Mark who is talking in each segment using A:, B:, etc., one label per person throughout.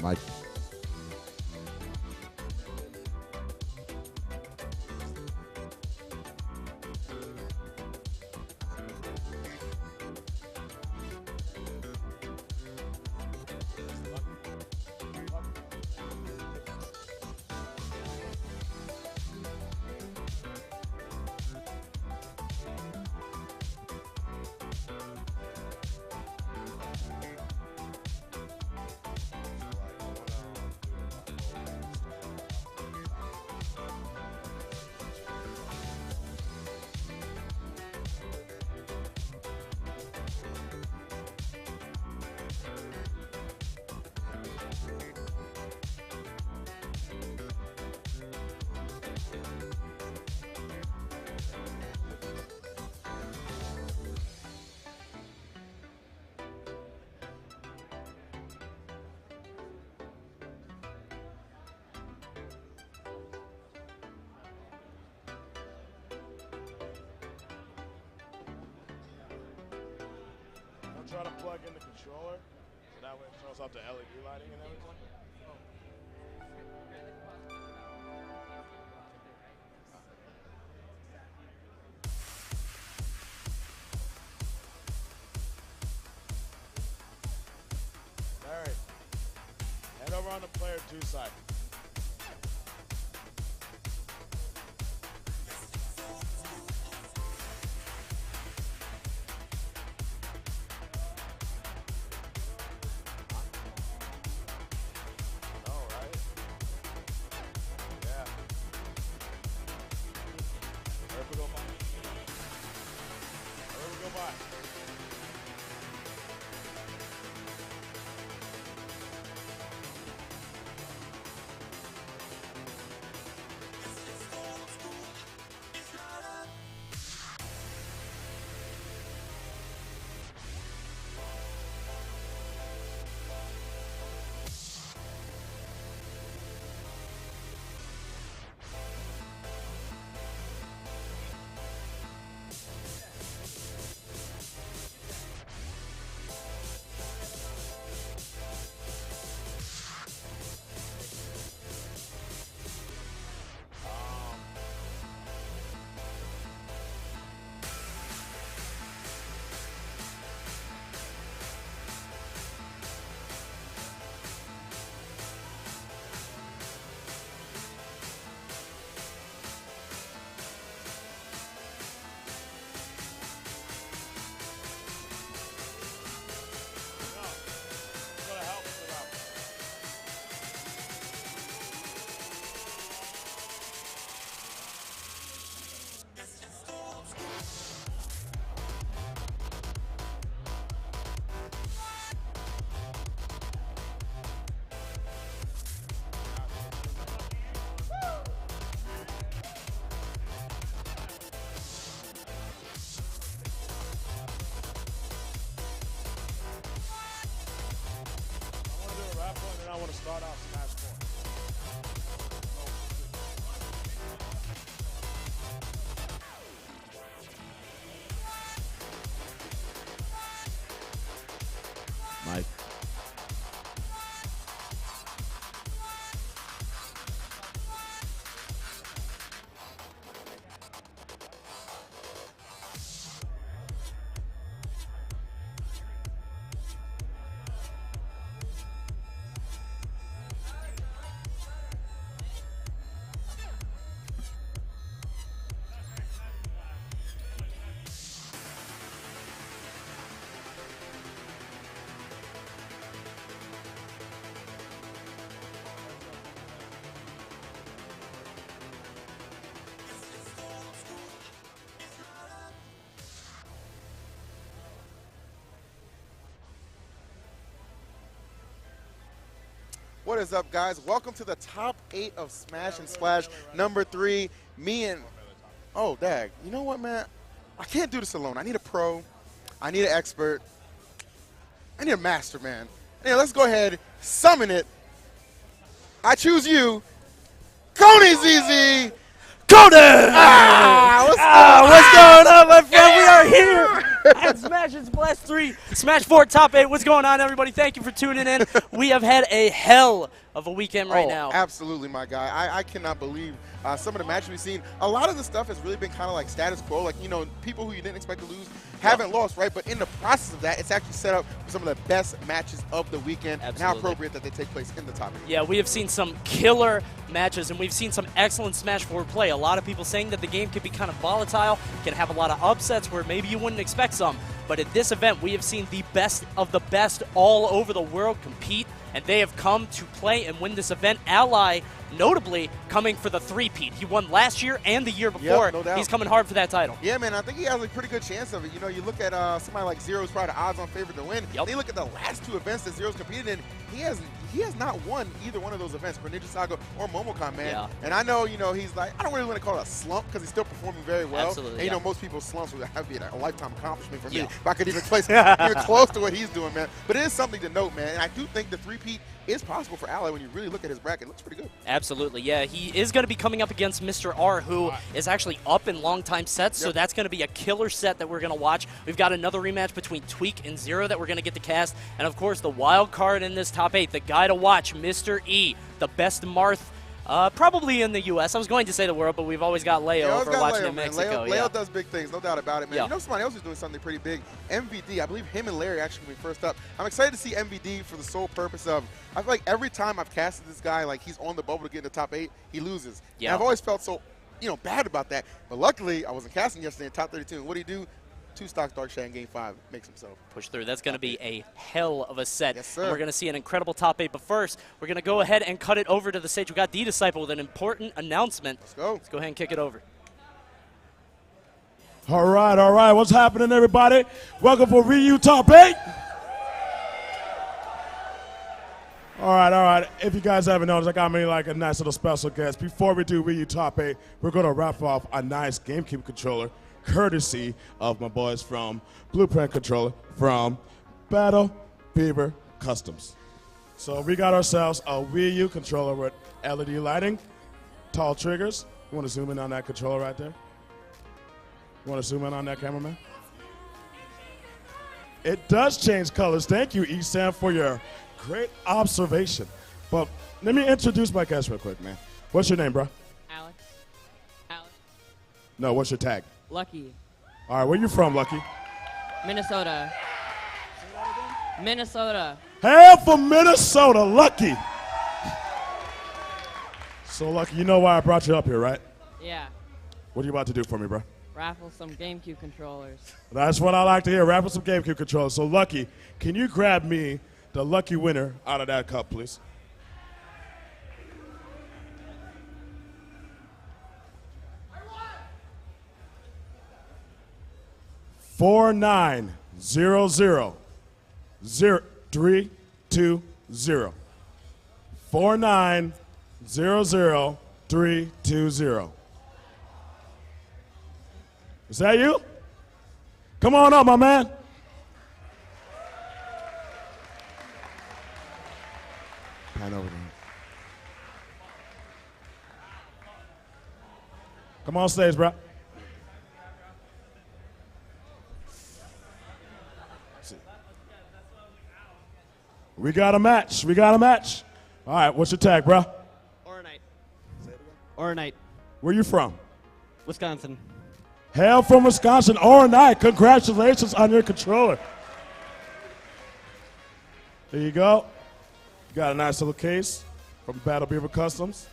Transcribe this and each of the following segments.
A: Mike.
B: Try to plug in the controller, so that way it shows up the LED lighting and everything. Larry, head over on the player 2 side. I want to start off Smash 4.
A: Mike.
C: What is up, guys? Welcome to the top 8 of Smash and Splash number 3. Me and, oh, dag. You know what, man? I can't do this alone. I need a pro. I need an expert. I need a master, man. Anyway, let's go ahead, summon it. I choose you, Coney ZZ.
D: Conan!
C: What's
D: going on, my friend? We are here
A: And Smash and Splash 3, Smash 4 Top 8. What's going on, everybody? Thank you for tuning in. We have had a hell of a weekend right now.
C: Absolutely, my guy. I cannot believe some of the matches we've seen. A lot of the stuff has really been kind of like status quo. Like, you know, people who you didn't expect to lose haven't lost, right? But in the process of that, it's actually set up for some of the best matches of the weekend.
A: Absolutely.
C: And how appropriate that they take place in the top 8.
A: Yeah, we have seen some killer matches, and we've seen some excellent Smash 4 play. A lot of people saying that the game can be kind of volatile, can have a lot of upsets where maybe you wouldn't expect some. But at this event, we have seen the best of the best all over the world compete, and they have come to play and win this event. Ally, notably, coming for the three-peat. He won last year and the year before.
C: Yep, no doubt.
A: He's coming hard for that title.
C: Yeah, man, I think he has a pretty good chance of it. You know, you look at somebody like Zero's probably the odds-on favorite to win.
A: Yep.
C: Then you look at the last 2 events that Zero's competed in. He has not won either one of those events, for Ninja Saga or Momocon, man.
A: Yeah.
C: And I know, you know, he's like, I don't really want to call it a slump because he's still performing very well.
A: Absolutely,
C: and, you
A: yeah.
C: know, most people's slumps would have been a lifetime accomplishment for me
A: Yeah.
C: if I could even place even close to what he's doing, man. But it is something to note, man. And I do think the three-peat is possible for Ally when you really look at his bracket. It looks pretty good.
A: Absolutely, yeah. He is going to be coming up against Mr. R, who is actually up in long-time sets, so that's going to be a killer set that we're going to watch. We've got another rematch between Tweek and Zero that we're going to get to cast, and of course the wild card in this top 8, the guy to watch, Mr. E, the best Marth probably in the U.S. I was going to say the world, but we've always got Leo over watching
C: Leo,
A: in Mexico.
C: Leo does big things, no doubt about it, man.
A: Yeah.
C: You know somebody else is doing something pretty big? MVD. I believe him and Larry actually going to be first up. I'm excited to see MVD for the sole purpose of, I feel like every time I've casted this guy, like he's on the bubble to get in the top 8, he loses.
A: Yeah.
C: And I've always felt so, you know, bad about that. But luckily, I wasn't casting yesterday in top 32. And what did he do? 2 stocks Dark Shad in Game 5 makes himself
A: Push through. That's going to be a hell of a set.
C: Yes, sir.
A: And we're going to see an incredible top 8. But first, we're going to go ahead and cut it over to the stage. We got D-Disciple with an important announcement.
C: Let's go.
A: Let's go ahead and kick it over.
D: All right. What's happening, everybody? Welcome for Ryu Top 8. All right. If you guys haven't noticed, I got me like a nice little special guest. Before we do Ryu Top 8, we're going to wrap off a nice GameCube controller, courtesy of my boys from Blueprint Controller from Battle Beaver Customs. So we got ourselves a Wii U controller with LED lighting, tall triggers. You want to zoom in on that controller right there? You want to zoom in on that, cameraman? It does change colors. Thank you, ESAM, for your great observation. But let me introduce my guest real quick, man. What's your name, bro?
E: Alex.
D: No, what's your tag?
E: Lucky.
D: All right, where you from, Lucky?
E: Minnesota. Minnesota.
D: Hail from Minnesota, Lucky. So, Lucky, you know why I brought you up here, right?
E: Yeah.
D: What are you about to do for me, bro?
E: Raffle some GameCube controllers.
D: That's what I like to hear, raffle some GameCube controllers. So, Lucky, can you grab me the lucky winner out of that cup, please? Four 49000320. 49000320. Is that you? Come on up, my man. Pan over there. Come on stage, bro. We got a match. All right, what's your tag, bro?
F: Oronite.
D: Where you from?
F: Wisconsin.
D: Hail from Wisconsin, Oronite. Congratulations on your controller. There you go. You got a nice little case from Battle Beaver Customs.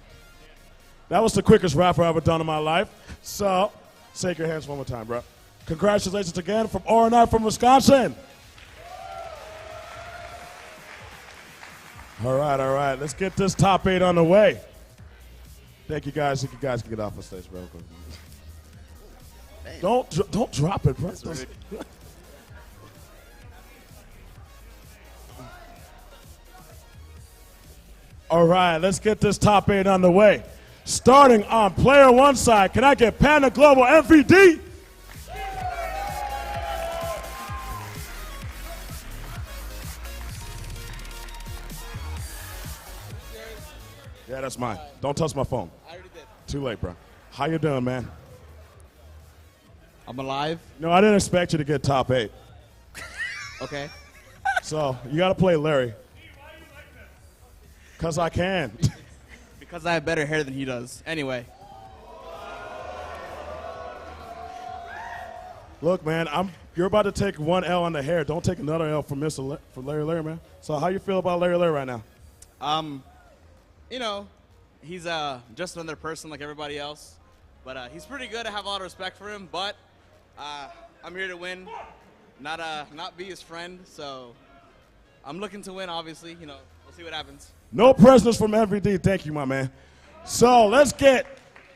D: That was the quickest raffle I've ever done in my life. So, shake your hands one more time, bro. Congratulations again from Oronite from Wisconsin. All right. Let's get this top 8 on the way. Thank you guys. Think you guys can get off the stage, bro. Don't drop it, bro. All right, let's get this top 8 on the way. Starting on player 1 side, can I get Panda Global MVD? Yeah, that's mine. Don't touch my phone.
F: I already did.
D: Too late, bro. How you doing, man?
F: I'm alive.
D: No, I didn't expect you to get top 8.
F: Okay.
D: So you got to play Larry. Because I can.
F: Because I have better hair than he does. Anyway.
D: Look, man, you're about to take one L on the hair. Don't take another L for Larry Lurr, man. So how you feel about Larry Lurr right now?
F: You know, he's just another person like everybody else. But he's pretty good. I have a lot of respect for him. But I'm here to win, not be his friend. So I'm looking to win, obviously. You know, we'll see what happens.
D: No prisoners from MVD. Thank you, my man. So let's get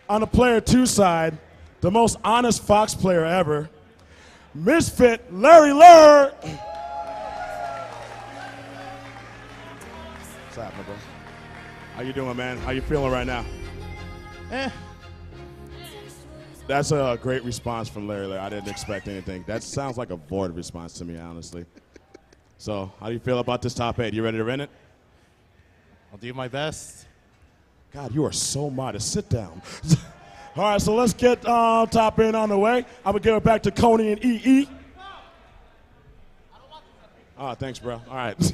D: on the player 2 side, the most honest Fox player ever, Misfit Larry Lurr. What's happening, bro? How you doing, man? How you feeling right now? That's a great response from Larry Lurr. I didn't expect anything. That sounds like a void response to me, honestly. So how do you feel about this top 8? You ready to win it?
G: I'll do my best.
D: God, you are so modest. Sit down. All right, so let's get top 8 on the way. I'm going to give it back to Coney and EE. Oh, thanks, bro. All right.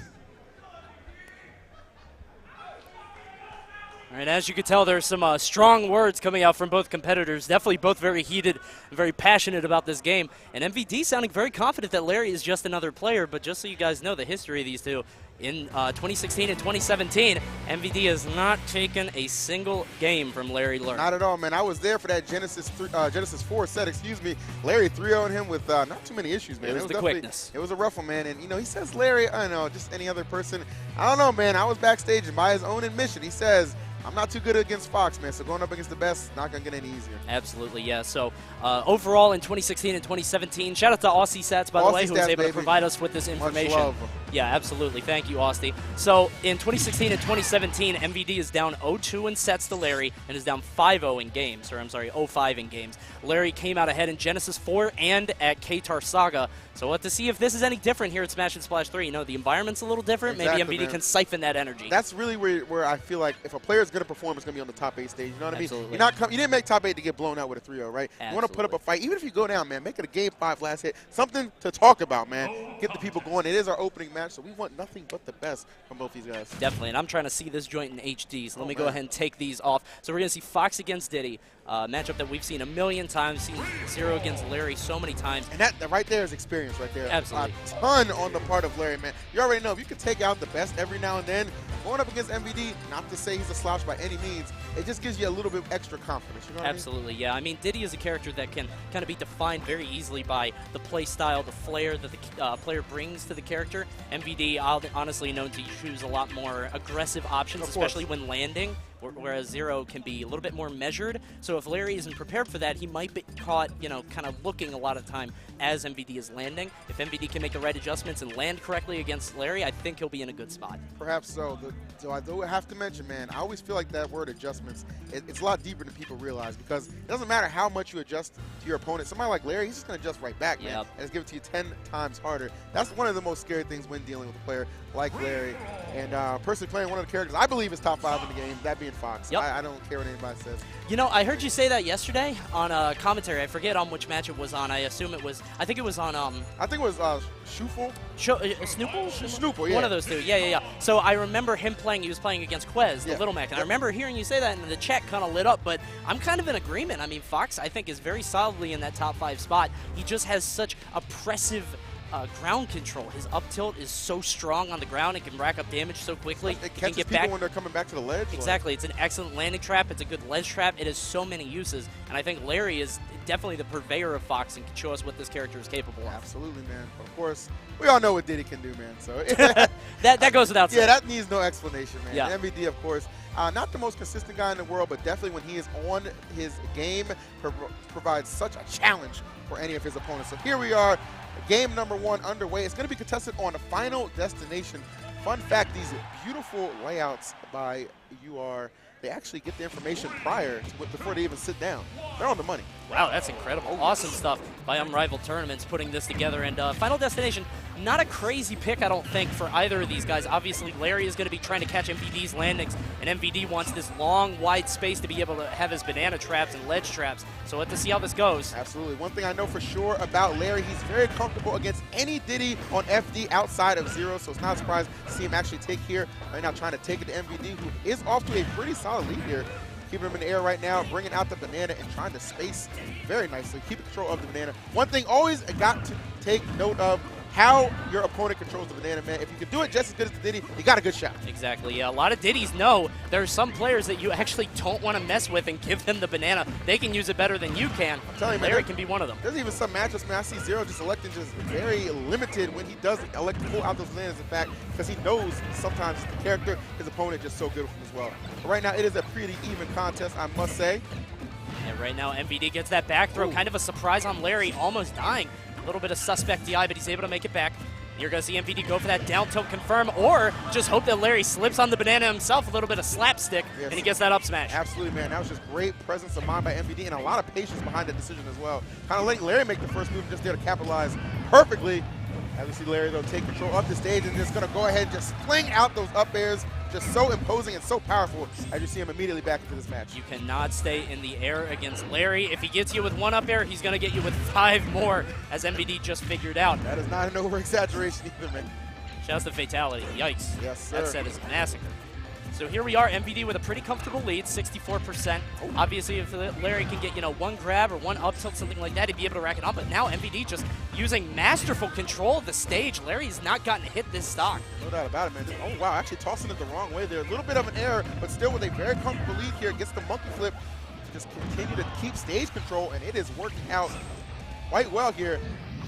A: All right, as you can tell, there's some strong words coming out from both competitors. Definitely both very heated and very passionate about this game. And MVD sounding very confident that Larry is just another player. But just so you guys know the history of these two, in 2016 and 2017, MVD has not taken a single game from Larry Lurr.
C: Not at all, man. I was there for that Genesis 4 set, excuse me. Larry 3-0'd him with not too many issues, man.
A: It was the quickness.
C: It was a rough one, man. And, you know, he says Larry, I don't know, just any other person. I don't know, man. I was backstage, and by his own admission, he says, I'm not too good against Fox, man, so going up against the best, not going to get any easier.
A: Absolutely, yeah. So overall in 2016 and 2017, shout out to Aussie Stats, by the way, who was able to provide us with this information.
C: Much love.
A: Yeah, absolutely. Thank you, Austin. So in 2016 and 2017, MVD is down 0-2 in sets to Larry and is down 5-0 in games, or I'm sorry, 0-5 in games. Larry came out ahead in Genesis 4 and at K-Tar Saga. So we'll have to see if this is any different here at Smash and Splash 3. You know, the environment's a little different.
C: Exactly,
A: maybe MVD
C: man.
A: can siphon that energy.
C: That's really where I feel like if a player's going to perform, it's going to be on the top 8 stage. You know what
A: Absolutely.
C: I mean? You didn't make top 8 to get blown out with a 3-0, right?
A: Absolutely.
C: You want to put up a fight. Even if you go down, man, make it a game 5 last hit. Something to talk about, man. Get the people going. It is our opening match, so we want nothing but the best from both these guys.
A: Definitely, and I'm trying to see this joint in HD, so let me go ahead and take these off. So we're going to see Fox against Diddy, matchup that we've seen a million times, seen Zero against Larry so many times.
C: And that right there is experience right there.
A: Absolutely.
C: A ton on the part of Larry, man. You already know, if you can take out the best every now and then, going up against MVD, not to say he's a slouch by any means, it just gives you a little bit extra confidence. You know what
A: Absolutely, I mean? Yeah. I mean, Diddy is a character that can kind of be defined very easily by the play style, the flair that the player brings to the character. MVD, honestly known to choose a lot more aggressive options, especially when landing, whereas Zero can be a little bit more measured. So if Larry isn't prepared for that, he might be caught, you know, kind of looking a lot of time as MVD is landing. If MVD can make the right adjustments and land correctly against Larry, I think he'll be in a good spot.
C: Perhaps so. So I do have to mention, man, I always feel like that word adjustments, it's a lot deeper than people realize, because it doesn't matter how much you adjust to your opponent. Somebody like Larry, he's just going to adjust right back, man, and it's give it to you 10 times harder. That's one of the most scary things when dealing with a player like Larry. And personally playing one of the characters I believe is top 5 in the game, that being Fox.
A: Yep.
C: I don't care what anybody says.
A: You know, I heard you say that yesterday on commentary. I forget on which match it was on. I assume it was, I think it was on
C: I think it was Shufel?
A: Snoople?
C: Snoople, yeah.
A: One of those two. Yeah. So I remember him playing. He was playing against Quez, the Little Mac. And I remember hearing you say that, and the chat kind of lit up. But I'm kind of in agreement. I mean, Fox, I think, is very solidly in that top 5 spot. He just has such oppressive ground control. His up tilt is so strong on the ground. It can rack up damage so quickly.
C: It catches people when they're coming back to the ledge.
A: Exactly. It's an excellent landing trap. It's a good ledge trap. It has so many uses. And I think Larry is definitely the purveyor of Fox and can show us what this character is capable of.
C: Absolutely, man. But of course, we all know what Diddy can do, man. So
A: that goes without saying.
C: Yeah, that needs no explanation, man.
A: Yeah.
C: MVD, of course, not the most consistent guy in the world, but definitely when he is on his game, provides such a challenge for any of his opponents. So here we are, game number 1 underway. It's going to be contested on a Final Destination. Fun fact, these beautiful layouts by UR they actually get the information prior to before they even sit down. They're on the money.
A: Wow, that's incredible. Awesome stuff by Unrivaled Tournaments putting this together. And Final Destination, not a crazy pick, I don't think, for either of these guys. Obviously, Larry is going to be trying to catch MVD's landings, and MVD wants this long, wide space to be able to have his banana traps and ledge traps. So we'll have to see how this goes.
C: Absolutely. One thing I know for sure about Larry, he's very comfortable against any Diddy on FD outside of 0, so it's not a surprise to see him actually take here. Right now trying to take it to MVD, who is off to a pretty solid lead here. Keeping him in the air right now, bringing out the banana and trying to space very nicely, keeping control of the banana. One thing always got to take note of, how your opponent controls the banana, man. If you can do it just as good as the Diddy, you got a good shot.
A: Exactly, yeah. A lot of Diddies know there are some players that you actually don't want to mess with and give them the banana. They can use it better than you can.
C: I'm telling you, man,
A: Larry can be one of them.
C: There's even some matchups, man, I see Zero just electing just very limited when he does elect to pull out those bananas, in fact, because he knows sometimes the character, his opponent, just so good with him as well. But right now, it is a pretty even contest, I must say.
A: And right now, MVD gets that back throw. Ooh. Kind of a surprise on Larry, almost dying. A little bit of suspect DI, but he's able to make it back. You're going to see MVD go for that down tilt confirm, or just hope that Larry slips on the banana himself, a little bit of slapstick, yes, and he gets that up smash.
C: Absolutely, man. That was just great presence of mind by MVD and a lot of patience behind that decision as well. Kind of letting Larry make the first move, just there to capitalize perfectly. As we see Larry, though, take control of the stage and just going to go ahead and just fling out those up airs. Just so imposing and so powerful as you see him immediately back into this match.
A: You cannot stay in the air against Larry. If he gets you with one up air, he's going to get you with 5 more, as MVD just figured out.
C: That is not an over-exaggeration either, man.
A: Shouts to Fatality. Yikes.
C: Yes, sir.
A: That set is a massacre. So here we are, MVD with a pretty comfortable lead, 64%. Oh. Obviously, if Larry can get, one grab or one up tilt, something like that, he'd be able to rack it up. But now MVD just using masterful control of the stage. Larry's not gotten hit this stock.
C: No doubt about it, man. Oh, wow, actually tossing it the wrong way there. A little bit of an error, but still with a very comfortable lead here. Gets the monkey flip to just continue to keep stage control, and it is working out quite well here.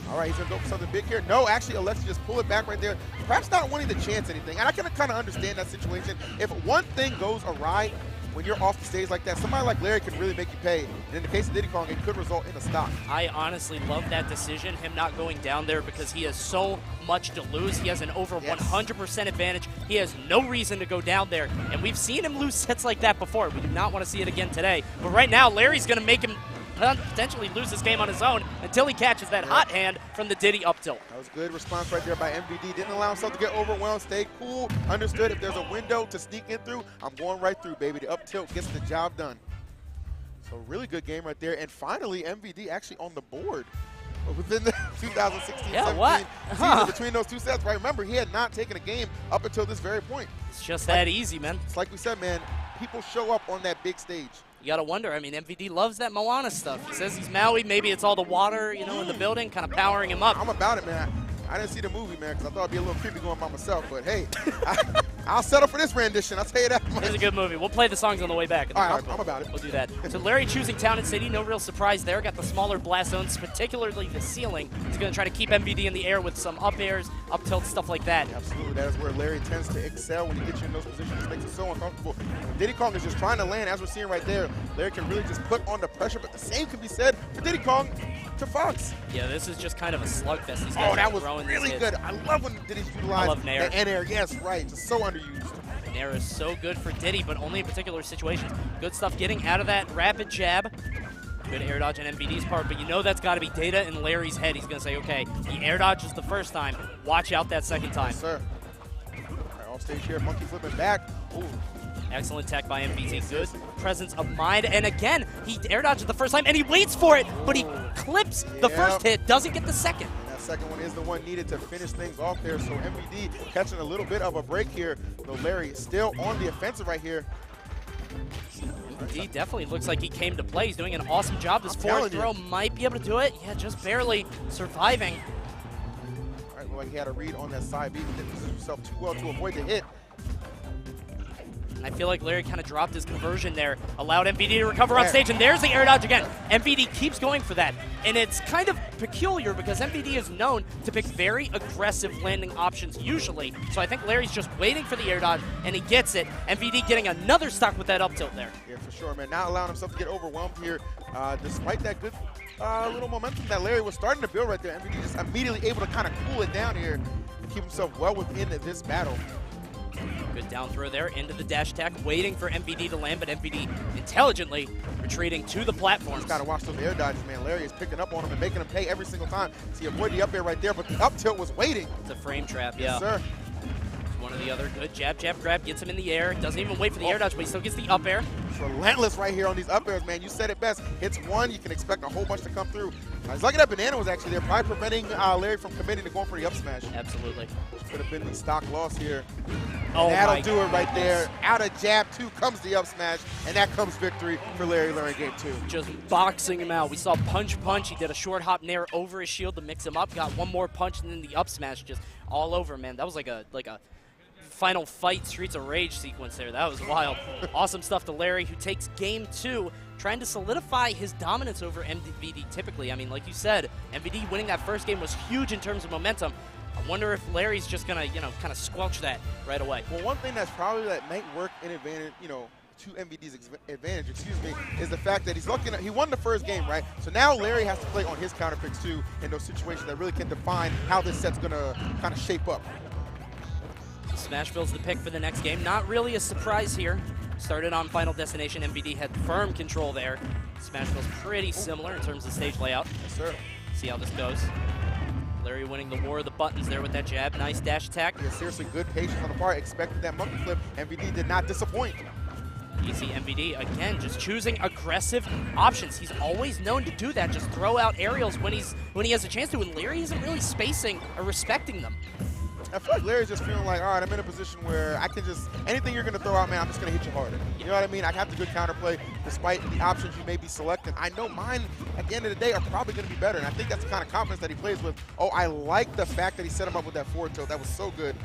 C: All right, he's going to go for something big here. No, actually, Alexa just pull it back right there. Perhaps not wanting to chance anything. And I can kind of understand that situation. If one thing goes awry when you're off the stage like that, somebody like Larry can really make you pay. And in the case of Diddy Kong, it could result in a stop.
A: I honestly love that decision, him not going down there, because he has so much to lose. He has an over 100% advantage. He has no reason to go down there. And we've seen him lose sets like that before. We do not want to see it again today. But right now, Larry's going to make him potentially lose this game on his own until he catches that hot hand from the Diddy up tilt.
C: That was a good response right there by MVD. Didn't allow himself to get overwhelmed. Stayed cool. Understood if there's a window to sneak in through, I'm going right through, baby. The up tilt gets the job done. So really good game right there. And finally, MVD actually on the board within the 2016-17 season between those two sets. Right? Remember, he had not taken a game up until this very point.
A: It's just that easy, man.
C: It's like we said, man. People show up on that big stage.
A: You got to wonder. I mean, MVD loves that Moana stuff. He says he's Maui. Maybe it's all the water, in the building, kind of powering him up.
C: I'm about it, man. I didn't see the movie, man, because I thought it'd be a little creepy going by myself. But, hey, I'll settle for this rendition. I'll tell you that much.
A: It's a good movie. We'll play the songs on the way back.
C: All right, I'm about it.
A: We'll do that. So Larry choosing Town and City. No real surprise there. Got the smaller blast zones, particularly the ceiling. He's going to try to keep MVD in the air with some up airs, up tilts, stuff like that.
C: Absolutely. That is where Larry tends to excel when he gets you in those positions. It makes it so uncomfortable. Diddy Kong is just trying to land, as we're seeing right there. Larry can really just put on the pressure, but the same can be said for Diddy Kong to Fox.
A: Yeah, this is just kind of a slugfest. These guys
C: that was really good. I love when Diddy's utilize the N-Air. Yes, right. Just so underused.
A: Nair is so good for Diddy, but only in particular situations. Good stuff getting out of that rapid jab. Good air dodge on MVD's part, but that's got to be data in Larry's head. He's going to say, okay, he air dodges the first time. Watch out that second time.
C: Yes, sir. All right, off stage here, monkey flipping back. Ooh.
A: Excellent tech by MVD. Good presence of mind. And again, he air dodges the first time, and he waits for it, but he clips the first hit, doesn't get the second.
C: And that second one is the one needed to finish things off there. So MVD catching a little bit of a break here, though Larry still on the offensive right here.
A: MVD definitely looks like he came to play. He's doing an awesome job. This forward throw might be able to do it. Yeah, just barely surviving.
C: All right, well, like he had a read on that side B, but didn't position himself too well to avoid the hit.
A: I feel like Larry kind of dropped his conversion there, allowed MVD to recover on stage, and there's the air dodge again. MVD keeps going for that, and it's kind of peculiar because MVD is known to pick very aggressive landing options usually, so I think Larry's just waiting for the air dodge, and he gets it. MVD getting another stock with that up tilt there.
C: Yeah, for sure, man. Not allowing himself to get overwhelmed here, despite that good little momentum that Larry was starting to build right there. MVD just immediately able to kind of cool it down here and keep himself well within this battle.
A: Good down throw there into the dash attack, waiting for MVD to land, but MVD intelligently retreating to the platform.
C: Just got to watch those air dodges, man. Larry is picking up on him and making him pay every single time. So he avoided the up air right there, but the up tilt was waiting.
A: It's a frame trap, yeah.
C: Yes, sir.
A: One of the other good jab, grab, gets him in the air. Doesn't even wait for the air dodge, but he still gets the up air.
C: It's relentless right here on these up airs, man. You said it best. Hits one, you can expect a whole bunch to come through. He's lucky that banana was actually there, probably preventing Larry from committing to going for the up smash.
A: Absolutely.
C: Which could have been the stock loss here.
A: Oh,
C: that'll do it right there. Out of jab 2 comes the up smash, and that comes victory for Larry Lurr in game 2.
A: Just boxing him out. We saw punch. He did a short hop nair over his shield to mix him up. Got one more punch, and then the up smash just all over, man. That was like a final fight Streets of Rage sequence there. That was wild. Awesome stuff to Larry, who takes game 2, trying to solidify his dominance over MVD typically. I mean, like you said, MVD winning that first game was huge in terms of momentum. I wonder if Larry's just going to, kind of squelch that right away.
C: Well, one thing that's probably that might work in advantage, to MVD's advantage, is the fact that he's looking at, he won the first game, right? So now Larry has to play on his counter picks too in those situations that really can define how this set's going to kind of shape up.
A: Smashville's the pick for the next game. Not really a surprise here. Started on Final Destination. MVD had firm control there. Smashville's pretty similar in terms of stage layout.
C: Yes, sir.
A: See how this goes. Larry winning the war of the buttons there with that jab. Nice dash attack.
C: Yeah, seriously good patience on the part. Expected that monkey flip. MVD did not disappoint.
A: Easy MVD, again, just choosing aggressive options. He's always known to do that, just throw out aerials when he has a chance to, and Larry isn't really spacing or respecting them.
C: I feel like Larry's just feeling like, all right, I'm in a position where I can just, anything you're going to throw out, man, I'm just going to hit you harder. You know what I mean? I have the good counterplay despite the options you may be selecting. I know mine, at the end of the day, are probably going to be better, and I think that's the kind of confidence that he plays with. Oh, I like the fact that he set him up with that forward tilt. That was so good.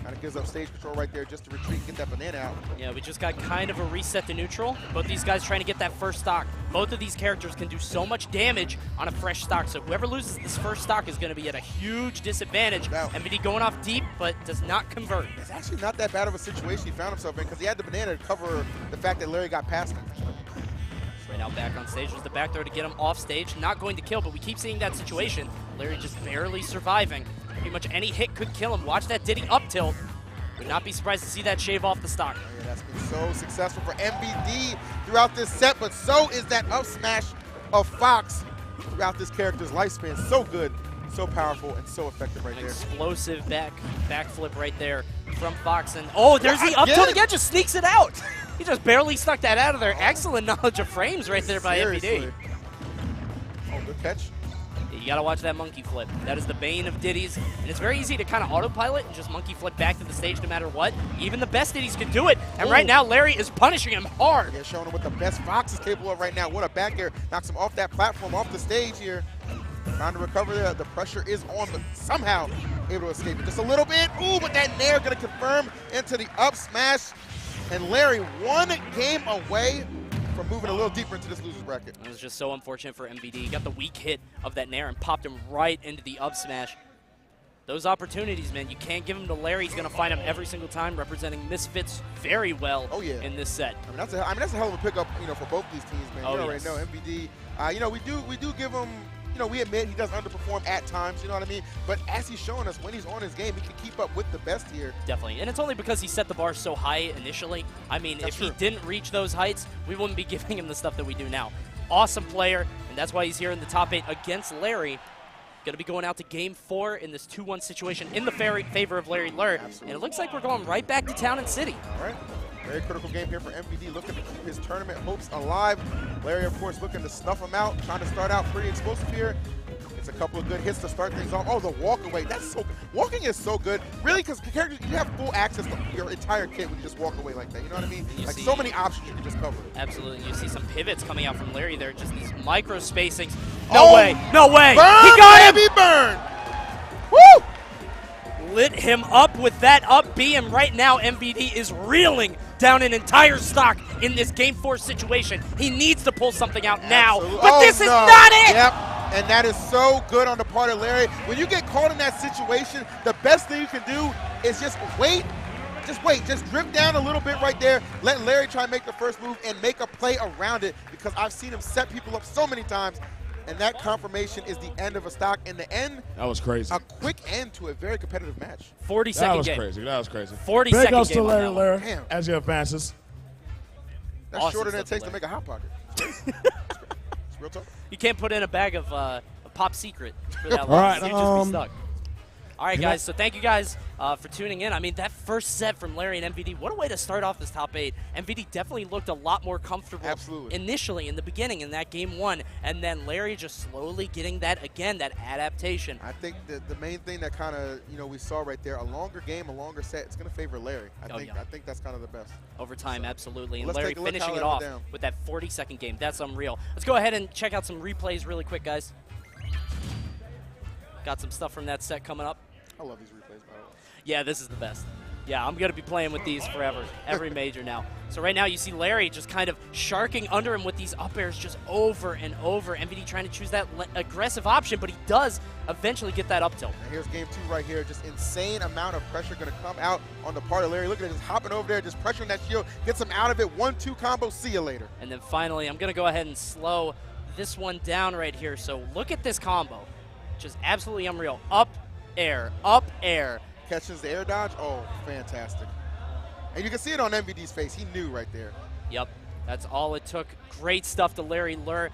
C: Kind of gives up stage control right there just to retreat and get that banana out.
A: Yeah, we just got kind of a reset to neutral. Both these guys trying to get that first stock. Both of these characters can do so much damage on a fresh stock, so whoever loses this first stock is going to be at a huge disadvantage.
C: Now,
A: MVD going off deep, but does not convert.
C: It's actually not that bad of a situation he found himself in because he had the banana to cover the fact that Larry got past him.
A: Right now back on stage. There's the back throw to get him off stage. Not going to kill, but we keep seeing that situation. Larry just barely surviving. Pretty much any hit could kill him. Watch that Diddy up tilt. Would not be surprised to see that shave off the stock.
C: Oh, yeah, that's been so successful for MVD throughout this set, but so is that up smash of Fox throughout this character's lifespan. So good, so powerful, and so effective right there.
A: Explosive backflip right there from Fox. And oh, there's the up tilt again, just sneaks it out. He just barely stuck that out of there. Excellent knowledge of frames right there by MVD.
C: Oh, good catch.
A: You gotta watch that monkey flip. That is the bane of Diddy's, and it's very easy to kind of autopilot and just monkey flip back to the stage no matter what. Even the best Diddy's can do it, and right now Larry is punishing him hard.
C: Yeah, showing him what the best Fox is capable of right now. What a back air. Knocks him off that platform, off the stage here. Trying to recover there. The pressure is on, but somehow able to escape it just a little bit. Ooh, but that nair gonna confirm into the up smash. And Larry, one game away from moving a little deeper into this loser's bracket.
A: It was just so unfortunate for MVD. He got the weak hit of that nair and popped him right into the up smash. Those opportunities, man, you can't give them to Larry. He's going to find them every single time, representing Misfits very well in this set.
C: I mean, that's a hell of a pickup, for both these teams, man. You already know MVD. We do give him. We admit he does underperform at times, you know what I mean? But as he's showing us, when he's on his game, he can keep up with the best here.
A: Definitely, and it's only because he set the bar so high initially. I mean, if he didn't reach those heights, we wouldn't be giving him the stuff that we do now. Awesome player, and that's why he's here in the top 8 against Larry. Going to be going out to Game 4 in this 2-1 situation in the favor of Larry Lurr. And it looks like we're going right back to Town and City.
C: All right. Very critical game here for MVD, looking to keep his tournament hopes alive. Larry, of course, looking to snuff him out, trying to start out pretty explosive here. It's a couple of good hits to start things off. Oh, the walk away. That's so good. Walking is so good, really, because characters, you have full access to your entire kit when you just walk away like that. You know what I mean? Like so many options you can just cover.
A: Absolutely. You see some pivots coming out from Larry there, just these micro spacings. No way. No way.
C: Burn,
A: he got him.
C: Burn. Woo!
A: Lit him up with that up B, and right now MVD is reeling down an entire stock in this Game 4 situation. He needs to pull something out now, but this is not it!
C: Yep, and that is so good on the part of Larry. When you get caught in that situation, the best thing you can do is just wait. Just wait, just drift down a little bit right there. Let Larry try and make the first move and make a play around it, because I've seen him set people up so many times. and that confirmation is the end of a stock. In the end,
D: That was crazy.
C: a quick end to a very competitive match.
A: 40-second
D: That was
A: game.
D: crazy. That was crazy.
A: 40-second
D: Big ups to
A: game on
D: Larry
A: that one.
D: Lurr
C: Damn.
D: as he advances.
C: That's
A: Awesome
C: shorter than it
A: stuff
C: takes to
A: from
C: make a Hot Pocket. It's real talk.
A: You can't put in a bag of a Pop Secret for that
D: All
A: long.
D: right,
A: You'd just be stuck. All right, guys, so thank you guys for tuning in. I mean, that first set from Larry and MVD, what a way to start off this top 8. MVD definitely looked a lot more comfortable initially in the beginning in that game 1, and then Larry just slowly getting that, again, that adaptation.
C: I think the main thing that kind of, we saw right there, a longer game, a longer set, it's going to favor Larry. I think that's kind of the best.
A: Over time, absolutely. And
C: let's
A: Larry
C: take a look
A: finishing
C: how
A: it
C: that
A: off
C: went down.
A: with that 40-second game. That's unreal. Let's go ahead and check out some replays really quick, guys. Got some stuff from that set coming up.
C: I love these replays, by the way.
A: Yeah, this is the best. Yeah, I'm going to be playing with these forever, every major now. So right now you see Larry just kind of sharking under him with these up airs just over and over. MVD trying to choose that aggressive option, but he does eventually get that up tilt.
C: And here's game 2 right here. Just insane amount of pressure going to come out on the part of Larry. Look at it, just hopping over there, just pressuring that shield, gets him out of it. 1-2 combo, see you later.
A: And then finally, I'm going to go ahead and slow this one down right here. So look at this combo. Just absolutely unreal. Up air, up air.
C: Catches the air dodge. Oh, fantastic. And you can see it on MVD's face. He knew right there.
A: Yep, that's all it took. Great stuff to Larry Lurr.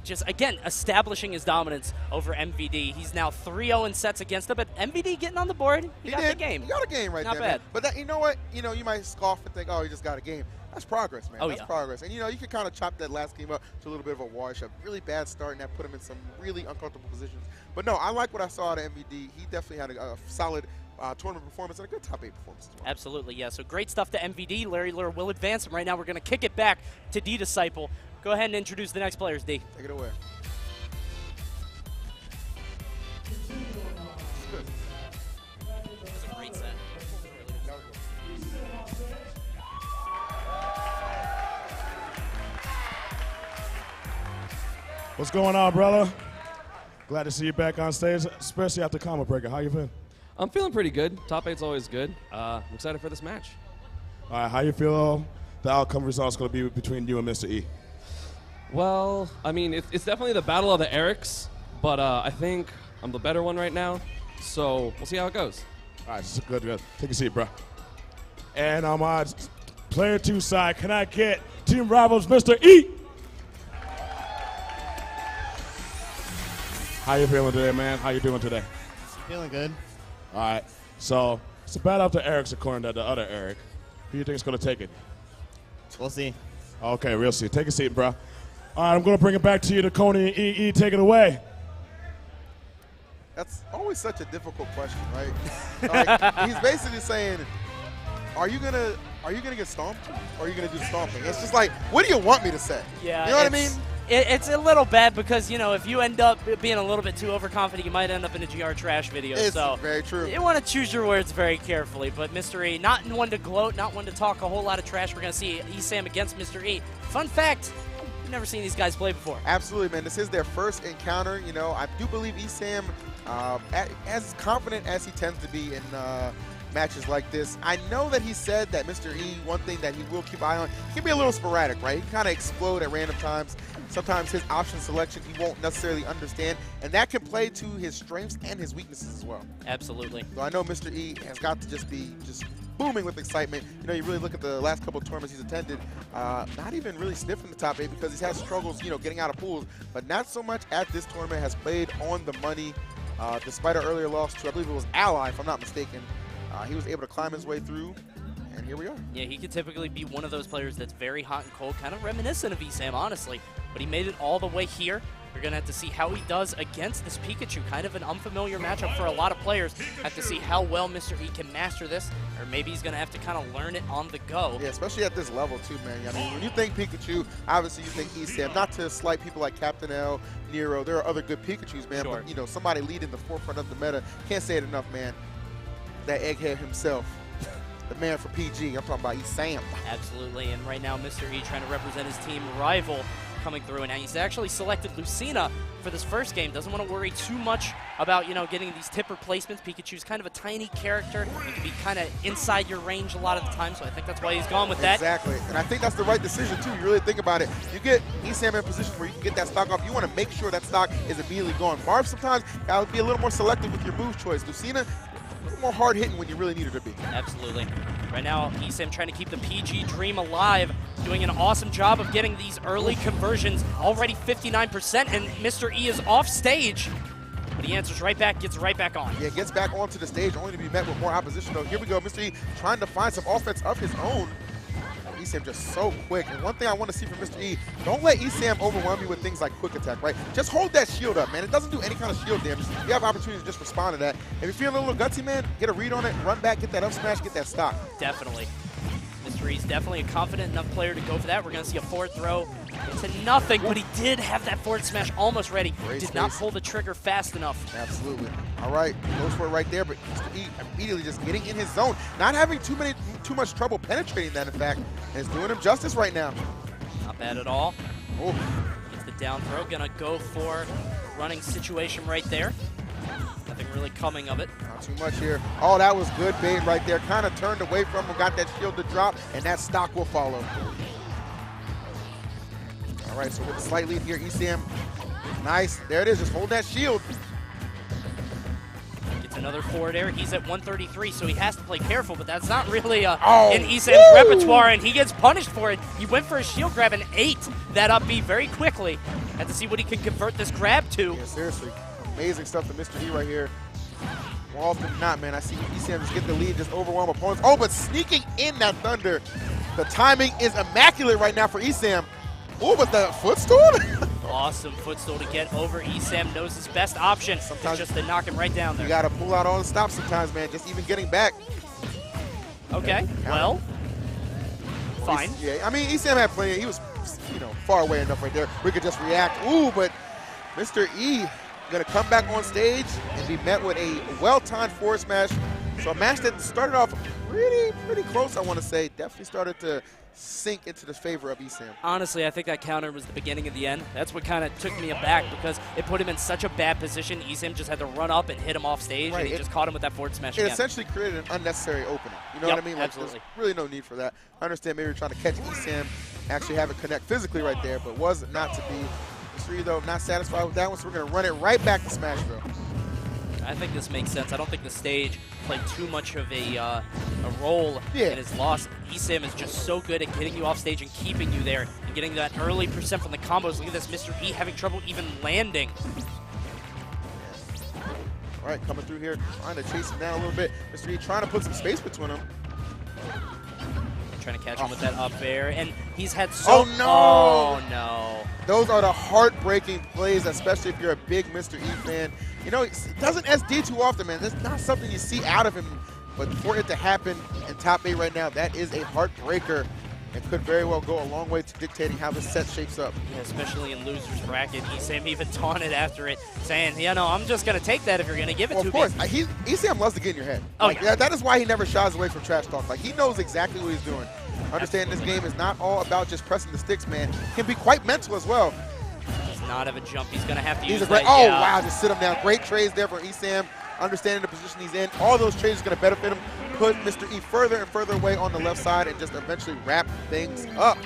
A: Just, again, establishing his dominance over MVD. He's now 3-0 in sets against him, but MVD getting on the board. He got the game.
C: He got a game right
A: Not
C: there,
A: bad.
C: man. But that, you know what? You might scoff and think, oh, he just got a game. That's progress, man.
A: Oh,
C: That's
A: yeah.
C: progress. And, you can kind of chop that last game up to a little bit of a wash. A really bad start, and that put him in some really uncomfortable positions. But, no, I like what I saw out of MVD. He definitely had a solid tournament performance and a good top 8 performance as well.
A: Absolutely, yeah. So great stuff to MVD. Larry Lurr will advance him. Right now we're going to kick it back to D-Disciple. Go ahead and introduce the next players, D.
C: Take it away.
A: That was a great set.
D: What's going on, brother? Glad to see you back on stage, especially after Combo Breaker. How you feeling?
H: I'm feeling pretty good. Top 8's always good. I'm excited for this match.
D: All right, how you feel the outcome result's going to be between you and Mr. E?
H: Well, I mean, it's definitely the battle of the Erics, but I think I'm the better one right now, so we'll see how it goes.
D: All right, this is good. Take a seat, bro. And on my player 2 side, can I get Team Rivals Mr. E? How you feeling today, man? How you doing today?
G: Feeling good.
D: All right, so it's a battle of the Erics according to the other Eric. Who do you think is going to take it?
G: We'll see.
D: Okay, we'll see. Take a seat, bro. All right, I'm going to bring it back to you, to Coney and EE. Take it away.
C: That's always such a difficult question, right? Like, he's basically saying, are you gonna get stomped, or are you gonna do the stomping? It's just like, what do you want me to say?
A: Yeah,
C: you know what I mean?
A: It's a little bad because, if you end up being a little bit too overconfident, you might end up in a GR trash video.
C: It's
A: so
C: very true.
A: You want to choose your words very carefully. But Mr. E, not one to gloat, not one to talk a whole lot of trash. We're going to see ESAM against Mr. E. Fun fact, you've never seen these guys play before.
C: Absolutely, man. This is their first encounter. I do believe ESAM, as confident as he tends to be in matches like this. I know that he said that Mr. E, one thing that he will keep an eye on, he can be a little sporadic, right? He can kind of explode at random times. Sometimes his option selection he won't necessarily understand, and that can play to his strengths and his weaknesses as well.
A: Absolutely.
C: So I know Mr. E has got to just be booming with excitement. You really look at the last couple of tournaments he's attended, not even really sniffing the top 8 because he's had struggles, getting out of pools, but not so much at this tournament. Has played on the money, despite our earlier loss to, I believe it was Ally, if I'm not mistaken. He was able to climb his way through, and here we are.
A: Yeah, he could typically be one of those players that's very hot and cold, kind of reminiscent of ESAM, honestly. But he made it all the way here. We're going to have to see how he does against this Pikachu. Kind of an unfamiliar matchup for a lot of players. Have to see how well Mr. E can master this, or maybe he's going to have to kind of learn it on the go.
C: Yeah, especially at this level, too, man. I mean, when you think Pikachu, obviously you think ESAM. Not to slight people like Captain L, Nero. There are other good Pikachus, man.
A: Sure.
C: But, somebody leading the forefront of the meta. Can't say it enough, man. That egghead himself. The man for PG. I'm talking about ESAM.
A: Absolutely, and right now Mr. E trying to represent his team rival coming through, and he's actually selected Lucina for this first game. Doesn't want to worry too much about, getting these tipper placements. Pikachu's kind of a tiny character. He can be kind of inside your range a lot of the time, so I think that's why he's gone with that.
C: Exactly, and I think that's the right decision, too. You really think about it. You get ESAM in positions where you can get that stock off. You want to make sure that stock is immediately gone. Marv sometimes gotta be a little more selective with your move choice. Lucina, a little more hard-hitting when you really need her to be.
A: Absolutely. Right now, ESAM trying to keep the PG dream alive, doing an awesome job of getting these early conversions, already 59%, and Mr. E is off stage. But he answers right back, gets right back on.
C: Yeah, gets back onto the stage, only to be met with more opposition, though. Here we go, Mr. E trying to find some offense of his own. ESAM just so quick. And one thing I want to see from Mr. E, don't let ESAM overwhelm you with things like quick attack, right? Just hold that shield up, man. It doesn't do any kind of shield damage. You have opportunities to just respond to that. If you're feeling a little gutsy, man, get a read on it, run back, get that up smash, get that stock.
A: Definitely. Mr. E's definitely a confident enough player to go for that. We're going to see a forward throw to nothing, but he did have that forward smash almost ready. Did not pull the trigger fast enough.
C: Absolutely. All right, goes for it right there, but Mr. E immediately just getting in his zone, not having too much trouble penetrating that, in fact, and it's doing him justice right now.
A: Not bad at all.
C: Oh.
A: Gets the down throw, gonna go for running situation right there. Nothing really coming of it.
C: Not too much here. Oh, that was good bait right there. Kind of turned away from him, got that shield to drop, and that stock will follow. All right, so with a slight lead here, ESAM. Nice. There it is. Just hold that shield.
A: Gets another forward air. He's at 133, so he has to play careful, but that's not really in
C: Oh,
A: ESAM's repertoire, and he gets punished for it. He went for a shield grab and ate that up B very quickly. Had to see what he can convert this grab to.
C: Yeah, seriously. Amazing stuff to Mr. E right here. More often than not, man, I see ESAM just get the lead, just overwhelm opponents. Oh, but sneaking in that thunder. The timing is immaculate right now for ESAM. Oh, but the footstool?
A: Awesome footstool to get over. ESAM knows his best option. Sometimes just to knock him right down there.
C: You got to pull out all the stops sometimes, man, just even getting back.
A: Okay, well, fine.
C: Yeah, I mean, ESAM had plenty. He was, far away enough right there. We could just react. Ooh, but Mr. E going to come back on stage and be met with a well-timed forward smash. So a match that started off pretty close, I want to say. Definitely started to sink into the favor of ESAM.
A: Honestly, I think that counter was the beginning of the end. That's what kind of took me aback because it put him in such a bad position. ESAM just had to run up and hit him off stage, and he just caught him with that forward smash again.
C: It essentially created an unnecessary opening. You know what I mean? Like,
A: absolutely.
C: There's really no need for that. I understand maybe you're trying to catch ESAM, actually have it connect physically right there, but was not to be. Mr. E, though, not satisfied with that one, so we're going to run it right back to Smashville.
A: I think this makes sense. I don't think the stage played too much of a role in his loss. ESAM is just so good at getting you off stage and keeping you there and getting that early percent from the combos. Look at this, Mr. E having trouble even landing.
C: All right, coming through here, trying to chase him down a little bit. Mr. E trying to put some space between them.
A: Trying to catch him with that up air, and he's had
C: Oh, no!
A: Oh, no.
C: Those are the heartbreaking plays, especially if you're a big Mr. E fan. You know, it doesn't SD too often, man. That's not something you see out of him. But for it to happen in top 8 right now, that is a heartbreaker. And could very well go a long way to dictating how this set shapes up.
A: Yeah, especially in loser's bracket. ESAM even taunted after it, saying, I'm just going to take that if you're going to give it to me.
C: Of course. ESAM loves to get in your head.
A: Oh,
C: like, that is why he never shies away from trash talk. Like, he knows exactly what he's doing. Understand this game is not all about just pressing the sticks, man. It can be quite mental as well.
A: Does not have a jump. He's going to have to use
C: that.
A: that.
C: Oh, wow, just sit him down. Great trades there for ESAM. Understanding the position he's in. All those trades are going to benefit him. Put Mr. E further and further away on the left side and just eventually wrap things up.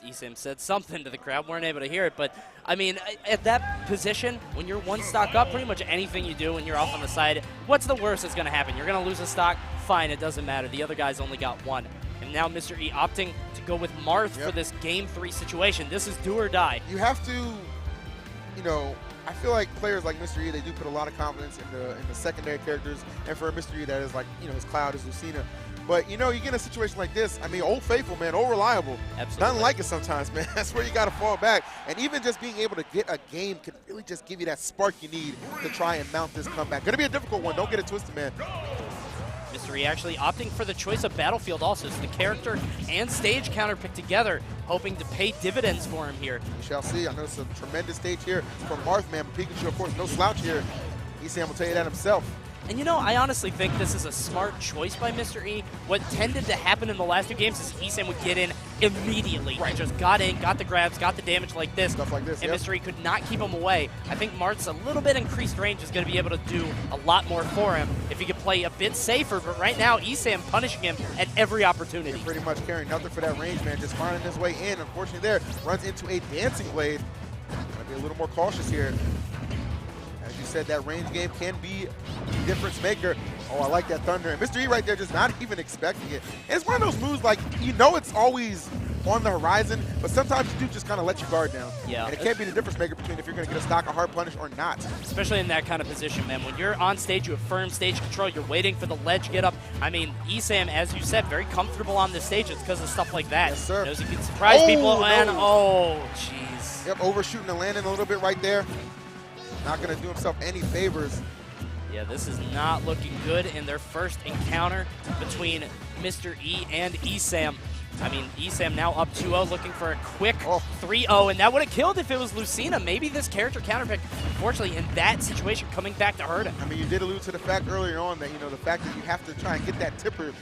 A: ESAM said something to the crowd. Weren't able to hear it, but I mean, at that position, when you're one stock up, pretty much anything you do when you're off on the side, what's the worst that's going to happen? You're going to lose a stock? Fine, it doesn't matter. The other guy's only got one. And now Mr. E opting to go with Marth for this Game 3 situation. This is do or die.
C: You have to, I feel like players like Mr. E, they do put a lot of confidence in the secondary characters. And for Mr. E, that is like, his cloud is Lucina. But, you get in a situation like this, I mean, Old Faithful, man, Old Reliable.
A: Absolutely.
C: Nothing like it sometimes, man. That's where you got to fall back. And even just being able to get a game can really just give you that spark you need to try and mount this comeback. Going to be a difficult one. Don't get it twisted, man.
A: Mr. E actually opting for the choice of Battlefield also. So the character and stage counter picked together, hoping to pay dividends for him here.
C: We shall see. I know it's a tremendous stage here from Marth, man. But Pikachu, of course, no slouch here. ESAM will tell you that himself.
A: And you know, I honestly think this is a smart choice by Mr. E. What tended to happen in the last 2 games is ESAM would get in immediately. Right. He just got in, got the grabs, got the damage like this.
C: Stuff like this,
A: and Mr. E could not keep him away. I think Mart's a little bit increased range is going to be able to do a lot more for him if he could play a bit safer. But right now, ESAM punishing him at every opportunity.
C: Pretty much caring nothing for that range, man. Just finding his way in. Unfortunately, there runs into a dancing blade. Gotta be a little more cautious here. As you said, that range game can be a difference maker. Oh, I like that thunder. And Mr. E right there just not even expecting it. And it's one of those moves, like, you know it's always on the horizon, but sometimes you do just kind of let your guard down.
A: Yeah.
C: And it can't be the difference maker between if you're going to get a stock, a hard punish, or not.
A: Especially in that kind of position, man. When you're on stage, you have firm stage control. You're waiting for the ledge get up. I mean, ESAM, as you said, very comfortable on this stage. It's because of stuff like that.
C: Yes, sir.
A: Knows he can surprise people.
C: No.
A: And, oh, jeez.
C: Yep, overshooting and landing a little bit right there. Not going to do himself any favors.
A: Yeah, this is not looking good in their first encounter between Mr. E and ESAM. I mean, ESAM now up 2-0, looking for a quick 3-0, and that would have killed if it was Lucina. Maybe this character counterpick, unfortunately, in that situation, coming back to hurt him.
C: I mean, you did allude to the fact earlier on that, you know, the fact that you have to try and get that tipper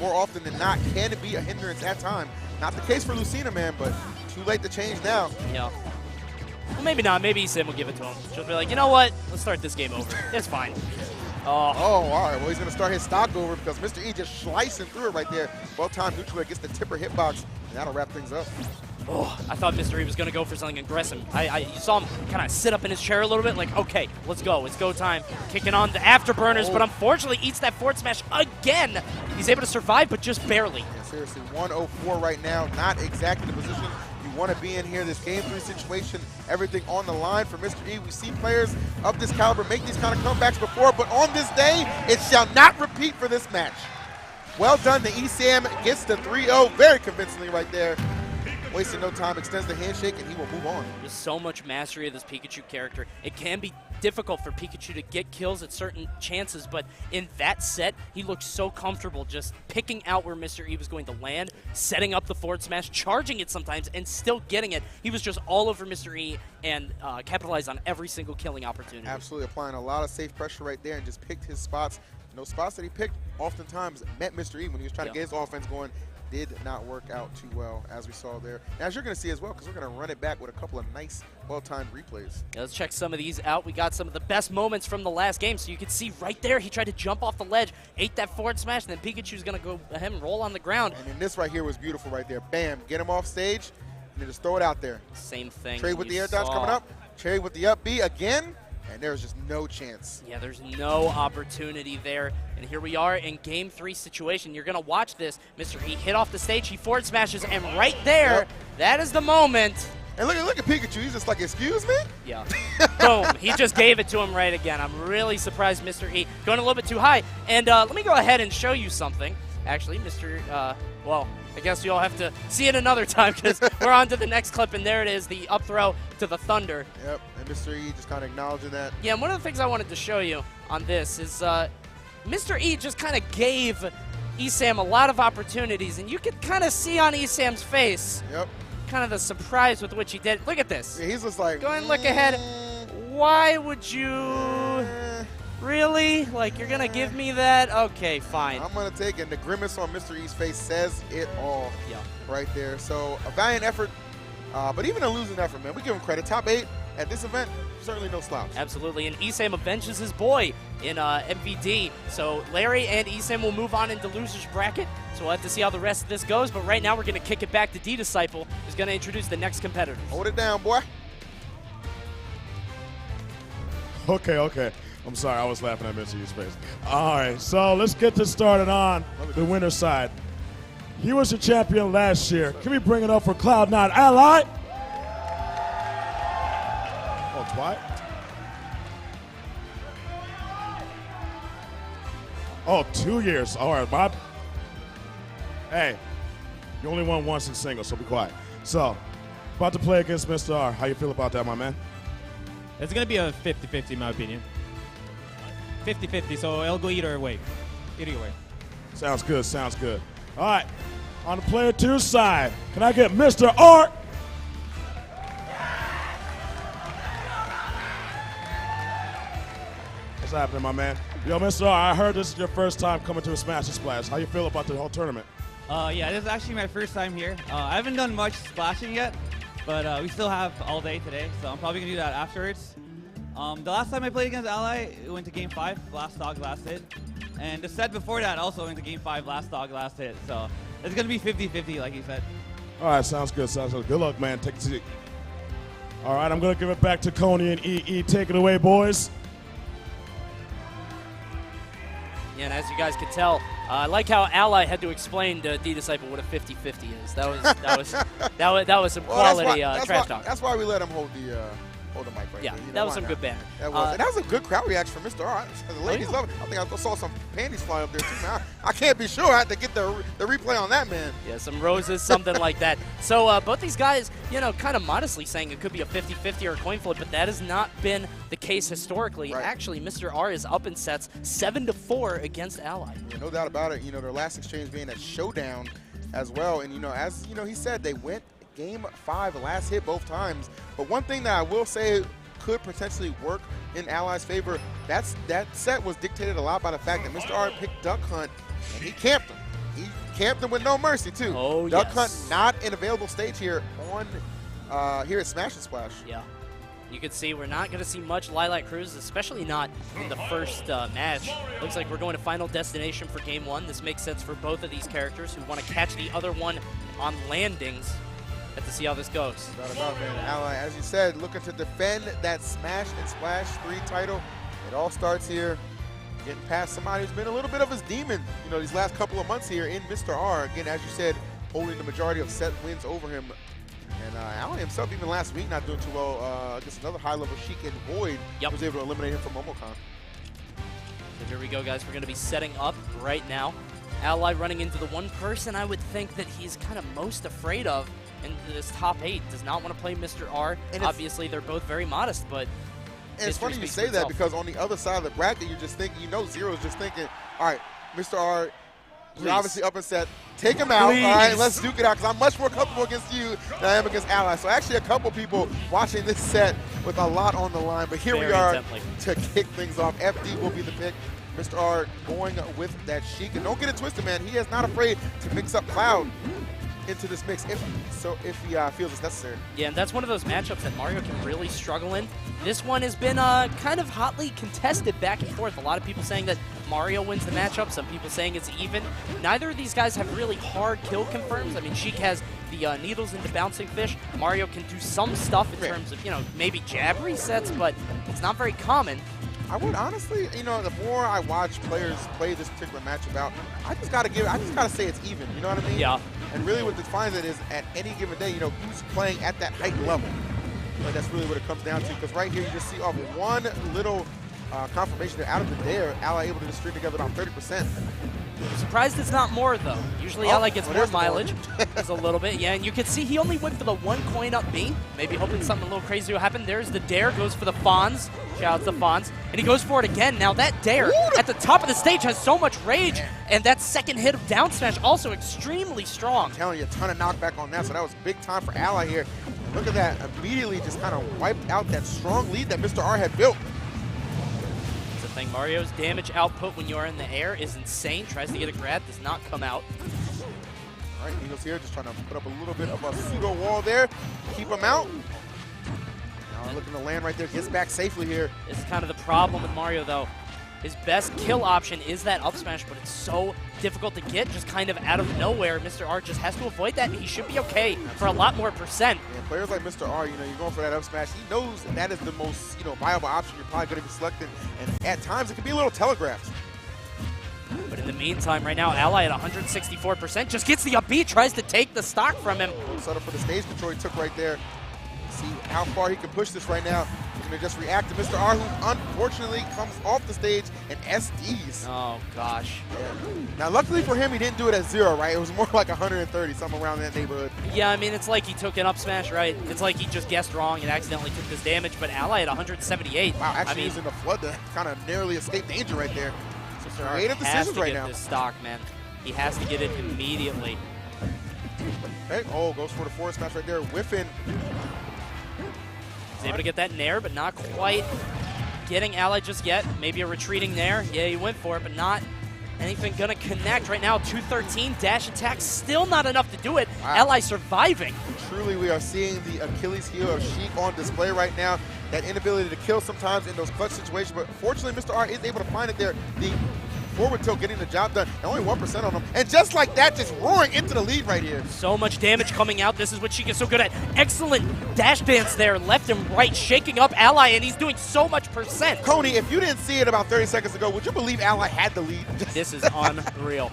C: more often than not can be a hindrance at time. Not the case for Lucina, man, but too late to change now.
A: Yeah. Well, maybe not. Maybe ESAM will give it to him. She'll be like, you know what? Let's start this game over. It's fine.
C: Oh, all right. Well, he's going to start his stock over because Mr. E just slicing through it right there. Well-timed neutral gets the tipper hitbox, and that'll wrap things up.
A: Oh, I thought Mr. E was going to go for something aggressive. You saw him kind of sit up in his chair a little bit, like, okay, let's go. It's go time. Kicking on the afterburners, but unfortunately eats that forward smash again. He's able to survive, but just barely.
C: Yeah, seriously, 104 right now. Not exactly the position you want to be in here. This Game 3 situation, everything on the line for Mr. E. We see players of this caliber make these kind of comebacks before, but on this day, it shall not repeat for this match. Well done. The ESAM gets the 3-0 very convincingly right there. Wasting no time, extends the handshake, and he will move on.
A: There's so much mastery of this Pikachu character. It can be difficult for Pikachu to get kills at certain chances, but in that set, he looked so comfortable just picking out where Mr. E was going to land, setting up the forward smash, charging it sometimes, and still getting it. He was just all over Mr. E and capitalized on every single killing opportunity.
C: Absolutely applying a lot of safe pressure right there and just picked his spots. And those spots that he picked oftentimes met Mr. E when he was trying to get his offense going. Did not work out too well, as we saw there. Now, as you're going to see as well, because we're going to run it back with a couple of nice, well-timed replays.
A: Yeah, let's check some of these out. We got some of the best moments from the last game. So you can see right there, he tried to jump off the ledge, ate that forward smash, and then Pikachu's going to go ahead and roll on the ground.
C: And then this right here was beautiful right there. Bam, get him off stage, and then just throw it out there.
A: Same thing.
C: Trade with the air dodge coming up. Trade with the up B again. And there's just no chance.
A: Yeah, there's no opportunity there. And here we are in Game 3 situation. You're going to watch this. Mr. E hit off the stage. He forward smashes. And right there, that is the moment.
C: And look at Pikachu. He's just like, excuse me?
A: Yeah. Boom. He just gave it to him right again. I'm really surprised Mr. E going a little bit too high. And let me go ahead and show you something. Actually, well, I guess you'll have to see it another time because we're on to the next clip, and there it is, the up throw to the Thunder.
C: Yep, and Mr. E just kind of acknowledging that.
A: Yeah, and one of the things I wanted to show you on this is Mr. E just kind of gave ESAM a lot of opportunities, and you could kind of see on ESAM's face kind of the surprise with which he did. Look at this.
C: Yeah, he's just like,
A: go and look ahead. Why would you... Really? Like, you're going to give me that? Okay, fine.
C: I'm going to take it. The grimace on Mr. E's face says it all right there. So, a valiant effort, but even a losing effort, man. We give him credit. Top 8 at this event, certainly no slouch.
A: Absolutely, and ESAM avenges his boy in MVD. So, Larry and ESAM will move on into loser's bracket. So, we'll have to see how the rest of this goes. But right now, we're going to kick it back to D-Disciple, who's going to introduce the next competitor.
C: Hold it down, boy.
D: Okay. I'm sorry, I was laughing at Mr. E's face. All right, so let's get this started on the winner's side. He was the champion last year. Can we bring it up for Cloud9 Ally? Oh, Tweek? Oh, 2 years. All right, Bob. Hey, you only won once in singles, so be quiet. So, about to play against Mr. R. How you feel about that, my man?
I: It's going to be a 50-50 in my opinion. 50-50, so it'll go either way. Either way.
D: Sounds good. All right, on the player 2 side, can I get Mr. R? What's happening, my man? Yo, Mr. R, I heard this is your first time coming to a Smash and Splash. How you feel about the whole tournament?
J: Yeah, this is actually my first time here. I haven't done much splashing yet, but we still have all day today, so I'm probably going to do that afterwards. The last time I played against Ally, it went to Game 5, last stock, last hit. And the set before that also went to Game 5, last stock, last hit. So it's going to be 50-50, like you said.
D: All right, sounds good. Sounds good. Good luck, man. Take it easy. All right, I'm going to give it back to Coney and EE. Take it away, boys.
A: Yeah, and as you guys could tell, I like how Ally had to explain to D-Disciple what a 50-50 is. That was some quality trash talk.
C: That's why we let him hold the mic right
A: yeah,
C: there.
A: that was some good banner.
C: And that was a good crowd reaction from Mr. R. The ladies love it. I think I saw some panties fly up there too. Man, I can't be sure. I had to get the replay on that, man.
A: Yeah, some roses, something like that. So both these guys, kind of modestly saying it could be a 50-50 or a coin flip, but that has not been the case historically.
C: Right.
A: Actually, Mr. R is up in sets 7-4 against Ally.
C: Yeah, no doubt about it. Their last exchange being a showdown as well. And, as he said, they went Game 5, last hit both times. But one thing that I will say could potentially work in Ally's favor, that set was dictated a lot by the fact that Mr. R picked Duck Hunt, and he camped him. He camped him with no mercy, too.
A: Oh,
C: Duck
A: yes.
C: Hunt not an available stage here here at Smash and Splash.
A: Yeah. You can see we're not going to see much Lilac Cruz, especially not in the first match. Looks like we're going to Final Destination for Game 1. This makes sense for both of these characters who want to catch the other one on landings. Have to see how this goes.
C: Not about, man. Ally, as you said, looking to defend that Smash and Splash 3 title. It all starts here, getting past somebody who's been a little bit of his demon, these last couple of months here in Mr. R. Again, as you said, holding the majority of set wins over him. And Ally himself, even last week, not doing too well against another high-level Sheik and Void.
A: Yep.
C: Was able to eliminate him from MomoCon.
A: So here we go, guys. We're going to be setting up right now. Ally running into the one person I would think that he's kind of most afraid of in this top 8. Does not want to play Mr. R. And obviously, they're both very modest, but
C: and it's funny you say that because on the other side of the bracket, you're just thinking, Zero's just thinking, all right, Mr. R, you're obviously up and set. Take him out, all right, let's duke it out, because I'm much more comfortable against you than I am against Ally. So actually a couple people watching this set with a lot on the line, but here we are to kick things off. FD will be the pick. Mr. R going with that Sheik. And don't get it twisted, man. He is not afraid to mix up Cloud into this mix if he feels it's necessary.
A: Yeah, and that's one of those matchups that Mario can really struggle in. This one has been kind of hotly contested back and forth. A lot of people saying that Mario wins the matchup, some people saying it's even. Neither of these guys have really hard kill confirms. I mean, Sheik has the needles into bouncing fish. Mario can do some stuff in terms of, maybe jab resets, but it's not very common.
C: I would honestly, the more I watch players play this particular matchup out, I just gotta say it's even. You know what I mean?
A: Yeah.
C: And really, what defines it is at any given day, who's playing at that height level. But that's really what it comes down to. Because right here, you just see off one little confirmation that out of the dare, Ally able to just string together about 30%.
A: I'm surprised it's not more, though. Usually Ally gets more mileage. There's a little bit, yeah. And you can see he only went for the one coin up B. Maybe hoping something a little crazy will happen. There's the dare, goes for the Fonz. Shout out to Fonz. And he goes for it again. Now that dare at the top of the stage has so much rage. And that second hit of down smash also extremely strong.
C: I'm telling you, a ton of knockback on that. So that was big time for Ally here. Look at that. Immediately just kind of wiped out that strong lead that Mr. R had built.
A: Thing. Mario's damage output when you are in the air is insane. Tries to get a grab, does not come out.
C: All right, Eagles here just trying to put up a little bit of a pseudo wall there. Keep him out. Now looking to land right there. Gets back safely here.
A: This is kind of the problem with Mario, though. His best kill option is that up smash, but it's so difficult to get just kind of out of nowhere. Mr. R just has to avoid that, and he should be okay for a lot more percent.
C: Yeah, players like Mr. R, you're going for that up smash. He knows that is the most, viable option you're probably going to be selecting, and at times it can be a little telegraphed.
A: But in the meantime, right now, Ally at 164% just gets the up B, tries to take the stock from him.
C: Set up for the stage control he took right there. See how far he can push this right now. He's going to just react to Mr. R, who unfortunately comes off the stage and SDs.
A: Oh, gosh.
C: Yeah. Now, luckily for him, he didn't do it at 0, right? It was more like 130, something around that neighborhood.
A: Yeah, I mean, it's like he took an up smash, right? It's like he just guessed wrong and accidentally took this damage, but Ally at 178.
C: Wow, actually using the flood to kind of narrowly escape danger right there. Some creative decisions right now.
A: He has to get this stock, man. He has to get it immediately.
C: Okay, goes for the forward smash right there, whiffing.
A: He's able to get that nair, but not quite getting Ally just yet. Maybe a retreating there. Yeah, he went for it, but not anything going to connect. Right now, 213 dash attack, still not enough to do it.
C: Wow.
A: Ally surviving.
C: Truly, we are seeing the Achilles heel of Sheik on display right now. That inability to kill sometimes in those clutch situations, but fortunately, Mr. R is able to find it there. The forward tilt getting the job done, and only 1% on him. And just like that, just roaring into the lead right here.
A: So much damage coming out. This is what Sheik is so good at. Excellent dash dance there, left and right, shaking up Ally, and he's doing so much percent.
C: Coney, if you didn't see it about 30 seconds ago, would you believe Ally had the lead?
A: This is unreal.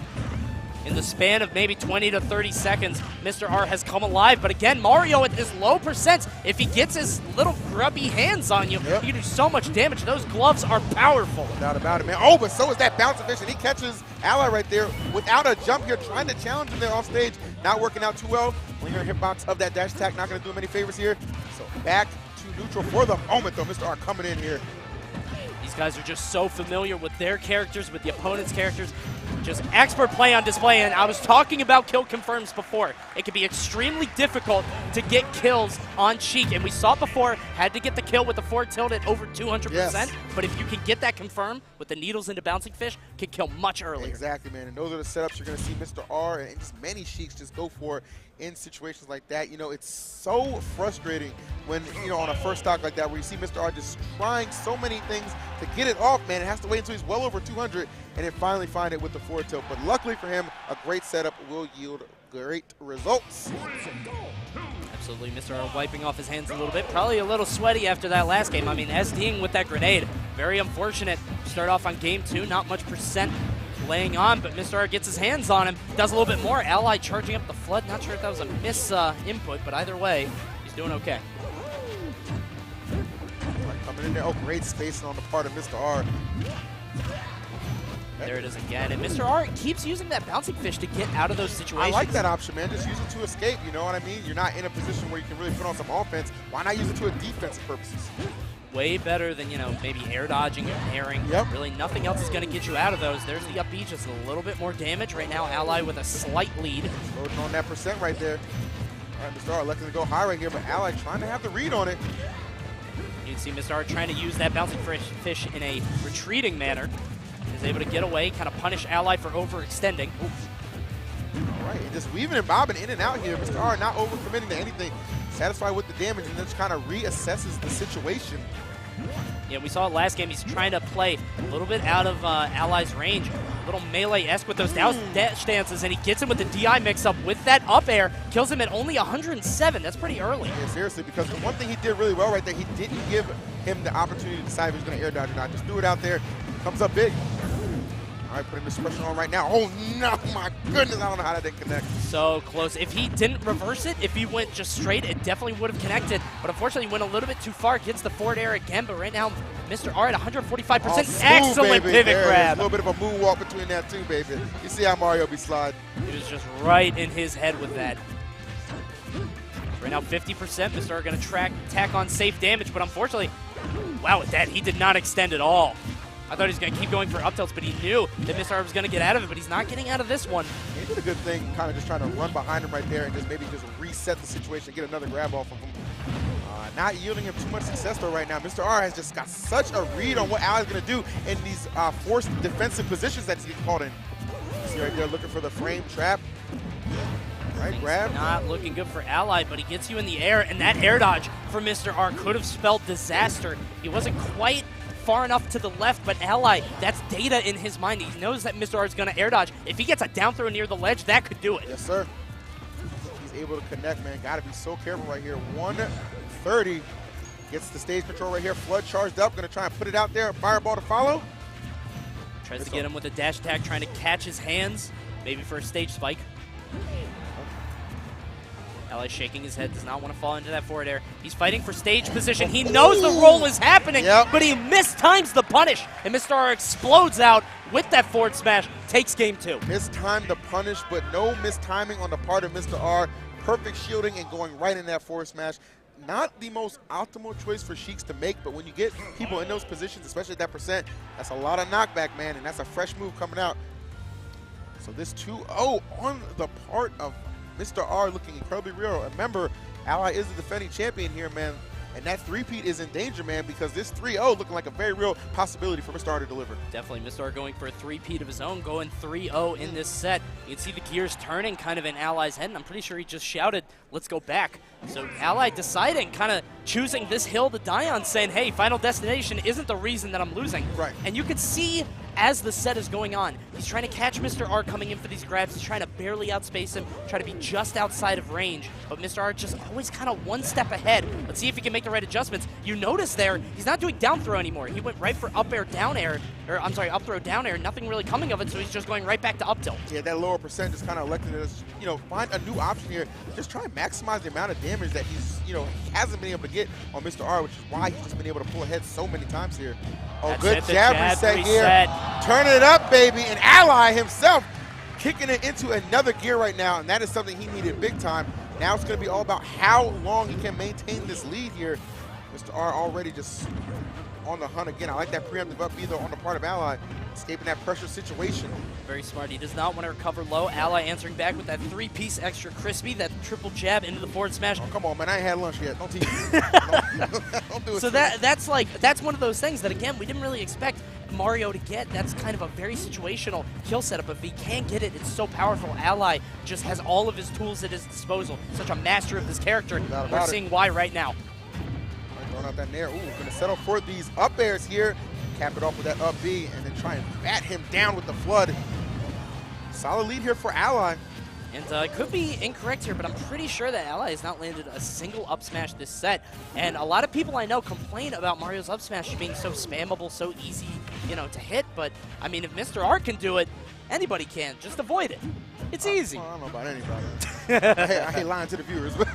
A: In the span of maybe 20 to 30 seconds, Mr. R has come alive. But again, Mario at this low percent, if he gets his little grubby hands on you, he can do so much damage. Those gloves are powerful.
C: No doubt about it, man. Oh, but so is that bounce fish, and he catches Ally right there without a jump here, trying to challenge him there off stage. Not working out too well. When you're in hitbox of that dash attack, not going to do him any favors here. So back to neutral for the moment, though. Mr. R coming in here.
A: These guys are just so familiar with their characters, with the opponent's characters. Just expert play on display, and I was talking about kill confirms before. It can be extremely difficult to get kills on Sheik, and we saw it before, had to get the kill with the forward tilt at over 200%,
C: Yes.
A: but if you can get that confirmed with the needles into bouncing fish, can kill much earlier.
C: Exactly, man, and those are the setups you're going to see Mr. R and just many Sheiks just go for in situations like that. You know, it's so frustrating when, you know, on a first stock like that where you see Mr. R just trying so many things to get it off, man. It has to wait until he's well over 200 and then finally find it with the forward tilt. But luckily for him, a great setup will yield great results.
A: Absolutely, Mr. R wiping off his hands a little bit. Probably a little sweaty after that last game. I mean, SDing with that grenade, very unfortunate. Start off on game 2, not much percent laying on, but Mr. R gets his hands on him, does a little bit more. Ally charging up the flood. Not sure if that was a miss input, but either way, he's doing okay.
C: Coming in there, oh, great spacing on the part of Mr. R.
A: There it is again, and Mr. R keeps using that bouncing fish to get out of those situations.
C: I like that option, man. Just use it to escape, you know what I mean? You're not in a position where you can really put on some offense. Why not use it to a defensive purposes?
A: Way better than, you know, maybe air dodging or parrying.
C: Yep.
A: Really nothing else is going to get you out of those. There's the up B, just a little bit more damage. Right now, Ally with a slight lead.
C: Loading on that percent right there. All right, Mr. R electing to go high right here, but Ally trying to have the read on it.
A: You can see Mr. R trying to use that bouncing fish in a retreating manner. He's able to get away, kind of punish Ally for overextending. Oof.
C: All right, and just weaving and bobbing in and out here. Mr. R not overcommitting to anything. Satisfied with the damage and then just kind of reassesses the situation.
A: Yeah, we saw it last game. He's trying to play a little bit out of Ally's range. A little melee-esque with those dash dances, and he gets him with the DI mix-up with that up air. Kills him at only 107. That's pretty early.
C: Yeah, seriously, because the one thing he did really well right there, he didn't give him the opportunity to decide if he was going to air dodge or not. Just threw it out there. Comes up big. All right, putting this pressure on right now. Oh, no, my goodness. I don't know how that didn't connect.
A: So close. If he didn't reverse it, if he went just straight, it definitely would have connected. But unfortunately, went a little bit too far. Gets the forward air again. But right now, Mr. R at 145%.
C: Oh, smooth,
A: excellent
C: baby.
A: pivot grab.
C: A little bit of a moonwalk between that, too, baby. You see how Mario be sliding.
A: He was just right in his head with that. Right now, 50%. Mr. R going to tack on safe damage. But unfortunately, wow, with that, he did not extend at all. I thought he was going to keep going for up tilts, but he knew that Mr. R was going to get out of it, but he's not getting out of this one.
C: He did a good thing, kind of just trying to run behind him right there and just maybe just reset the situation, get another grab off of him. Not yielding him too much success though right now. Mr. R has just got such a read on what Ally's going to do in these forced defensive positions that he's getting caught in. See right there looking for the frame trap. Right, grab.
A: Not looking good for Ally, but he gets you in the air, and that air dodge for Mr. R could have spelled disaster. He wasn't quite far enough to the left, but Ally, that's data in his mind. He knows that Mr. R is going to air dodge. If he gets a down throw near the ledge, that could do it.
C: Yes, sir. He's able to connect, man. Got to be so careful right here. 130 gets the stage control right here. Flood charged up. Going to try and put it out there. Fireball to follow.
A: Tries to get him with a dash attack, trying to catch his hands, maybe for a stage spike. Ally shaking his head, does not want to fall into that forward air. He's fighting for stage position. He knows the roll is happening, but he mistimes the punish. And Mr. R explodes out with that forward smash, takes game 2.
C: Mistimed the punish, but no mistiming on the part of Mr. R. Perfect shielding and going right in that forward smash. Not the most optimal choice for Sheiks to make, but when you get people in those positions, especially at that percent, that's a lot of knockback, man, and that's a fresh move coming out. So this 2-0 on the part of Mr. R looking incredibly real. Remember, Ally is the defending champion here, man. And that three-peat is in danger, man, because this 3-0 looking like a very real possibility for Mr. R to deliver.
A: Definitely Mr. R going for a three-peat of his own, going 3-0 in this set. You can see the gears turning kind of in Ally's head, and I'm pretty sure he just shouted, let's go back. So Ally deciding, kind of choosing this hill to die on, saying, hey, Final Destination isn't the reason that I'm losing.
C: Right.
A: And you can see as the set is going on, he's trying to catch Mr. R coming in for these grabs. He's trying to barely outspace him, try to be just outside of range. But Mr. R just always kind of one step ahead. Let's see if he can make the right adjustments. You notice there, he's not doing down throw anymore. He went right for up air, down air, or I'm sorry, up throw, down air. Nothing really coming of it, so he's just going right back to up tilt.
C: Yeah, that lower percent just kind of elected to, you know, find a new option here. Just try and maximize the amount of damage that he's, you know, he hasn't been able to get on Mr. R, which is why he's just been able to pull ahead so many times here. Oh,
A: That's
C: good
A: it, the
C: jab reset here. Turning it up, baby. And Ally himself kicking it into another gear right now, and that is something he needed big time. Now it's going to be all about how long he can maintain this lead here. Mr. R already just on the hunt again. I like that preemptive up B, though, on the part of Ally, escaping that pressure situation.
A: Very smart. He does not want to recover low. Ally answering back with that three-piece extra crispy, that triple jab into the forward smash.
C: Oh, come on, man. I ain't had lunch yet. Don't tease me. Don't do it.
A: So that's one of those things that, again, we didn't really expect Mario to get. That's kind of a very situational kill setup. If he can get it, it's so powerful. Ally just has all of his tools at his disposal. Such a master of this character. We're seeing why right now.
C: Throwing out that nair. Ooh, going to settle for these up airs here. Cap it off with that up B, and then try and bat him down with the flood. Solid lead here for Ally.
A: And it could be incorrect here, but I'm pretty sure that Ally has not landed a single up smash this set. And a lot of people I know complain about Mario's up smash being so spammable, so easy, you know, to hit. But, I mean, if Mr. R can do it, anybody can. Just avoid it. It's easy.
C: I don't know about anybody. I hate lying to the viewers, but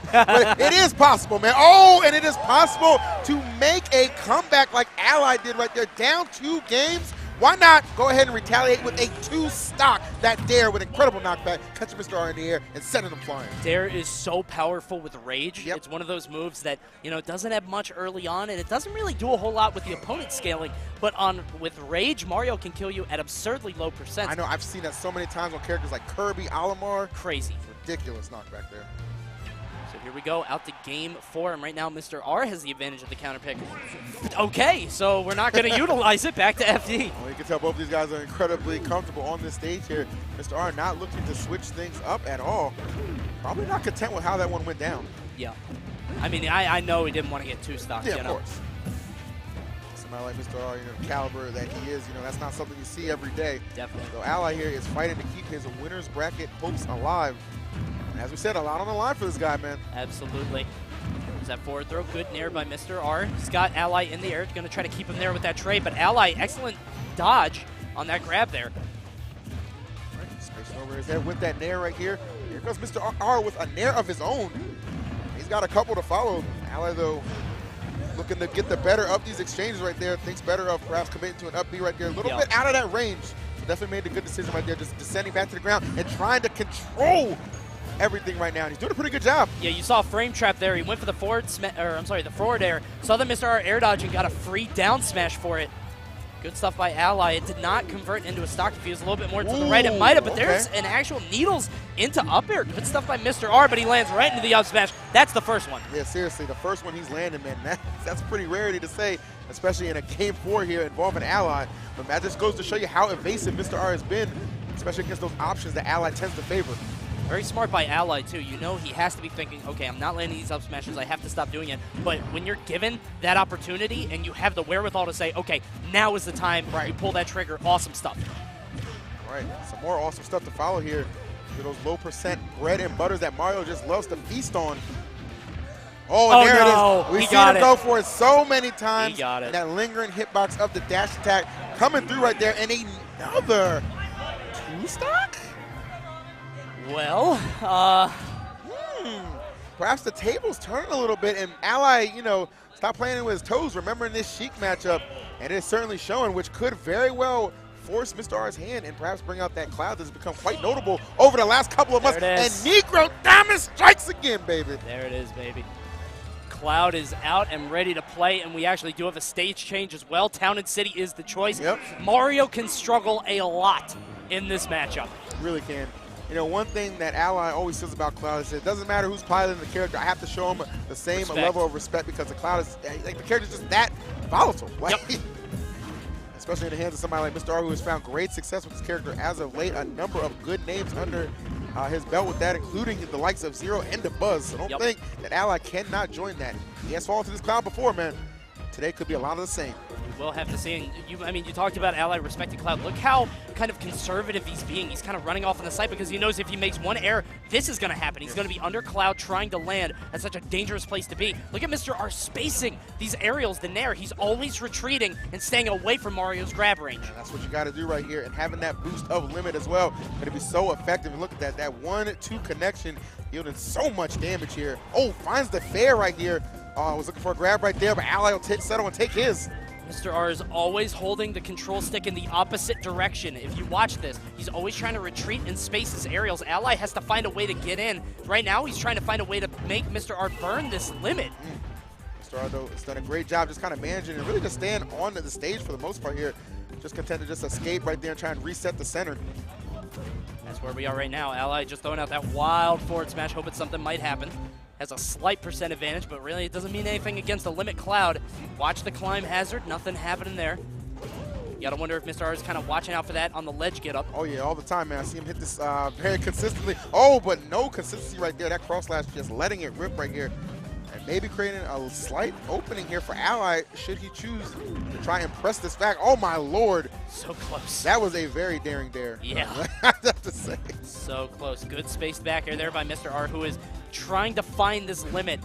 C: it is possible, man. Oh, and it is possible to make a comeback like Ally did right there. Down 2 games. Why not go ahead and retaliate with a 2-stock that dare with incredible knockback, catching Mr. R in the air and sending him flying.
A: Dare is so powerful with rage.
C: Yep.
A: It's one of those moves that, you know, doesn't have much early on, and it doesn't really do a whole lot with the opponent scaling. But with rage, Mario can kill you at absurdly low percent.
C: I know. I've seen that so many times on characters like Kirby, Olimar.
A: Crazy.
C: Ridiculous knockback there.
A: So here we go, out to game 4, and right now Mr. R has the advantage of the counter pick. Okay, so we're not going to utilize it. Back to FD.
C: Well, you can tell both these guys are incredibly comfortable on this stage here. Mr. R not looking to switch things up at all. Probably not content with how that one went down.
A: Yeah. I mean, I know he didn't want to get 2-stock.
C: Yeah, of course. Somebody like Mr. R, you know, the caliber that he is, you know, that's not something you see every day.
A: Definitely.
C: So Ally here is fighting to keep his winner's bracket hopes alive. As we said, a lot on the line for this guy, man.
A: Absolutely. There's that forward throw. Good nair by Mr. R. He's got Ally in the air. Going to try to keep him there with that trade, but Ally, excellent dodge on that grab there.
C: Spacing over his head with that nair right here. Here goes Mr. R with a nair of his own. He's got a couple to follow. Ally, though, looking to get the better of these exchanges right there. Thinks better of perhaps committing to an up B right there. A little bit out of that range. So definitely made a good decision right there, just descending back to the ground and trying to control everything right now, and he's doing a pretty good job.
A: Yeah, you saw a frame trap there. He went for the forward air. Saw the Mr. R air dodge and got a free down smash for it. Good stuff by Ally. It did not convert into a stock. If he was a little bit more to the right, it might have, but there's an actual needles into up air. Good stuff by Mr. R, but he lands right into the up smash. That's the first one.
C: Yeah, seriously, the first one he's landed, man. That's pretty rarity to say, especially in a game 4 here involving Ally. But that just goes to show you how evasive Mr. R has been, especially against those options that Ally tends to favor.
A: Very smart by Ally, too. You know he has to be thinking, okay, I'm not landing these up smashes. I have to stop doing it. But when you're given that opportunity and you have the wherewithal to say, okay, now is the time where you pull that trigger, awesome stuff.
C: All right, some more awesome stuff to follow here. Those low percent bread and butters that Mario just loves to feast on. Oh, and there it is. We've seen him go for it so many times.
A: He got it.
C: And that lingering hitbox of the dash attack coming through right there. And another 2-stock?
A: Well,
C: perhaps the table's turning a little bit, and Ally, you know, stop playing with his toes, remembering this Sheik matchup, and it's certainly showing, which could very well force Mr. R's hand and perhaps bring out that cloud that's become quite notable over the last couple of months. And Negro Diamond strikes again, baby.
A: There it is, baby. Cloud is out and ready to play, and we actually do have a stage change as well. Town and City is the choice.
C: Yep.
A: Mario can struggle a lot in this matchup.
C: Really can. You know, one thing that Ally always says about Cloud is it doesn't matter who's piloting the character. I have to show him the same level of respect because the Cloud is, like, the character's just that volatile. Like, especially in the hands of somebody like Mr. R, who has found great success with his character as of late. A number of good names under his belt with that, including the likes of Zero and the Buzz. So don't think that Ally cannot join that. He has fallen to this Cloud before, man. Today could be a lot of the same.
A: We'll have to see. I mean, you talked about Ally respecting Cloud. Look how kind of conservative he's being. He's kind of running off on the side because he knows if he makes one error, this is going to happen. He's going to be under Cloud trying to land at such a dangerous place to be. Look at Mr. R spacing these aerials, the Nair. He's always retreating and staying away from Mario's grab range.
C: And that's what you got to do right here. And having that boost of limit as well, going to be so effective. And look at that. That 1-2 connection yielding so much damage here. Oh, finds the fair right here. I was looking for a grab right there, but Ally will settle and take his.
A: Mr. R is always holding the control stick in the opposite direction. If you watch this, he's always trying to retreat and space his aerials. Ally has to find a way to get in. Right now, he's trying to find a way to make Mr. R burn this limit.
C: Mr. R, though, has done a great job just kind of managing and really just staying on the stage for the most part here. Just content to just escape right there and try and reset the center.
A: That's where we are right now. Ally just throwing out that wild forward smash, hoping something might happen. Has a slight percent advantage, but really it doesn't mean anything against the limit Cloud. Watch the climb hazard, nothing happening there. You gotta wonder if Mr. R is kind of watching out for that on the ledge get up.
C: Oh yeah, all the time, man. I see him hit this very consistently. Oh, but no consistency right there. That cross slash just letting it rip right here. And maybe creating a slight opening here for Ally should he choose to try and press this back. Oh my lord.
A: So close.
C: That was a very daring dare.
A: Yeah.
C: I have to say.
A: So close. Good spaced back air there by Mr. R, who is trying to find this limit.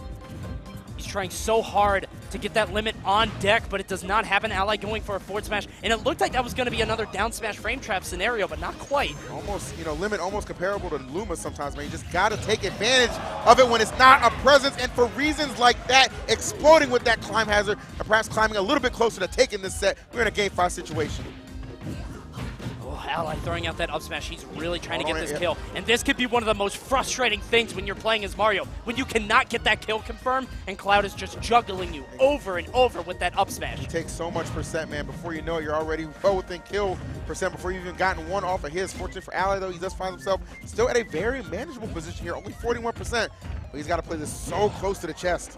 A: He's trying so hard to get that limit on deck, but it does not happen. Ally going for a forward smash, and it looked like that was going to be another down smash frame trap scenario, but not quite.
C: Almost, you know, limit almost comparable to Luma sometimes, man. You just got to take advantage of it when it's not a presence, and for reasons like that, exploding with that climb hazard, and perhaps climbing a little bit closer to taking this set. We're in a game 5 situation.
A: Ally throwing out that up smash. He's really trying to get this kill. And this could be one of the most frustrating things when you're playing as Mario, when you cannot get that kill confirmed and Cloud is just juggling you over and over with that up smash.
C: It takes so much percent, man. Before you know it, you're already well within kill percent before you've even gotten one off of his. Fortunate for Ally, though, he does find himself still at a very manageable position here, only 41%. But he's got to play this so close to the chest.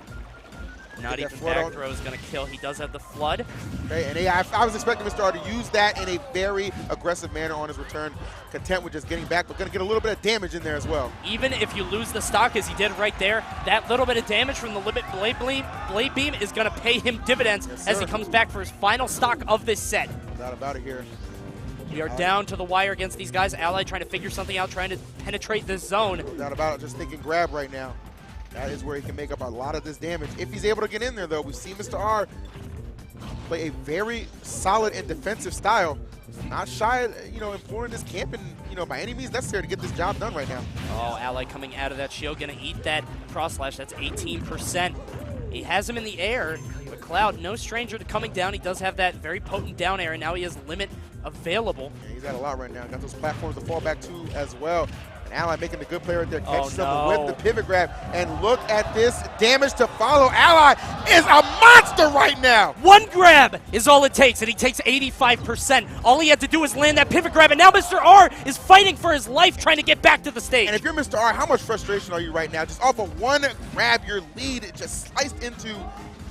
A: Not even back throw is going to kill. He does have the flood.
C: Okay, and I was expecting Mr. R to use that in a very aggressive manner on his return. Content with just getting back, but going to get a little bit of damage in there as well.
A: Even if you lose the stock, as he did right there, that little bit of damage from the limit blade beam is going to pay him dividends as he comes back for his final stock of this set.
C: Without about it here.
A: We are down to the wire against these guys. Ally trying to figure something out, trying to penetrate this zone.
C: Without about it, just thinking grab right now. That is where he can make up a lot of this damage. If he's able to get in there, though, we've seen Mr. R play a very solid and defensive style. Not shy, you know, employing this camping, you know, by any means necessary to get this job done right now.
A: Oh, Ally coming out of that shield, gonna eat that cross slash. That's 18%. He has him in the air, but Cloud, no stranger to coming down. He does have that very potent down air, and now he has limit available.
C: Yeah, he's got a lot right now. Got those platforms to fall back to as well. And Ally making the good play right there, catches something with the pivot grab. And look at this damage to follow. Ally is a monster right now.
A: One grab is all it takes, and he takes 85%. All he had to do was land that pivot grab, and now Mr. R is fighting for his life, trying to get back to the stage.
C: And if you're Mr. R, how much frustration are you right now? Just off of one grab, your lead just sliced into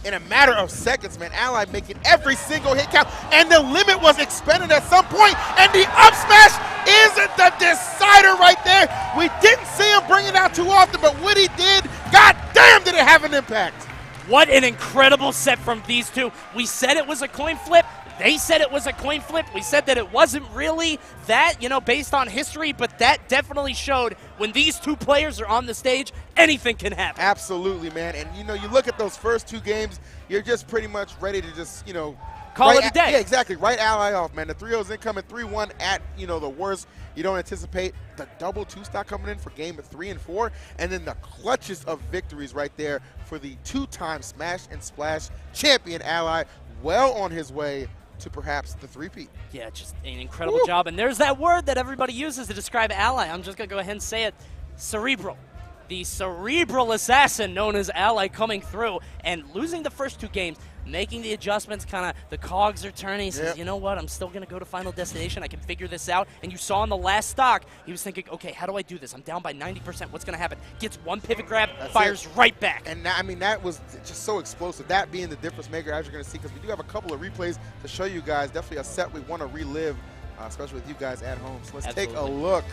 C: in a matter of seconds, man. Ally making every single hit count, and the limit was expended at some point, and the up smash is the decider right there. We didn't see him bring it out too often, but when he did, god damn did it have an impact.
A: What an incredible set from these two. We said it was a coin flip. They said it was a coin flip. We said that it wasn't really that, you know, based on history, but that definitely showed when these two players are on the stage, anything can happen.
C: Absolutely, man. And, you know, you look at those first two games, you're just pretty much ready to just, you know,
A: call it a day.
C: Yeah, exactly. Right Ally off, man. The 3-0's incoming, 3-1 at, you know, the worst. You don't anticipate the double two-stock coming in for game 3 and 4, and then the clutches of victories right there for the 2-time Smash and Splash champion Ally, well on his way to perhaps the 3-peat.
A: Yeah, just an incredible job. And there's that word that everybody uses to describe Ally. I'm just going to go ahead and say it. Cerebral. the cerebral assassin known as Ally coming through and losing the first 2 games, making the adjustments, kind of the cogs are turning. He says, you know what, I'm still going to go to Final Destination. I can figure this out. And you saw in the last stock, he was thinking, okay, how do I do this? I'm down by 90%. What's going to happen? Gets one pivot grab, fires right back.
C: And that, I mean, that was just so explosive. That being the difference maker, as you're going to see, because we do have a couple of replays to show you guys. Definitely a set we want to relive, especially with you guys at home. So let's take a look.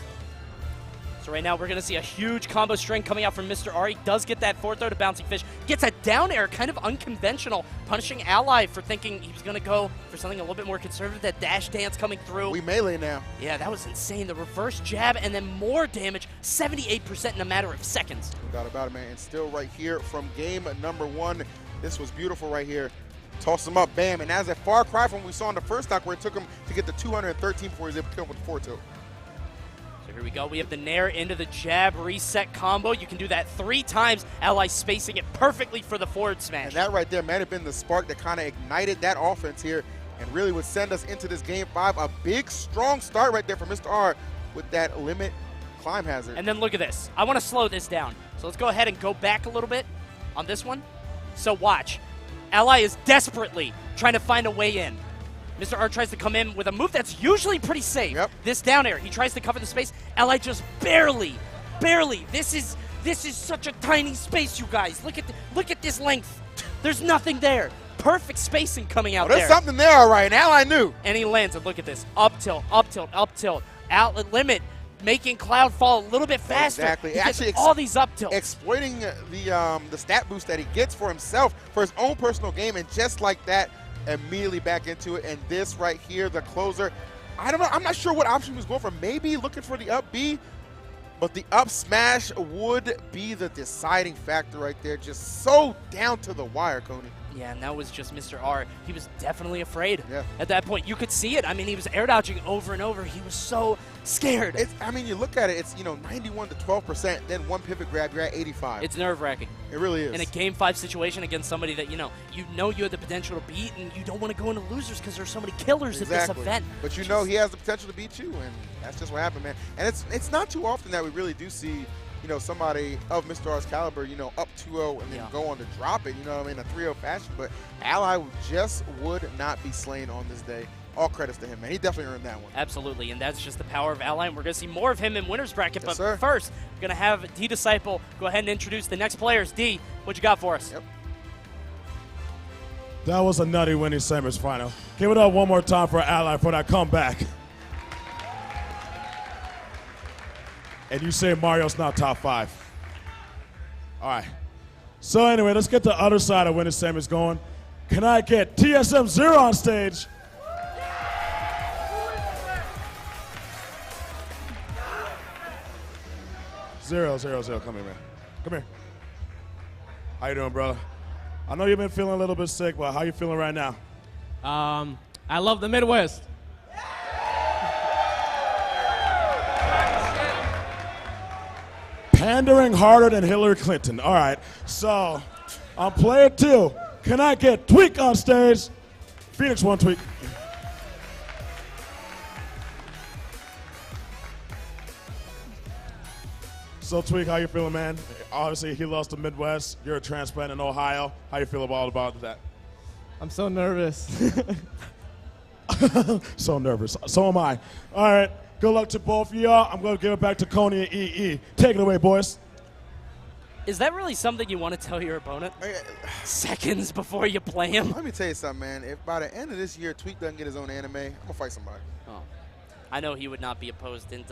A: So right now we're going to see a huge combo string coming out from Mr. R. He does get that forward throw to Bouncing Fish. Gets a down air, kind of unconventional, punishing Ally for thinking he was going to go for something a little bit more conservative. That dash dance coming through.
C: We melee now.
A: Yeah, that was insane. The reverse jab and then more damage, 78% in a matter of seconds.
C: No doubt about it, man. And still right here from game number 1. This was beautiful right here. Toss him up, bam. And as a far cry from what we saw in the first stock where it took him to get the 213 before he was able to kill him with the forward tilt.
A: So here we go. We have the nair into the jab reset combo. You can do that 3 times. Ally spacing it perfectly for the forward smash.
C: And that right there might have been the spark that kind of ignited that offense here and really would send us into this game 5. A big, strong start right there for Mr. R with that limit climb hazard.
A: And then look at this. I want to slow this down. So let's go ahead and go back a little bit on this one. So watch. Ally is desperately trying to find a way in. Mr. R tries to come in with a move that's usually pretty safe.
C: Yep.
A: This down air, he tries to cover the space. Ally just barely. This is such a tiny space, you guys. Look at this length. There's nothing there. Perfect spacing coming out there.
C: There's something there, all right. Now I knew.
A: And he lands it. Look at this. Up tilt, up tilt, up tilt. Outlet limit, making Cloud fall a little bit faster.
C: Exactly.
A: Actually, all these up tilts.
C: Exploiting the stat boost that he gets for himself for his own personal game, and just like that, immediately back into it. And this right here, the closer, I don't know, I'm not sure what option he was going for. Maybe looking for the up B, but the up smash would be the deciding factor right there. Just so down to the wire, Coney.
A: Yeah, and that was just Mr. R. He was definitely afraid.
C: Yeah.
A: At that point, you could see it. I mean, he was air dodging over and over. He was so scared.
C: I mean, you look at it, it's 91 to 12%, then one pivot grab, you're at 85.
A: It's nerve-wracking.
C: It really is.
A: In a Game 5 situation against somebody that you know you have the potential to beat, and you don't want to go into losers because there's so many killers at this event.
C: But he has the potential to beat you, and that's just what happened, man. And it's not too often that we really do see somebody of Mr. R's caliber, up 2-0 and then go on to drop it, in a 3-0 fashion. But Ally just would not be slain on this day. All credits to him, man. He definitely earned that one.
A: Absolutely, and that's just the power of Ally, and we're going to see more of him in winner's bracket.
C: Yes,
A: but
C: sir.
A: First, we're going to have D-Disciple go ahead and introduce the next players. D, what you got for us?
C: Yep.
D: That was a nutty winning semis final. Give it up one more time for Ally for that comeback. And you say Mario's not top 5. All right. So anyway, let's get the other side of winning semis going. Can I get TSM 0 on stage? Zero. Come here, man. Come here. How you doing, brother? I know you've been feeling a little bit sick, but how you feeling right now?
I: I love the Midwest.
D: Pandering harder than Hillary Clinton. All right. So, on player 2, can I get Tweek on stage? Phoenix 1, Tweek. So, Tweek, how you feeling, man? Obviously, he lost the Midwest. You're a transplant in Ohio. How you feel about that?
I: I'm so nervous.
D: So nervous. So am I. All right. Good luck to both of y'all. I'm going to give it back to Coney and EE. Take it away, boys.
A: Is that really something you want to tell your opponent? Seconds before you play him?
C: Let me tell you something, man. If by the end of this year Tweek doesn't get his own anime, I'm going to fight somebody.
A: Oh. I know he would not be opposed. And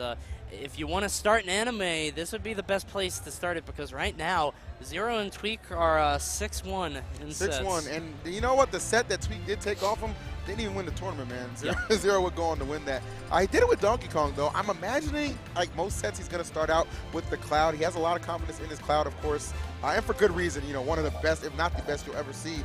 A: if you want to start an anime, this would be the best place to start it because right now, Zero and Tweek are 6-1 in sets.
C: 6-1. And you know what? The set that Tweek did take off him, didn't even win the tournament, man. Zero would go on to win that. He did it with Donkey Kong, though. I'm imagining, like most sets, he's going to start out with the Cloud. He has a lot of confidence in his Cloud, of course, and for good reason. One of the best, if not the best, you'll ever see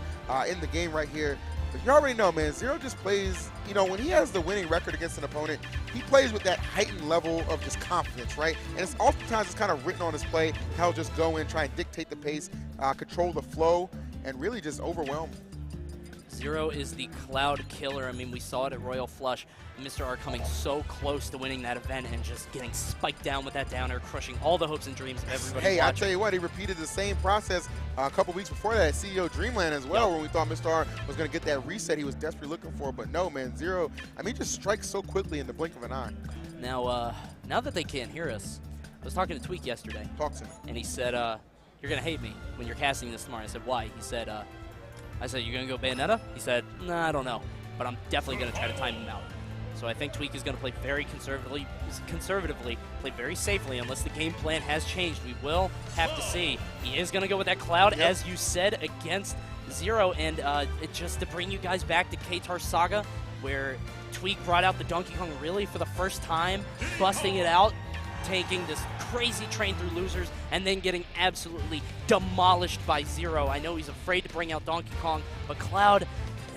C: in the game right here. But you already know, man, Zero just plays, when he has the winning record against an opponent, he plays with that heightened level of just confidence, right? And it's oftentimes kind of written on his play how he'll just go in, try and dictate the pace, control the flow, and really just overwhelm.
A: Zero is the cloud killer. I mean, we saw it at Royal Flush. Mr. R coming so close to winning that event and just getting spiked down with that downer, crushing all the hopes and dreams of everybody
C: Hey,
A: watching.
C: I tell you what, he repeated the same process a couple weeks before that at CEO Dreamland as well, when we thought Mr. R was going to get that reset he was desperately looking for. But no, man, Zero, I mean, just strikes so quickly in the blink of an eye.
A: Now, now that they can't hear us, I was talking to Tweek yesterday.
C: Talk to me.
A: And he said, you're going to hate me when you're casting this tomorrow. I said, why? He said, I said, you're going to go Bayonetta? He said, nah, I don't know. But I'm definitely going to try to time him out. So I think Tweek is going to play very conservatively, play very safely unless the game plan has changed. We will have to see. He is going to go with that cloud, as you said, against Zero. And it just to bring you guys back to K-Tar Saga, where Tweek brought out the Donkey Kong really for the first time, busting it out, taking this crazy train through losers, and then getting absolutely demolished by Zero. I know he's afraid to bring out Donkey Kong, but Cloud,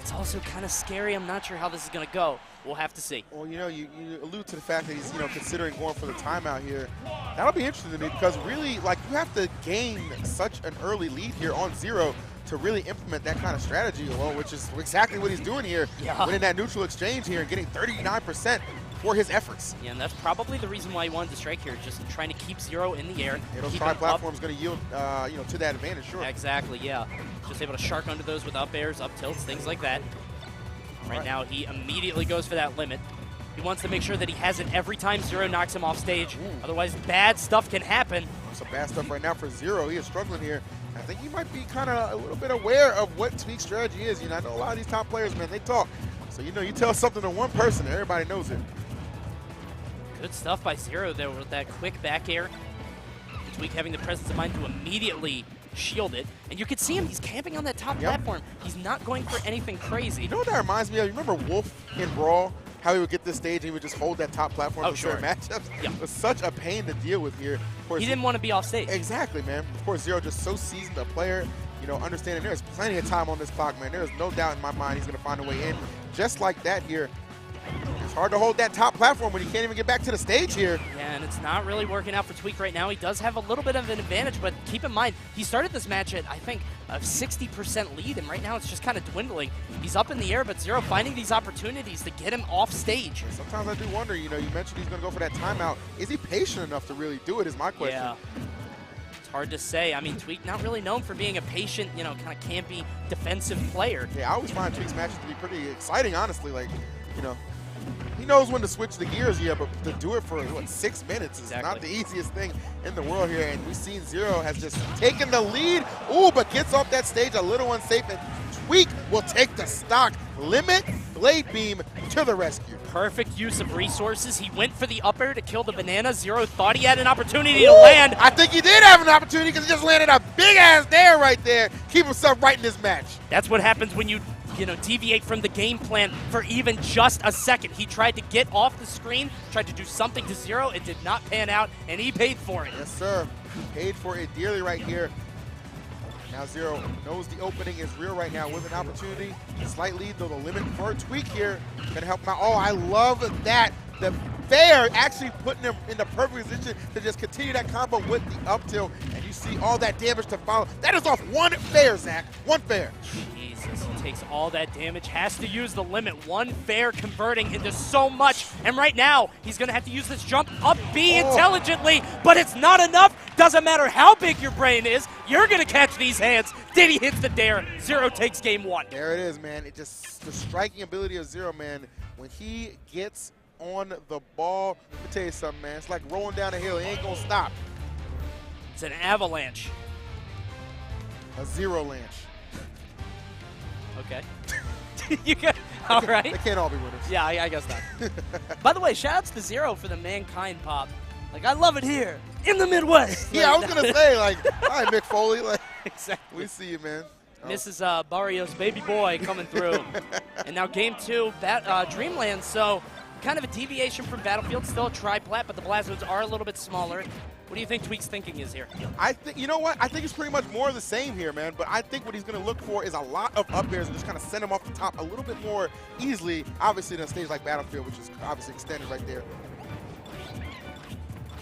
A: it's also kind of scary. I'm not sure how this is going to go. We'll have to see.
C: Well, you know, you allude to the fact that he's, considering going for the timeout here. That'll be interesting to me because really, like, you have to gain such an early lead here on Zero to really implement that kind of strategy, well, which is exactly what he's doing here, winning that neutral exchange here and getting 39% for his efforts.
A: Yeah, and that's probably the reason why he wanted to strike here, just trying to keep Zero in the air.
C: Yeah, those tri-platforms going to yield, to that advantage, sure.
A: Exactly, yeah. Just able to shark under those with up airs, up tilts, things like that. Right now, he immediately goes for that limit. He wants to make sure that he has it every time Zero knocks him off stage. Otherwise, bad stuff can happen.
C: Some bad stuff right now for Zero. He is struggling here. I think he might be kind of a little bit aware of what Tweek's strategy is. I know a lot of these top players, man, they talk. So, you tell something to one person, everybody knows it.
A: Good stuff by Zero there with that quick back air. Tweek having the presence of mind to immediately shield it. And you could see him, he's camping on that top platform. He's not going for anything crazy.
C: You know what that reminds me of? You remember Wolf in Brawl? How he would get this stage and he would just hold that top platform for certain matchups? Yeah. It was such a pain to deal with here. Of course,
A: he didn't want to be off stage.
C: Exactly, man. Of course, Zero just so seasoned a player, understanding there's plenty of time on this clock, man. There's no doubt in my mind he's going to find a way in. Just like that here. It's hard to hold that top platform when you can't even get back to the stage here.
A: Yeah, and it's not really working out for Tweek right now. He does have a little bit of an advantage, but keep in mind, he started this match at, I think, a 60% lead, and right now it's just kind of dwindling. He's up in the air, but Zero finding these opportunities to get him off stage.
C: Sometimes I do wonder, you mentioned he's going to go for that timeout. Is he patient enough to really do it is my question.
A: Yeah. It's hard to say. I mean, Tweek not really known for being a patient, kind of campy defensive player.
C: Yeah, I always find Tweek's matches to be pretty exciting, honestly. Like, he knows when to switch the gears, but to do it for, 6 minutes is not the easiest thing in the world here. And we've seen Zero has just taken the lead. Ooh, but gets off that stage a little unsafe. And Tweek will take the stock. Limit Blade Beam to the rescue.
A: Perfect use of resources. He went for the up air to kill the banana. Zero thought he had an opportunity to land.
C: I think he did have an opportunity because he just landed a big-ass dare right there. Keep himself right in this match.
A: That's what happens when you deviate from the game plan for even just a second. He tried to get off the screen, tried to do something to Zero. It did not pan out, and he paid for it.
C: Yes, sir. He paid for it dearly right here. Now Zero knows the opening is real right now with an opportunity. Slight lead, though, the limit for Tweek here. Gonna help him out. Oh, I love that. The fair actually putting him in the perfect position to just continue that combo with the up tilt. And you see all that damage to follow. That is off one fair, Zach. One fair.
A: Jesus, he takes all that damage, has to use the limit. One fair converting into so much. And right now, he's going to have to use this jump up B intelligently, but it's not enough. Doesn't matter how big your brain is, you're going to catch these hands. Diddy hits the dare. Zero takes game one.
C: There it is, man. It just, the striking ability of Zero, man, when he gets on the ball, let me tell you something, man. It's like rolling down a hill. He ain't going to stop.
A: It's an avalanche.
C: A Zero lanch.
A: Okay. You got, all right.
C: They can't all be winners.
A: Yeah, I guess not. By the way, shout-outs to Zero for the Mankind pop. Like, I love it here in the Midwest.
C: Yeah, I was going to say, like, all right, Mick Foley. Like,
A: exactly.
C: We see you, man.
A: Mrs. Barrios' baby boy coming through. And now game two, Dreamland. So kind of a deviation from Battlefield. Still a tri-plat, but the Blazoids are a little bit smaller. What do you think Tweek's thinking is here?
C: I think, you know what? I think it's pretty much more of the same here, man. But I think what he's going to look for is a lot of up airs and just kind of send him off the top a little bit more easily, obviously, in a stage like Battlefield, which is obviously extended right there.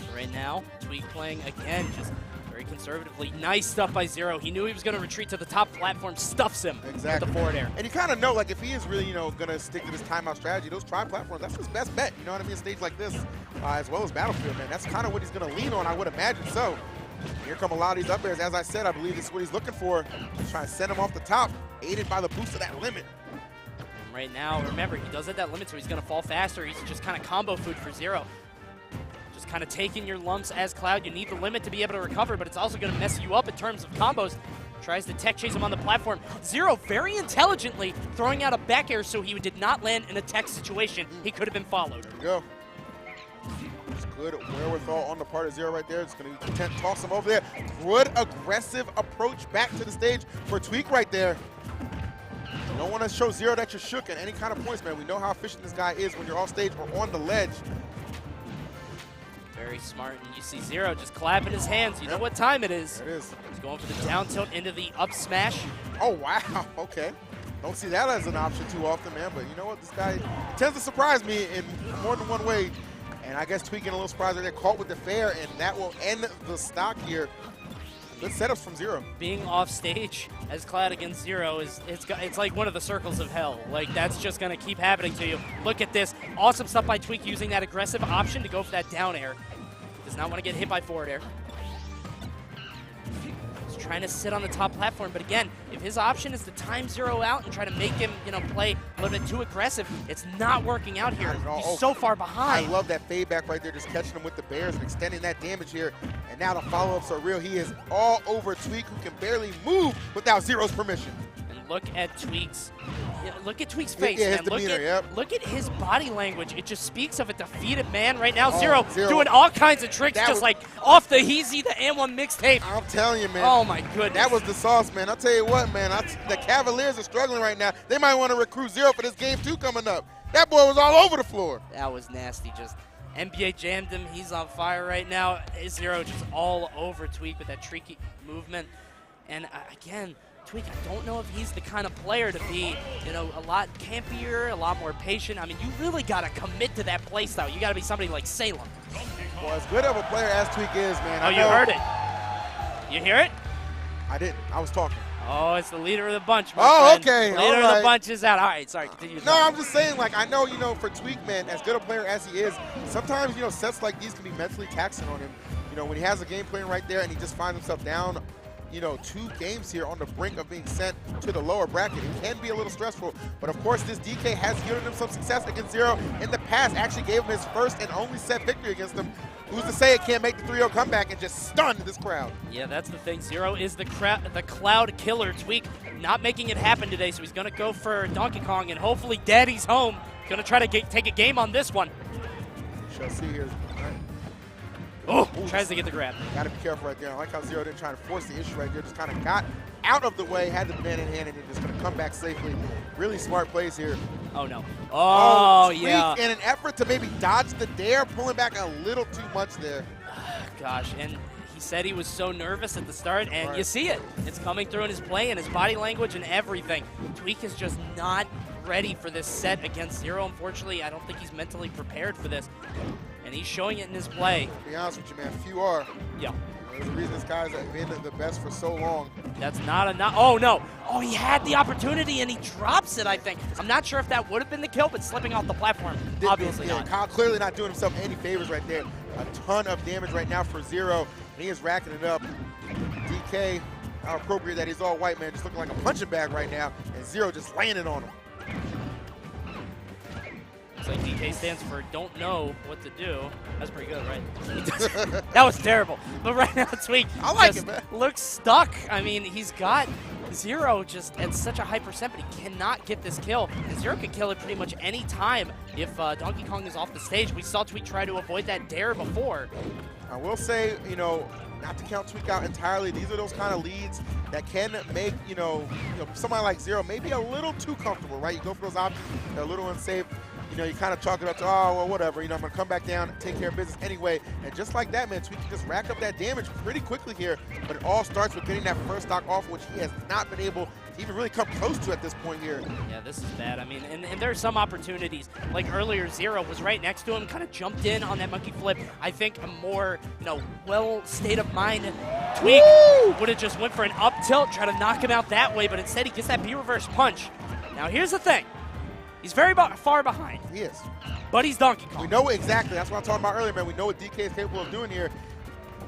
A: So right now, Tweek playing again, just Very conservatively. Nice stuff by Zero. He knew he was going to retreat to the top platform, stuffs him with the forward air.
C: And you kind of know, like, if he is really, going to stick to this timeout strategy, those tri-platforms, that's his best bet. You know what I mean? A stage like this, as well as Battlefield, man. That's kind of what he's going to lean on, I would imagine. So here come a lot of these up airs. As I said, I believe this is what he's looking for. He's trying to send him off the top, aided by the boost of that limit.
A: And right now, remember, he does have that limit, so he's going to fall faster. He's just kind of combo food for Zero. Just kind of taking your lumps as Cloud. You need the limit to be able to recover, but it's also going to mess you up in terms of combos. Tries to tech chase him on the platform. Zero very intelligently throwing out a back air so he did not land in a tech situation. He could have been followed.
C: There we go. It's good wherewithal on the part of Zero right there. It's going to be content, toss him over there. Good aggressive approach back to the stage for Tweek right there. You don't want to show Zero that you're shook at any kind of points, man. We know how efficient this guy is when you're off stage or on the ledge.
A: Very smart, and you see Zero just clapping his hands. You know what time it is.
C: There it is.
A: He's going for the down tilt into the up smash.
C: Oh, wow. Okay. Don't see that as an option too often, man. But you know what? This guy tends to surprise me in more than one way. And I guess Tweek getting a little surprised that they're caught with the fair, and that will end the stock here. Good setups from Zero.
A: Being off stage as Cloud against Zero it's like one of the circles of hell. Like, that's just going to keep happening to you. Look at this. Awesome stuff by Tweek using that aggressive option to go for that down air. Does not want to get hit by forward air. He's trying to sit on the top platform, but again, if his option is to time Zero out and try to make him, play a little bit too aggressive, it's not working out here. He's so far behind.
C: I love that fade back right there, just catching him with the bears and extending that damage here. And now the follow-ups are real. He is all over Tweek, who can barely move without Zero's permission.
A: And look at Tweek's face,
C: yeah,
A: man.
C: his demeanor,
A: Look at his body language. It just speaks of a defeated man right now.
C: Oh,
A: Zero doing all kinds of tricks, just like off the Heezy, the And1 mixtape.
C: I'm telling you, man.
A: Oh, my goodness.
C: That was the sauce, man. I'll tell you what, man. The Cavaliers are struggling right now. They might want to recruit Zero for this game 2 coming up. That boy was all over the floor.
A: That was nasty. Just NBA jammed him. He's on fire right now. Zero just all over Tweek with that tricky movement. And again, Tweek, I don't know if he's the kind of player to be, a lot campier, a lot more patient. I mean, you really got to commit to that play style. You got to be somebody like Salem.
C: Well, as good of a player as Tweek is, man.
A: Oh, you heard it. You hear it?
C: I didn't. I was talking.
A: Oh, it's the leader of the bunch, my friend.
C: Okay.
A: Leader of the bunch is out. All right, sorry, continue.
C: No, I'm just saying, like, I know, for Tweek, man, as good a player as he is, sometimes, sets like these can be mentally taxing on him. When he has a game plan right there and he just finds himself down, 2 games here on the brink of being sent to the lower bracket. It can be a little stressful, but of course this DK has yielded him some success against Zero in the past. Actually gave him his first and only set victory against him. Who's to say it can't make the 3-0 comeback and just stun this crowd?
A: Yeah, that's the thing. Zero is the cloud killer. Tweek not making it happen today, so he's going to go for Donkey Kong, and hopefully Daddy's home. Going to try to take a game on this one.
C: Shall see here.
A: Oh, tries to get the grab.
C: Got to be careful right there. I like how Zero didn't try to force the issue right there. Just kind of got out of the way, had the man in hand, and then just going to come back safely. Really smart plays here.
A: Oh, no. Oh,
C: Tweek,
A: yeah.
C: in an effort to maybe dodge the dare, pulling back a little too much there.
A: Gosh, and he said he was so nervous at the start, and you see it. It's coming through in his play and his body language and everything. Tweek is just not ready for this set against Zero. Unfortunately, I don't think he's mentally prepared for this. And he's showing it in his play.
C: To be honest with you, man, few are.
A: Yeah.
C: There's a reason this guy's been the best for so long.
A: That's not enough. Oh, no. Oh, he had the opportunity, and he drops it, I think. I'm not sure if that would have been the kill, but slipping off the platform, obviously not.
C: Kyle clearly not doing himself any favors right there. A ton of damage right now for Zero, and he is racking it up. DK, how appropriate that he's all white, man, just looking like a punching bag right now, and Zero just landing on him.
A: Looks like DK stands for don't know what to do. That's pretty good, right? That was terrible. But right now, Tweek looks stuck. I mean, he's got Zero just at such a high percent, but he cannot get this kill. And Zero can kill it pretty much any time if Donkey Kong is off the stage. We saw Tweek try to avoid that dare before.
C: I will say, not to count Tweek out entirely, these are those kind of leads that can make, somebody like Zero maybe a little too comfortable, right? You go for those options, they're a little unsafe. You kind of chalk it up to, oh, well, whatever. I'm going to come back down and take care of business anyway. And just like that, man, Tweek can just rack up that damage pretty quickly here. But it all starts with getting that first stock off, which he has not been able to even really come close to at this point here.
A: Yeah, this is bad. I mean, and there are some opportunities. Like earlier, Zero was right next to him, kind of jumped in on that monkey flip. I think a more, well state of mind Tweek would have just went for an up tilt, try to knock him out that way, but instead he gets that B-reverse punch. Now here's the thing. He's very far behind.
C: He is.
A: But he's Donkey Kong.
C: We know exactly. That's what I'm talking about earlier, man. We know what DK is capable of doing here.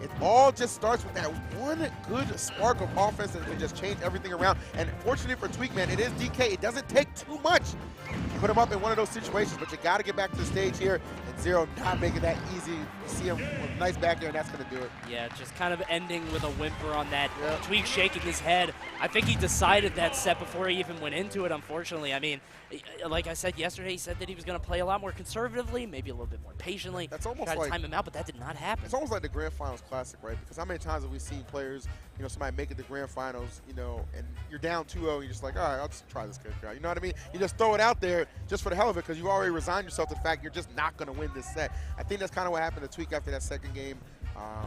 C: It all just starts with that one good spark of offense that can just change everything around. And fortunately for Tweek, man, it is DK. It doesn't take too much to put him up in one of those situations, but you got to get back to the stage here. And Zero not making that easy. You see him with nice back there, and that's going to do it.
A: Yeah, just kind of ending with a whimper on that. Yep. Tweek shaking his head. I think he decided that set before he even went into it, unfortunately. I mean, like I said yesterday, he said that he was going to play a lot more conservatively, maybe a little bit more patiently.
C: That's almost
A: try to
C: like,
A: time him out, but that did not happen.
C: It's almost like the Grand Finals Classic, right? Because how many times have we seen players, you know, somebody make it to Grand Finals, you know, and you're down 2-0, you're just like, all right, I'll just try this character out. You know what I mean? You just throw it out there just for the hell of it because you already resigned yourself to the fact you're just not going to win this set. I think that's kind of what happened to Tweek after that second game.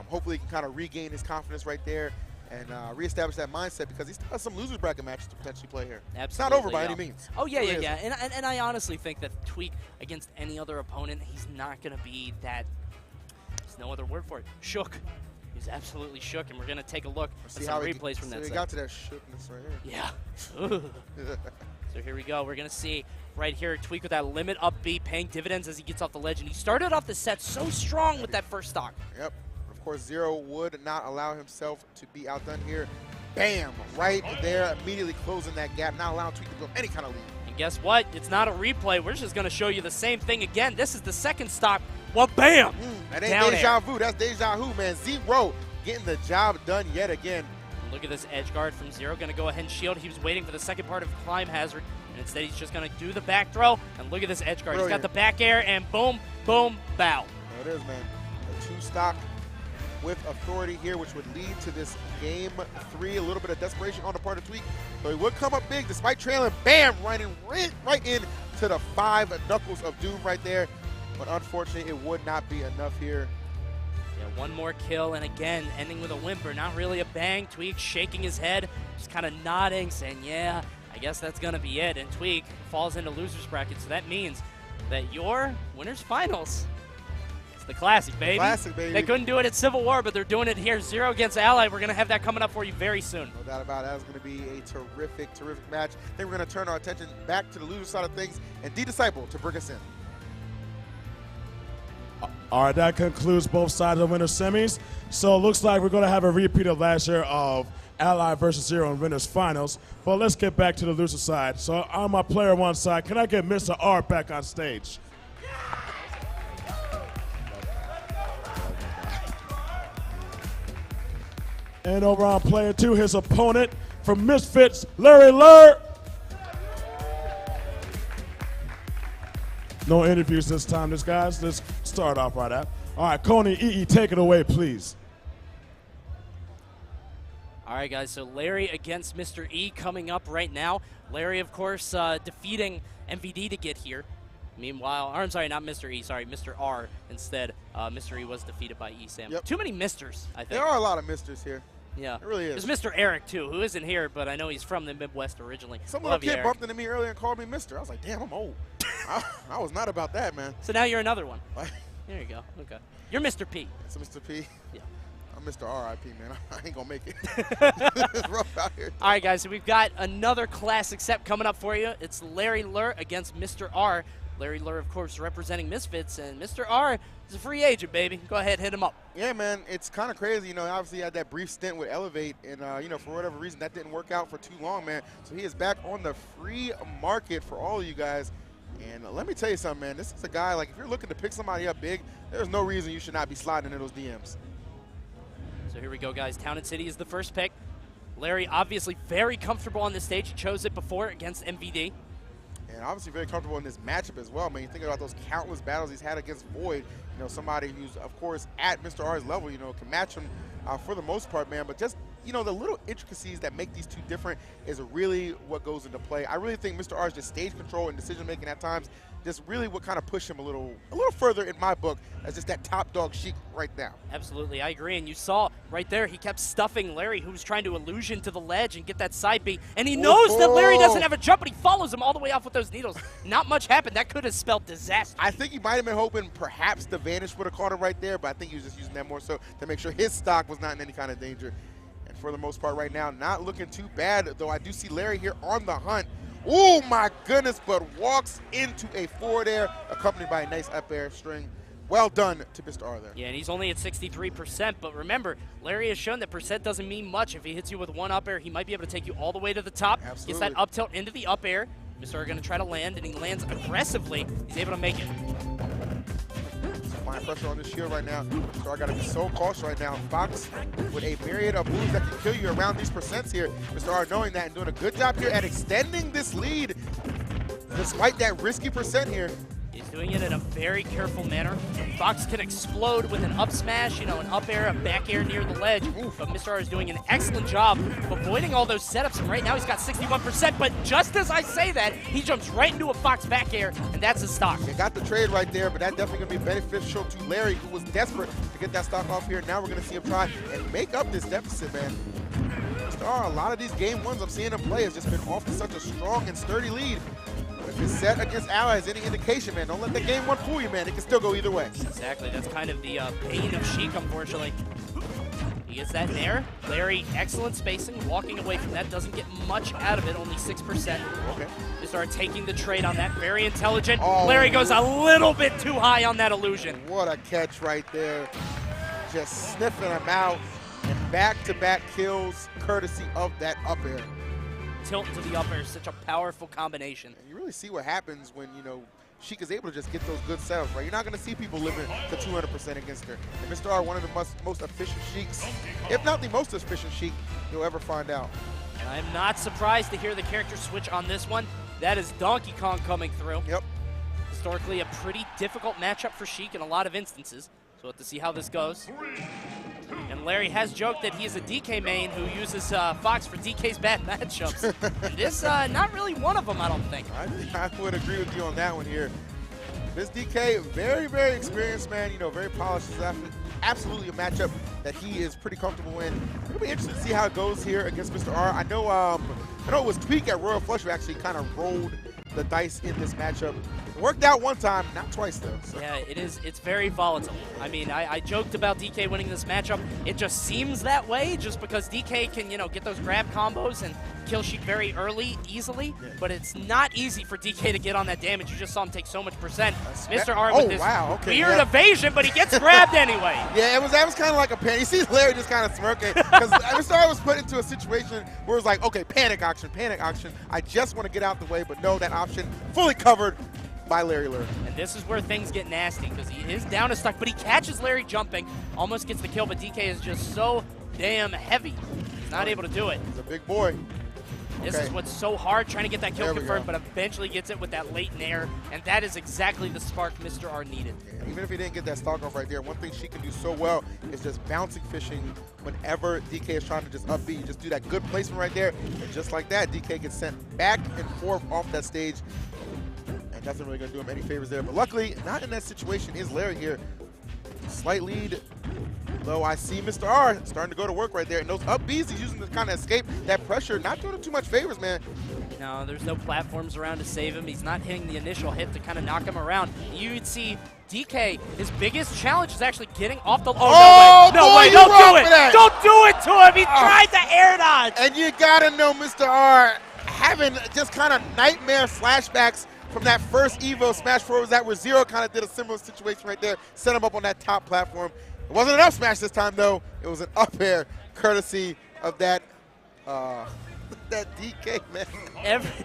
C: Hopefully he can kind of regain his confidence right there and reestablish that mindset because he still has some losers bracket matches to potentially play here.
A: Absolutely,
C: it's not over by any means.
A: Oh, yeah, yeah. And I honestly think that Tweek against any other opponent, he's not going to be that, there's no other word for it, shook. He's absolutely shook, and we're going to take a look at some replays from that set.
C: We got to that shookness right here.
A: Yeah. So here we go. We're going to see right here Tweek with that limit up B paying dividends as he gets off the ledge. And he started off the set so strong with that first stock.
C: Yep. Of course, Zero would not allow himself to be outdone here. Bam! Right there, immediately closing that gap, not allowing Tweek to build any kind of lead.
A: And guess what? It's not a replay. We're just going to show you the same thing again. This is the second stock. Well, bam!
C: That ain't deja vu. That's deja vu, man. Zero getting the job done yet again.
A: Look at this edge guard from Zero. Going to go ahead and shield. He was waiting for the second part of Climb Hazard, and instead he's just going to do the back throw. And look at this edge guard.
C: Brilliant.
A: He's got the back air, and boom, boom, bow.
C: There it is, man. A two-stock with authority here, which would lead to this game 3. A little bit of desperation on the part of Tweek. So he would come up big despite trailing. Bam! Running right in to the 5 Knuckles of Doom right there. But unfortunately, it would not be enough here.
A: Yeah, one more kill, and again, ending with a whimper. Not really a bang. Tweek shaking his head, just kind of nodding, saying, yeah, I guess that's going to be it. And Tweek falls into loser's bracket, so that means that your winners finals, it's the Classic, baby.
C: Classic, baby.
A: They couldn't do it at Civil War, but they're doing it here. Zero against Ally. We're going to have that coming up for you very soon.
C: No doubt about it. That's going to be a terrific, terrific match. I think we're going to turn our attention back to the loser side of things and D-Disciple to bring us in.
D: All right, that concludes both sides of winner semis. So it looks like we're going to have a repeat of last year of Ally versus Zero in winners finals. But let's get back to the loser side. So on my player 1 side, can I get Mr. R back on stage? And over on player 2, his opponent from Misfits, Lurr. No interviews this time, guys. Let's start off right out. All right, Coney, EE, take it away, please.
A: All right, guys, so Larry against Mr. E coming up right now. Larry, of course, defeating MVD to get here. Meanwhile, or I'm sorry, not Mr. E, sorry, Mr. R instead. Mr. E was defeated by ESAM.
C: Yep.
A: Too many misters, I think.
C: There are a lot of misters here.
A: Yeah.
C: It really is.
A: There's Mr. Eric, too, who isn't here, but I know he's from the Midwest originally.
C: Some little kid bumped into me earlier and called me Mister. I was like, damn, I'm old. I was not about that, man.
A: So now you're another one. There you go. Okay. You're Mr. P.
C: It's Mr. P?
A: Yeah.
C: I'm Mr. R.I.P., man. I ain't going to make it. It's rough out here.
A: All right, guys, so we've got another classic set coming up for you. It's Larry Lurr against Mr. R. Larry Lurr, of course, representing Misfits, and Mr. R is a free agent, baby. Go ahead, hit him up.
C: Yeah, man, it's kind of crazy. You know, obviously he had that brief stint with Elevate, and, you know, for whatever reason, that didn't work out for too long, man. So he is back on the free market for all of you guys. And let me tell you something, man. This is a guy, like, if you're looking to pick somebody up big, there's no reason you should not be sliding into those DMs.
A: So here we go, guys. Town and City is the first pick. Larry, obviously very comfortable on this stage. He chose it before against MVD.
C: And obviously very comfortable in this matchup as well, man. You think about those countless battles he's had against Void, you know, somebody who's, of course, at Mr. R's level, you know, can match him for the most part, man. But just, you know, the little intricacies that make these two different is really what goes into play. I really think Mr. R's just stage control and decision-making at times just really what kind of push him a little further in my book as just that top dog chic right now.
A: Absolutely, I agree. And you saw right there, he kept stuffing Larry, who was trying to illusion to the ledge and get that side B. And he knows that Larry doesn't have a jump, but he follows him all the way off with those needles. Not much happened. That could have spelled disaster.
C: I think he might have been hoping perhaps the vanish would have caught him right there, but I think he was just using that more so to make sure his stock was not in any kind of danger. And for the most part right now, not looking too bad, though I do see Larry here on the hunt. Oh my goodness, but walks into a forward air, accompanied by a nice up air string. Well done to Mr. R there.
A: Yeah, and he's only at 63%, but remember, Larry has shown that percent doesn't mean much. If he hits you with one up air, he might be able to take you all the way to the top.
C: Absolutely.
A: Gets that up tilt into the up air. Mr. R going to try to land, and he lands aggressively. He's able to make it.
C: Applying pressure on this shield right now. So I got to be so cautious right now. Fox with a myriad of moves that can kill you around these percents here. Mr. R knowing that and doing a good job here at extending this lead despite that risky percent here.
A: He's doing it in a very careful manner. Fox can explode with an up smash, you know, an up air, a back air near the ledge. But Mr. R is doing an excellent job of avoiding all those setups. And right now he's got 61%. But just as I say that, he jumps right into a Fox back air, and that's his stock.
C: They got the trade right there, but that's definitely going to be beneficial to Larry, who was desperate to get that stock off here. Now we're going to see him try and make up this deficit, man. Mr. R, a lot of these game ones I'm seeing him play has just been off to such a strong and sturdy lead. If it's set against allies, any indication, man, don't let the game one fool you, man. It can still go either way.
A: Exactly. That's kind of the pain of Sheik, unfortunately. He gets that in there. Larry, excellent spacing. Walking away from that, doesn't get much out of it, only 6%.
C: Okay.
A: They start taking the trade on that. Very intelligent. Oh. Larry goes a little bit too high on that illusion.
C: What a catch right there. Just sniffing him out. And back-to-back kills courtesy of that up air.
A: Tilt into the up air is such a powerful combination.
C: And you really see what happens when, you know, Sheik is able to just get those good setups, right? You're not going to see people living to 200% against her. And Mr. R, one of the most efficient Sheiks, if not the most efficient Sheik you'll ever find out.
A: And I'm not surprised to hear the character switch on this one. That is Donkey Kong coming through.
C: Yep.
A: Historically, a pretty difficult matchup for Sheik in a lot of instances. So we'll have to see how this goes. And Larry has joked that he is a DK main who uses Fox for DK's bad matchups. And this, not really one of them, I don't think.
C: I would agree with you on that one here. This DK, very, very experienced man, you know, very polished. It's absolutely a matchup that he is pretty comfortable in. It'll be interesting to see how it goes here against Mr. R. I know it was Tweek at Royal Flush who actually kind of rolled the dice in this matchup. It worked out one time, not twice though. So.
A: Yeah, it's very volatile. I mean, I joked about DK winning this matchup. It just seems that way just because DK can, you know, get those grab combos and kill Sheik very early, easily, but it's not easy for DK to get on that damage. You just saw him take so much percent. Mr. R with this weird evasion, but he gets grabbed anyway.
C: Yeah, that was kind of like a panic. You see Larry just kind of smirking because Mr. R was put into a situation where it was like, okay, panic auction. I just want to get out the way, but no, that option fully covered by Larry Lurr.
A: And this is where things get nasty because he is down a stock, but he catches Larry jumping, almost gets the kill, but DK is just so damn heavy. He's not able to do it.
C: He's a big boy.
A: This is what's so hard, trying to get that kill confirmed, but eventually gets it with that late nair, and that is exactly the spark Mr. R needed.
C: Yeah, even if he didn't get that stock off right there, one thing she can do so well is just bouncing fishing whenever DK is trying to just up B. You just do that good placement right there, and just like that, DK gets sent back and forth off that stage. And that's not really going to do him any favors there. But luckily, not in that situation is Larry here. Slight lead. Though I see Mr. R starting to go to work right there. And those up Bs he's using to kind of escape that pressure. Not doing him too much favors, man.
A: No, there's no platforms around to save him. He's not hitting the initial hit to kind of knock him around. You'd see DK, his biggest challenge is actually getting off the... Oh, no way, don't do it! Don't do it to him! He tried to air dodge!
C: And you gotta know Mr. R having just kind of nightmare flashbacks from that first Evo Smash 4 was that where Zero kind of did a similar situation right there, set him up on that top platform. It wasn't an up smash this time though. It was an up air courtesy of that that DK, man.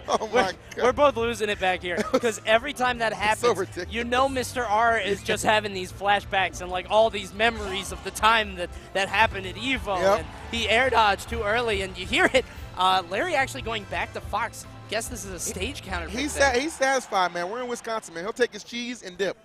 C: Oh my God.
A: We're both losing it back here because every time that happens,
C: so
A: you know Mr. R is just having these flashbacks and like all these memories of the time that happened at Evo. And he air dodged too early and you hear it. Larry actually going back to Fox. Guess this is a stage counter.
C: He's satisfied, man. We're in Wisconsin, man. He'll take his cheese and dip.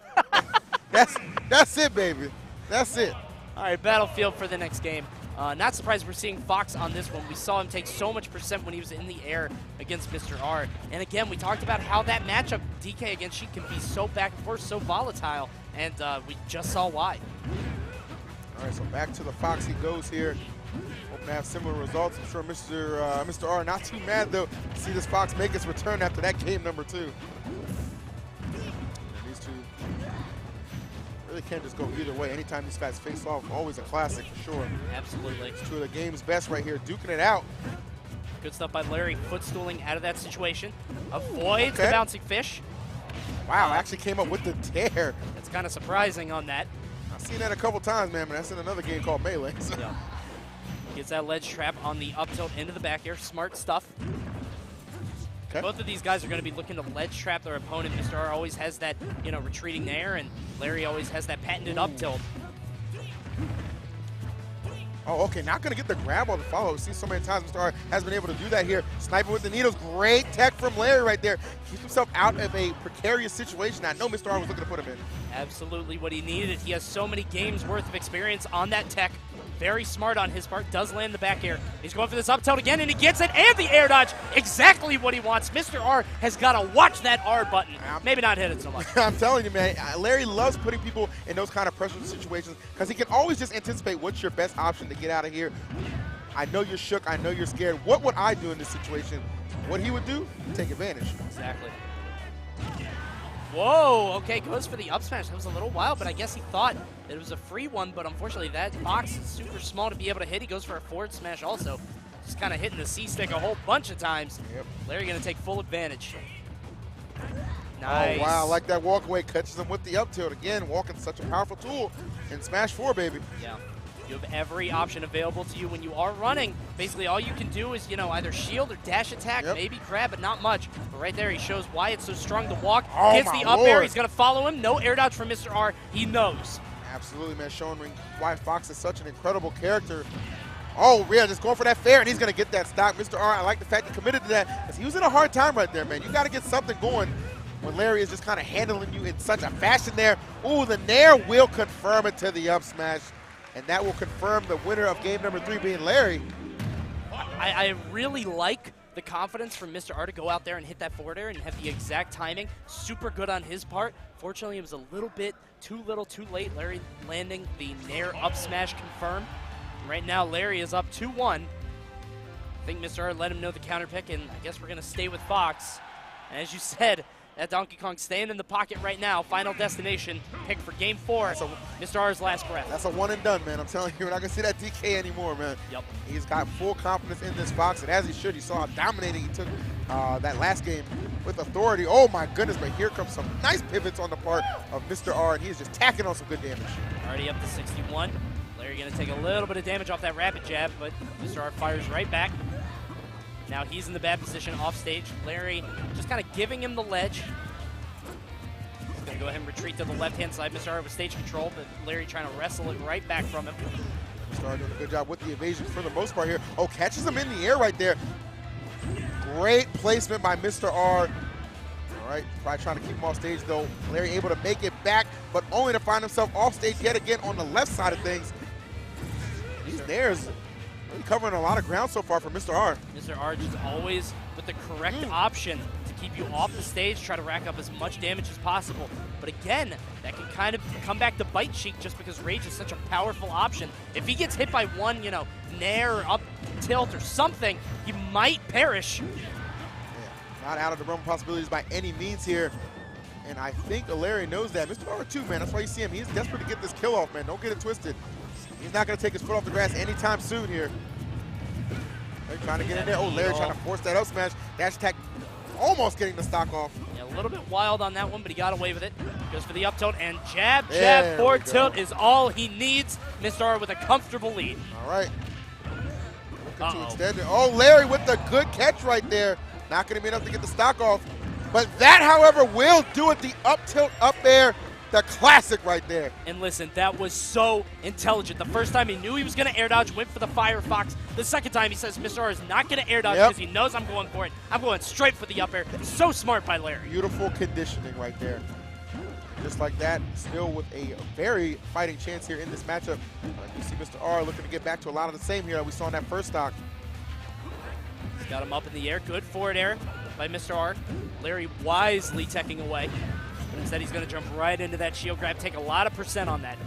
C: That's it, baby. That's it.
A: All right, Battlefield for the next game. Not surprised we're seeing Fox on this one. We saw him take so much percent when he was in the air against Mr. R. And again, we talked about how that matchup, DK against Sheik, can be so back and forth, so volatile. And we just saw why.
C: All right, so back to the Fox he goes here. Hoping to have similar results. I'm sure Mr. R not too mad, though, to see this Fox make its return after that game number 2. And these two really can't just go either way. Anytime these guys face off, always a classic for sure.
A: Absolutely.
C: It's two of the game's best right here, duking it out.
A: Good stuff by Larry, footstooling out of that situation. Avoids the bouncing fish.
C: Wow, actually came up with the dare.
A: It's kind of surprising on that.
C: I've seen that a couple times, man, but that's in another game called Melee. So.
A: Yeah. Gets that ledge trap on the up tilt into the back air. Smart stuff.
C: Okay.
A: Both of these guys are going to be looking to ledge trap their opponent. Mr. R always has that, retreating there, and Larry always has that patented up tilt.
C: Oh, okay, not gonna get the grab on the follow. We've seen so many times Mr. R has been able to do that here. Sniping with the needles, great tech from Larry right there. Keeps himself out of a precarious situation. I know Mr. R was looking to put him in.
A: Absolutely what he needed. He has so many games worth of experience on that tech. Very smart on his part, does land the back air. He's going for this up tilt again, and he gets it, and the air dodge, exactly what he wants. Mr. R has got to watch that R button. Maybe not hit it so much.
C: I'm telling you, man, Larry loves putting people in those kind of pressure situations because he can always just anticipate what's your best option to get out of here. I know you're shook, I know you're scared. What would I do in this situation? What he would do, take advantage.
A: Exactly. Whoa, okay, goes for the up smash. That was a little wild, but I guess he thought that it was a free one, but unfortunately that box is super small to be able to hit. He goes for a forward smash also. Just kind of hitting the C-stick a whole bunch of times.
C: Yep.
A: Larry going to take full advantage. Nice.
C: Oh, wow, I like that walk away. Catches him with the up tilt. Again, walking such a powerful tool in Smash 4, baby.
A: Yeah. You have every option available to you when you are running. Basically, all you can do is, either shield or dash attack, maybe grab, but not much. But right there, he shows why it's so strong to walk. Gets the up air. He's going to follow him. No air dodge from Mr. R. He knows.
C: Absolutely, man. Showing why Fox is such an incredible character. Oh, yeah, just going for that fair, and he's going to get that stock. Mr. R, I like the fact he committed to that because he was in a hard time right there, man. You got to get something going when Larry is just kind of handling you in such a fashion there. Ooh, the nair will confirm it to the up smash. And that will confirm the winner of game number 3 being Larry.
A: I really like the confidence from Mr. R to go out there and hit that forward air and have the exact timing. Super good on his part. Fortunately, it was a little bit too little, too late. Larry landing the nair up smash confirmed. Right now, Larry is up 2-1. I think Mr. R let him know the counter pick, and I guess we're going to stay with Fox. And as you said, that Donkey Kong staying in the pocket right now. Final destination, pick for game 4. Mr. R's last breath.
C: That's a one and done, man. I'm telling you, we're not going to see that DK anymore, man.
A: Yep.
C: He's got full confidence in this Fox, and as he should. You saw how dominating he took that last game with authority. Oh, my goodness, but here comes some nice pivots on the part of Mr. R, and he's just tacking on some good damage.
A: Already up to 61. Larry going to take a little bit of damage off that rapid jab, but Mr. R fires right back. Now he's in the bad position off stage. Larry just kind of giving him the ledge. He's going to go ahead and retreat to the left-hand side. Mr. R with stage control, but Larry trying to wrestle it right back from him.
C: Mr. R doing a good job with the evasion for the most part here. Oh, catches him in the air right there. Great placement by Mr. R. All right, probably trying to keep him off stage, though. Larry able to make it back, but only to find himself off stage yet again on the left side of things. These nairs really covering a lot of ground so far for Mr. R.
A: Mr. R just always with the correct option to keep you off the stage, try to rack up as much damage as possible. But again, that can kind of come back to bite Sheik just because Rage is such a powerful option. If he gets hit by one, nair or up tilt or something, he might perish.
C: Yeah, not out of the realm of possibilities by any means here. And I think Larry knows that. Mr. R too, man. That's why you see him. He's desperate to get this kill off, man. Don't get it twisted. He's not going to take his foot off the grass anytime soon here. They're trying to get in there. Oh, Larry trying to force that up smash. Dash attack almost getting the stock off.
A: Yeah, a little bit wild on that one, but he got away with it. Goes for the up tilt, and jab, forward tilt is all he needs. Mr. R with a comfortable lead.
C: All right. Looking to extend it. Oh, Larry with the good catch right there. Not going to be enough to get the stock off. But that, however, will do it. The up tilt up air. The classic right there.
A: And listen, that was so intelligent. The first time he knew he was going to air dodge, went for the Firefox. The second time he says Mr. R is not going to air dodge because he knows I'm going for it. I'm going straight for the up air. So smart by Larry.
C: Beautiful conditioning right there. Just like that, still with a very fighting chance here in this matchup. You see Mr. R looking to get back to a lot of the same here that we saw in that first stock.
A: He's got him up in the air. Good forward air by Mr. R. Larry wisely teching away. But instead, he's going to jump right into that shield grab, take a lot of percent on that.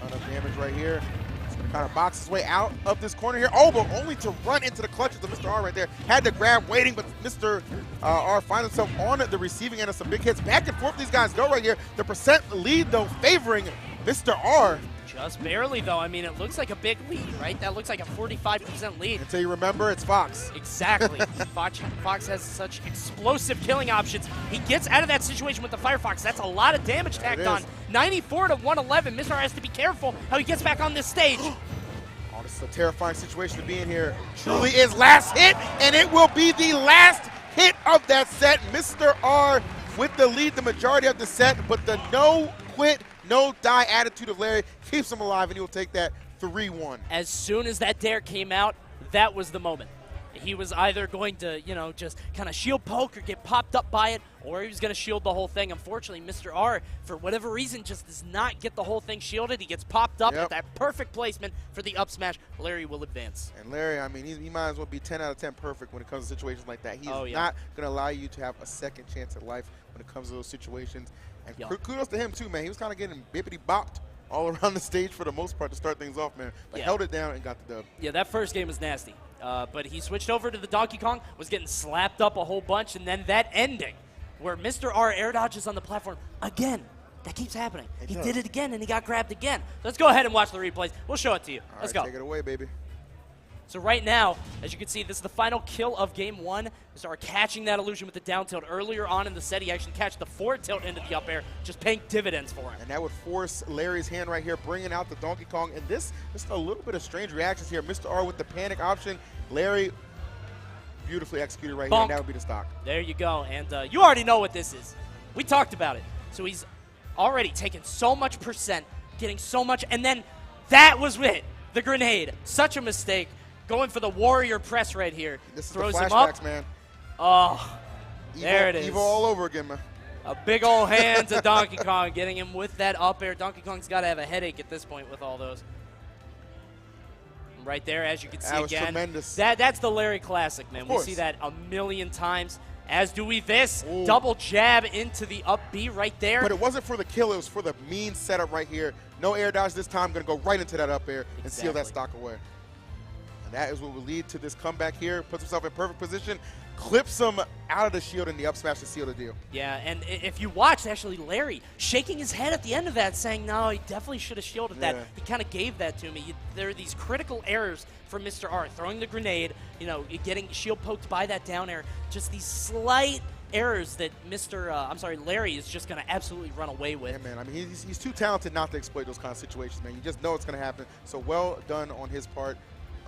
C: Ton of damage right here. He's going to kind of box his way out of this corner here. Oh, but only to run into the clutches of Mr. R right there. Had to grab, waiting, but Mr. R finds himself on the receiving end of some big hits. Back and forth these guys go right here. The percent lead, though, favoring Mr. R.
A: Just barely, though. I mean, it looks like a big lead, right? That looks like a 45% lead.
C: Until you remember, it's Fox.
A: Exactly. Fox has such explosive killing options. He gets out of that situation with the Firefox. That's a lot of damage tacked on. 94 to 111. Mr. R has to be careful how he gets back on this stage.
C: Oh, this is a terrifying situation to be in here. Truly is last hit, and it will be the last hit of that set. Mr. R with the lead the majority of the set, but the no quit, no die attitude of Larry keeps him alive, and he will take that 3-1.
A: As soon as that dare came out, that was the moment. He was either going to, you know, just kind of shield poke or get popped up by it, or he was going to shield the whole thing. Unfortunately, Mr. R, for whatever reason, just does not get the whole thing shielded. He gets popped up at that perfect placement for the up smash. Larry will advance.
C: And Larry, I mean, he might as well be 10 out of 10 perfect when it comes to situations like that. He is not going to allow you to have a second chance at life when it comes to those situations. And kudos to him, too, man. He was kind of getting bippity-bopped all around the stage for the most part to start things off, man. But held it down and got the dub.
A: Yeah, that first game was nasty. But he switched over to the Donkey Kong, was getting slapped up a whole bunch, and then that ending where Mr. R air dodges on the platform again. That keeps happening. He did it again, and he got grabbed again. Let's go ahead and watch the replays. We'll show it to you. Let's go.
C: Take it away, baby.
A: So right now, as you can see, this is the final kill of game one. Mr. R catching that illusion with the down tilt. Earlier on in the set, he actually catched the forward tilt into the up air, just paying dividends for him.
C: And that would force Larry's hand right here, bringing out the Donkey Kong. And this, just a little bit of strange reactions here. Mr. R with the panic option. Larry beautifully executed right here, and that would be the stock.
A: There you go. And you already know what this is. We talked about it. So he's already taken so much percent, getting so much, and then that was it. The grenade. Such a mistake. Going for the warrior press right here.
C: This is
A: throws
C: the
A: him up.
C: Man.
A: Oh, there it is.
C: Evil all over again, man.
A: A big old hand to Donkey Kong, getting him with that up air. Donkey Kong's got to have a headache at this point with all those. Right there, as you can see again.
C: Tremendous.
A: That's the Larry classic, man. We see that a million times. As do we this. Double jab into the up B right there.
C: But it wasn't for the kill. It was for the mean setup right here. No air dodge this time. Going to go right into that up air and seal that stock away. And that is what will lead to this comeback here. Puts himself in perfect position, clips him out of the shield in the up smash to seal the deal.
A: Yeah, and if you watched, actually, Larry shaking his head at the end of that, saying, no, he definitely should have shielded that. He kind of gave that to me. There are these critical errors from Mr. R. Throwing the grenade, you know, getting shield poked by that down air. Just these slight errors that Larry is just going to absolutely run away with.
C: Yeah, man. I mean, he's too talented not to exploit those kind of situations, man. You just know it's going to happen. So well done on his part.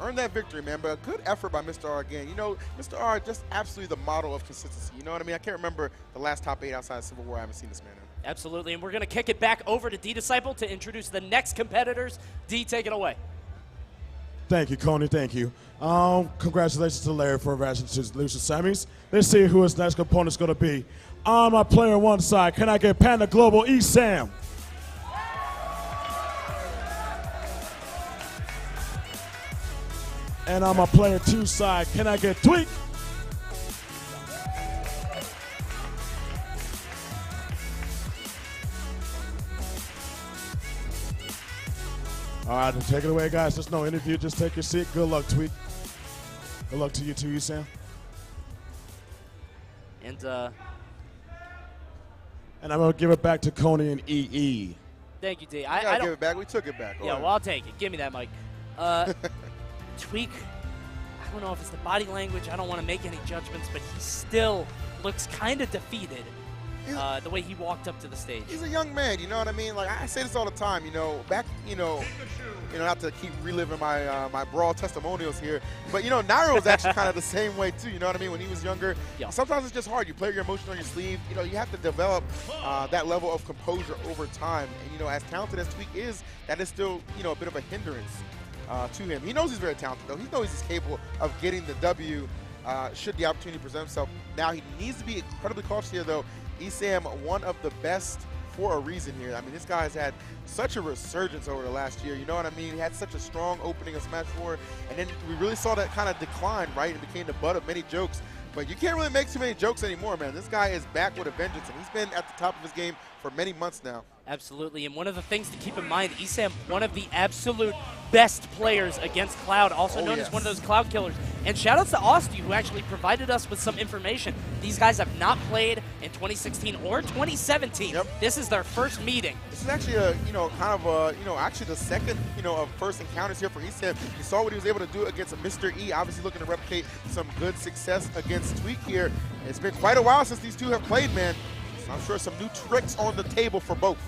C: Earned that victory, man, but a good effort by Mr. R again. You know, Mr. R just absolutely the model of consistency. You know what I mean? I can't remember the last top 8 outside of Civil War I haven't seen this man in.
A: Absolutely, and we're going to kick it back over to D-Disciple to introduce the next competitors. D, take it away.
D: Thank you, Coney. Thank you. Congratulations to Larry for advancing to the loser semis. Let's see who his next opponent's going to be. On my player one side, can I get Panda Global ESAM? And on my player two side, can I get Tweek? All right, take it away, guys. There's no interview. Just take your seat. Good luck, Tweek. Good luck to you too, Sam.
A: And
D: I'm going to give it back to Coney and EE.
A: Thank you, D.
C: I don't give it back. We took it back.
A: Yeah, well, I'll take it. Give me that mic. Tweek, I don't know if it's the body language. I don't want to make any judgments, but he still looks kind of defeated the way he walked up to the stage.
C: He's a young man, you know what I mean? Like, I say this all the time, you know, back, you know, not to keep reliving my my brawl testimonials here, but, you know, Nairo was actually kind of the same way, too, you know what I mean? When he was younger, sometimes it's just hard. You play your emotion on your sleeve. You know, you have to develop that level of composure over time. And, you know, as talented as Tweek is, that is still, you know, a bit of a hindrance to him. He knows he's very talented, though. He knows he's capable of getting the W should the opportunity present himself. Now, he needs to be incredibly cautious here, though. ESAM, one of the best for a reason here. I mean, this guy has had such a resurgence over the last year. You know what I mean? He had such a strong opening of Smash 4, and then we really saw that kind of decline, right? It became the butt of many jokes. But you can't really make too many jokes anymore, man. This guy is back with a vengeance, and he's been at the top of his game for many months now.
A: Absolutely, and one of the things to keep in mind, ESAM, one of the absolute best players against Cloud, also known as one of those Cloud killers. And shoutouts to Austin, who actually provided us with some information. These guys have not played in 2016 or 2017.
C: Yep.
A: This is their first meeting.
C: This is actually a, kind of a, actually the second, of first encounters here for ESAM. You saw what he was able to do against Mr. E, obviously looking to replicate some good success against Tweek here. It's been quite a while since these two have played, man. So I'm sure some new tricks on the table for both.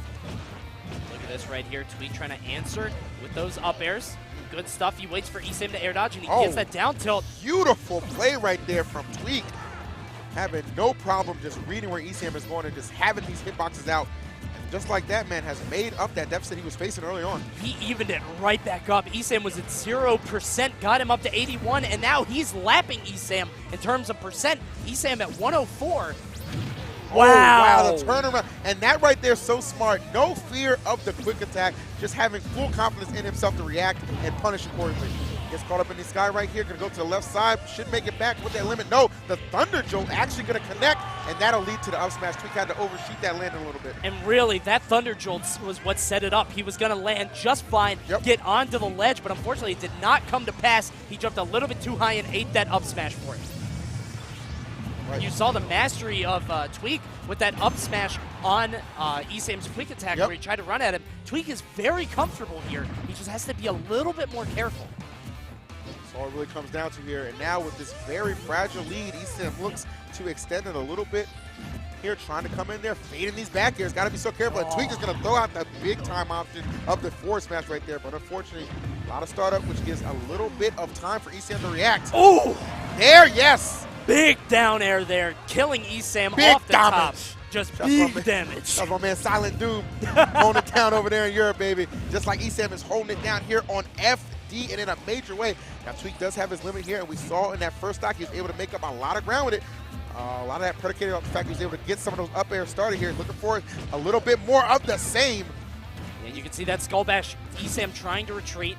A: Look at this right here. Tweek trying to answer with those up airs. Good stuff. He waits for ESAM to air dodge, and he gets that down tilt.
C: Beautiful play right there from Tweek. Having no problem just reading where ESAM is going and just having these hitboxes out. And just like that, man, has made up that deficit he was facing early on.
A: He evened it right back up. ESAM was at 0%, got him up to 81, and now he's lapping ESAM in terms of percent. ESAM at 104. Wow.
C: Oh, wow, the turnaround. And that right there is so smart. No fear of the quick attack, just having full confidence in himself to react and punish accordingly. Gets caught up in the sky right here, gonna go to the left side, should make it back with that limit. No, the Thunder Jolt actually gonna connect, and that'll lead to the up smash. Tweek had to overshoot that landing a little bit.
A: And really, that Thunder Jolt was what set it up. He was gonna land just fine, get onto the ledge, but unfortunately it did not come to pass. He jumped a little bit too high and ate that up smash for it. You saw the mastery of Tweek with that up smash on ESAM's quick attack where he tried to run at him. Tweek is very comfortable here. He just has to be a little bit more careful.
C: That's all it really comes down to here. And now with this very fragile lead, ESAM looks to extend it a little bit here, trying to come in there, fading these back airs. Got to be so careful. And Tweek is going to throw out that big time option of the forward smash right there. But unfortunately, a lot of startup, which gives a little bit of time for ESAM to react.
A: Oh!
C: There, yes!
A: Big down air there, killing ESAM
C: big
A: off the
C: damage.
A: top. Just big damage.
C: That's my man Silent Doom holding it down over there in Europe, baby. Just like ESAM is holding it down here on FD and in a major way. Now, Tweek does have his limit here, and we saw in that first stock he was able to make up a lot of ground with it. A lot of that predicated on the fact he was able to get some of those up air started here. Looking for a little bit more of the same.
A: And you can see that skull bash. ESAM trying to retreat.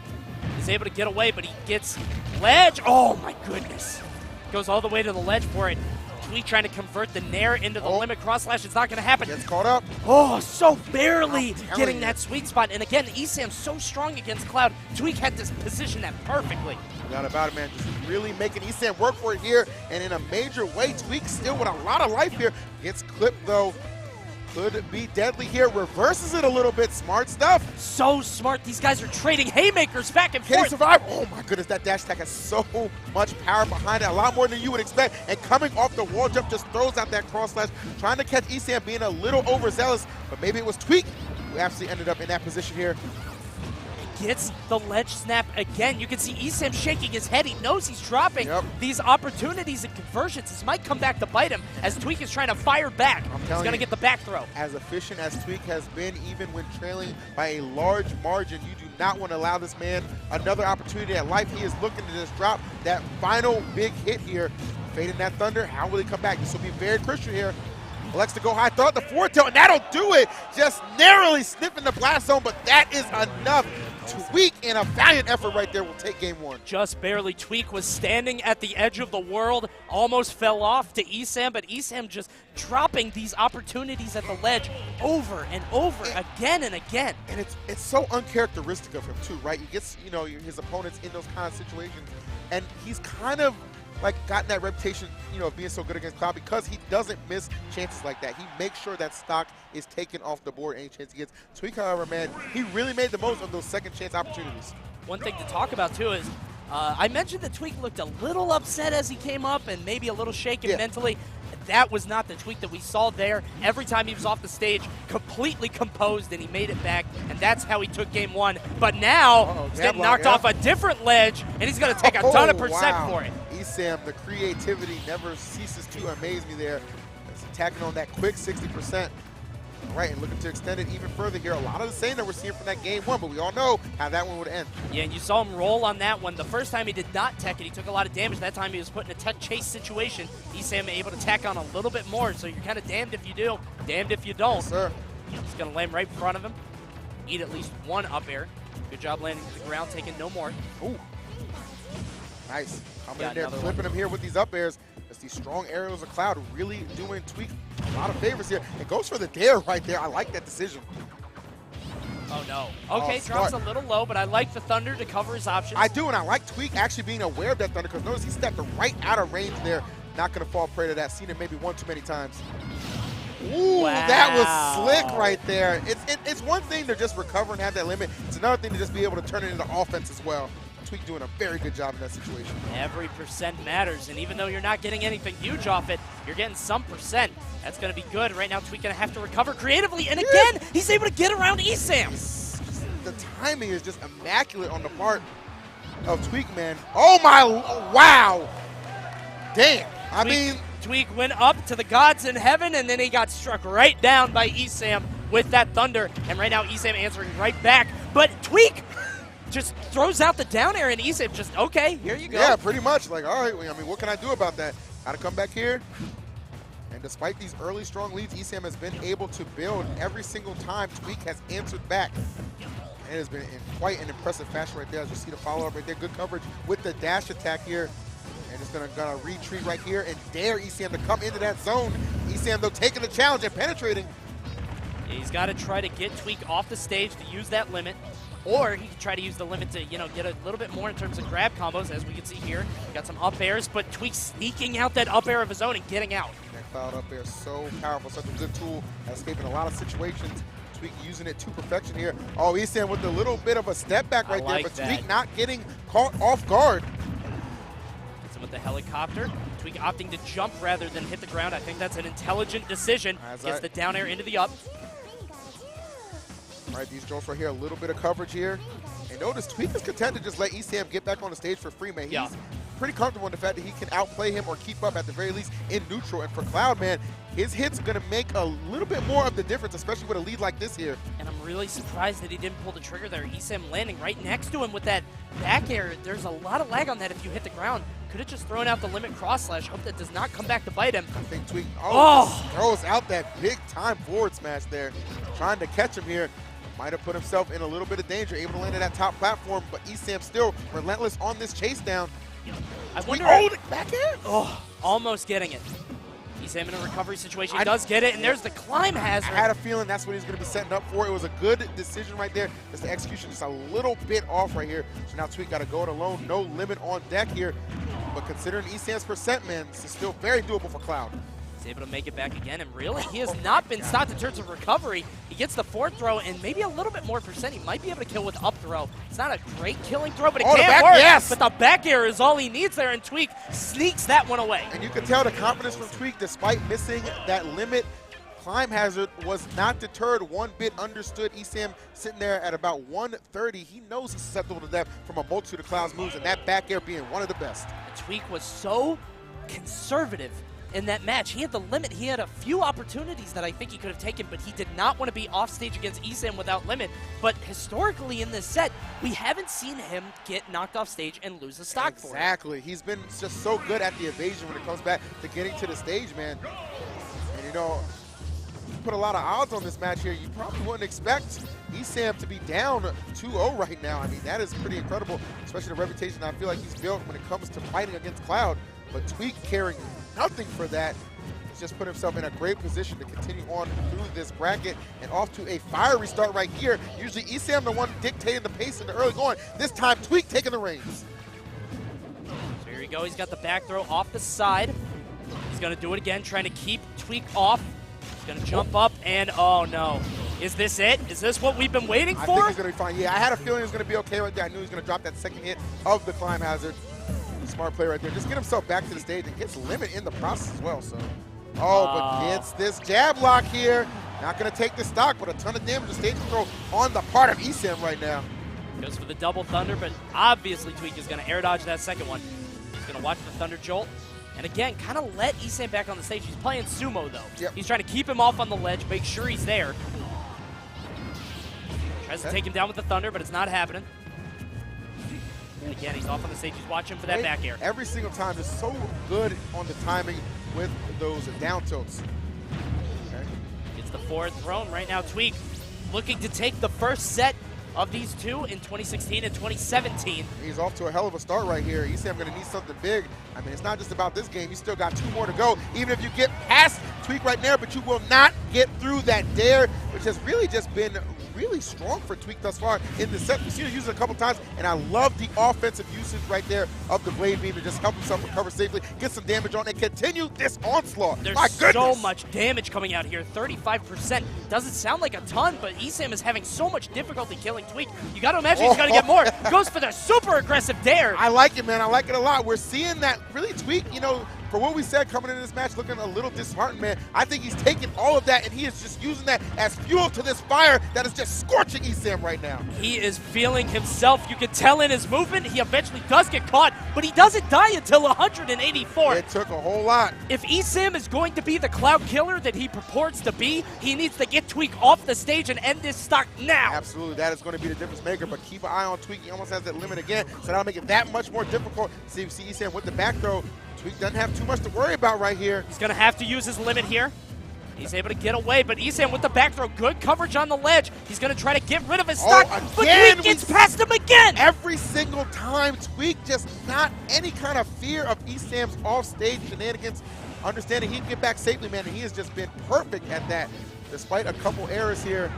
A: He's able to get away, but he gets ledge. Oh, my goodness. Goes all the way to the ledge for it. Tweek trying to convert the nair into the limit cross slash. It's not going to happen.
C: Gets caught up.
A: Oh, so barely getting that sweet spot. And again, ESAM's so strong against Cloud. Tweek had to position that perfectly.
C: No doubt about it, man. Just really making ESAM work for it here. And in a major way, Tweek still with a lot of life here. Gets clipped, though. Could be deadly here. Reverses it a little bit. Smart stuff.
A: So smart. These guys are trading haymakers back and forth.
C: Can he survive? Oh, my goodness. That dash attack has so much power behind it. A lot more than you would expect. And coming off the wall jump just throws out that cross slash. Trying to catch ESAM, being a little overzealous. But maybe it was Tweek who actually ended up in that position here.
A: Gets the ledge snap again. You can see ESAM shaking his head. He knows he's dropping these opportunities and conversions. This might come back to bite him as Tweek is trying to fire back. He's going to get the back throw.
C: As efficient as Tweek has been, even when trailing by a large margin, you do not want to allow this man another opportunity at life. He is looking to just drop that final big hit here. Fading that Thunder. How will he come back? This will be very crucial here. Elects to go high, throw out the forward tilt, and that'll do it. Just narrowly sniffing the blast zone, but that is enough. Tweek in a valiant effort right there will take game one.
A: Just barely. Tweek was standing at the edge of the world, almost fell off to ESAM, but ESAM just dropping these opportunities at the ledge over and over again and again.
C: And it's so uncharacteristic of him too, right? He gets, his opponents in those kind of situations, and he's kind of like gotten that reputation, of being so good against Cloud because he doesn't miss chances like that. He makes sure that stock is taken off the board any chance he gets. Tweek, however, man, he really made the most of those second chance opportunities.
A: One thing to talk about too is I mentioned that Tweek looked a little upset as he came up and maybe a little shaken mentally. That was not the Tweek that we saw there. Every time he was off the stage, completely composed, and he made it back, and that's how he took game one. But now, he's getting knocked off a different ledge, and he's going to take a ton of percent for it.
C: ESAM, the creativity never ceases to amaze me there. It's attacking on that quick 60%. All right, and looking to extend it even further here. A lot of the same that we're seeing from that game one, but we all know how that one would end.
A: Yeah, and you saw him roll on that one. The first time he did not tech it, he took a lot of damage. That time he was put in a tech chase situation. ESAM able to tack on a little bit more, so you're kind of damned if you do, damned if you don't.
C: Yes, sir.
A: He's going to land right in front of him, eat at least one up air. Good job landing to the ground, taking no more.
C: Ooh. Nice. Coming in there, flipping him here with these up airs. As these strong aerials of Cloud really doing Tweek a lot of favors here. It goes for the dare right there. I like that decision.
A: Oh, no. Okay,
C: Oh,
A: drops a
C: smart.
A: little low, but I like the Thunder to cover his options.
C: I do, and I like Tweek actually being aware of that Thunder, because notice he stepped right out of range there. Not going to fall prey to that. Seen it maybe one too many times. Ooh,
A: wow.
C: That was slick right there. It's one thing to just recover and have that limit. It's another thing to just be able to turn it into offense as well. Tweek doing a very good job in that situation.
A: Every percent matters, and even though you're not getting anything huge off it, you're getting some percent. That's going to be good. Right now, Tweek going to have to recover creatively, and again, he's able to get around ESAM.
C: The timing is just immaculate on the part of Tweek, man. Oh my, wow. Damn. I mean,
A: Tweek went up to the gods in heaven, and then he got struck right down by ESAM with that Thunder, and right now ESAM answering right back, but Tweek just throws out the down air, and ESAM just, okay, here you go.
C: Yeah, pretty much. Like, all right, I mean, what can I do about that? Got to come back here. And despite these early strong leads, ESAM has been able to build every single time Tweek has answered back. And it has been in quite an impressive fashion right there. As you see the follow-up right there. Good coverage with the dash attack here. And it's gonna retreat right here and dare ESAM to come into that zone. ESAM, though, taking the challenge and penetrating.
A: Yeah, he's got to try to get Tweek off the stage to use that limit. Or he can try to use the limit to, get a little bit more in terms of grab combos, as we can see here. Got some up airs, but Tweek sneaking out that up air of his own and getting out.
C: That cloud up there, so powerful, such a good tool at escaping a lot of situations. Tweek using it to perfection here. Oh, ESAM with a little bit of a step back right there, but Tweek not getting caught off guard.
A: Gets him with the helicopter. Tweek opting to jump rather than hit the ground. I think that's an intelligent decision. Gets the down air into the up.
C: All right, these jolts right here, a little bit of coverage here. And notice Tweek is content to just let ESAM get back on the stage for free, man. He's pretty comfortable in the fact that he can outplay him or keep up at the very least in neutral. And for Cloud, man, his hits are going to make a little bit more of the difference, especially with a lead like this here.
A: And I'm really surprised that he didn't pull the trigger there. ESAM landing right next to him with that back air. There's a lot of lag on that if you hit the ground. Could have just thrown out the limit cross slash. Hope that does not come back to bite him.
C: I think Tweek
A: just
C: throws out that big time forward smash there. Trying to catch him here. Might have put himself in a little bit of danger, able to land at that top platform, but ESAM still relentless on this chase down.
A: I wonder.
C: The back air?
A: Oh, almost getting it. ESAM in a recovery situation. He does get it, and there's the climb hazard.
C: I had a feeling that's what he's going to be setting up for. It was a good decision right there. Just the execution just a little bit off right here. So now Tweek got to go it alone. No limit on deck here. But considering ESAM's percent, man, this is still very doable for Cloud.
A: He's able to make it back again, and really, he has not been stopped in terms of recovery. He gets the fourth throw, and maybe a little bit more percent. He might be able to kill with up throw. It's not a great killing throw, but it can work.
C: Yes!
A: But the back air is all he needs there, and Tweek sneaks that one away.
C: And you can tell the confidence from Tweek, despite missing that limit. Climb hazard was not deterred one bit. Understood. ESAM sitting there at about 130. He knows he's susceptible to that from a multitude of Cloud's moves, and that back air being one of the best.
A: Tweek was so conservative in that match. He had the limit. He had a few opportunities that I think he could have taken, but he did not want to be off stage against ESAM without limit. But historically in this set, we haven't seen him get knocked off stage and lose a stock for it.
C: Exactly. He's been just so good at the evasion when it comes back to getting to the stage, man. And, you put a lot of odds on this match here. You probably wouldn't expect ESAM to be down 2-0 right now. I mean, that is pretty incredible, especially the reputation I feel like he's built when it comes to fighting against Cloud. But Tweek caring nothing for that. He's just put himself in a great position to continue on through this bracket and off to a fiery start right here. Usually ESAM the one dictating the pace in the early going. This time Tweek taking the reins.
A: So here we go. He's got the back throw off the side. He's going to do it again, trying to keep Tweek off. He's going to jump up, and oh no. Is this it? Is this what we've been waiting for?
C: I think he's going to be fine. Yeah, I had a feeling he was going to be okay right there. I knew he was going to drop that second hit of the climb hazard. Smart play right there. Just get himself back to the stage and gets limit in the process as well. So, but gets this jab lock here. Not going to take the stock, but a ton of damage to stage control on the part of ESAM right now.
A: Goes for the double thunder, but obviously Tweek is going to air dodge that second one. He's going to watch the thunder jolt. And again, kind of let ESAM back on the stage. He's playing sumo, though.
C: Yep.
A: He's trying to keep him off on the ledge, make sure he's there. Tries to take him down with the thunder, but it's not happening. And again, he's off on the stage. He's watching for that back air.
C: Every single time, just so good on the timing with those down tilts. Okay.
A: It's the fourth thrown right now. Tweek looking to take the first set of these two in 2016 and 2017.
C: He's off to a hell of a start right here. ESAM going to need something big. I mean, it's not just about this game. You still got 2 more to go. Even if you get past Tweek right there, but you will not get through that dare, which has really just been really strong for Tweek thus far in the set. We've seen him use it a couple times, and I love the offensive usage right there of the Blade Beam to just help himself recover safely, get some damage on, and continue this onslaught.
A: There's
C: My goodness.
A: so much damage coming out here. 35%. Doesn't sound like a ton, but ESAM is having so much difficulty killing Tweek. You got to imagine he's going to get more. Goes for the super aggressive dare.
C: I like it, man. I like it a lot. We're seeing that really Tweek, you know, for what we said coming into this match, looking a little disheartened, man. I think he's taking all of that, and he is just using that as fuel to this fire that is just scorching ESAM right now.
A: He is feeling himself. You can tell in his movement. He eventually does get caught, but he doesn't die until 184.
C: It took a whole lot.
A: If ESAM is going to be the cloud killer that he purports to be, he needs to get Tweek off the stage and end this stock now.
C: Absolutely, that is going to be the difference maker, but keep an eye on Tweek. He almost has that limit again, so that'll make it that much more difficult. See ESAM with the back throw. Tweek doesn't have too much to worry about right here.
A: He's going to have to use his limit here. He's able to get away, but ESAM with the back throw, good coverage on the ledge. He's going to try to get rid of his stock, but Tweek gets past him again.
C: Every single time, Tweek just not any kind of fear of ESAM's off-stage shenanigans. Understanding he can get back safely, man, and he has just been perfect at that. Despite a couple errors here,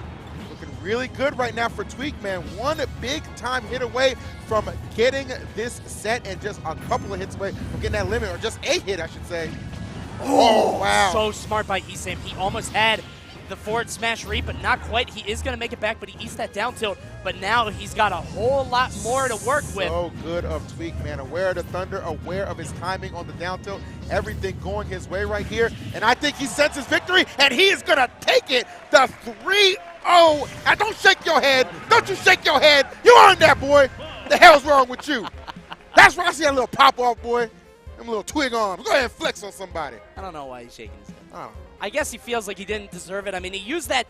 C: looking really good right now for Tweek, man. One big-time hit away from getting this set and just a couple of hits away from getting that limit, or just a hit, I should say. Oh, wow.
A: So smart by ESAM. He almost had the forward smash read, but not quite. He is going to make it back, but he eats that down tilt. But now he's got a whole lot more to work with.
C: So good of Tweek, man. Aware of the thunder, aware of his timing on the down tilt. Everything going his way right here. And I think he senses victory, and he is going to take it. The 3-0. Now, don't shake your head. Don't you shake your head. You earned that, boy. The hell's wrong with you? That's why I see that little pop-off, boy. Them little twig arms. Go ahead and flex on somebody.
A: I don't know why he's shaking his head.
C: Oh.
A: I guess he feels like he didn't deserve it. I mean, he used that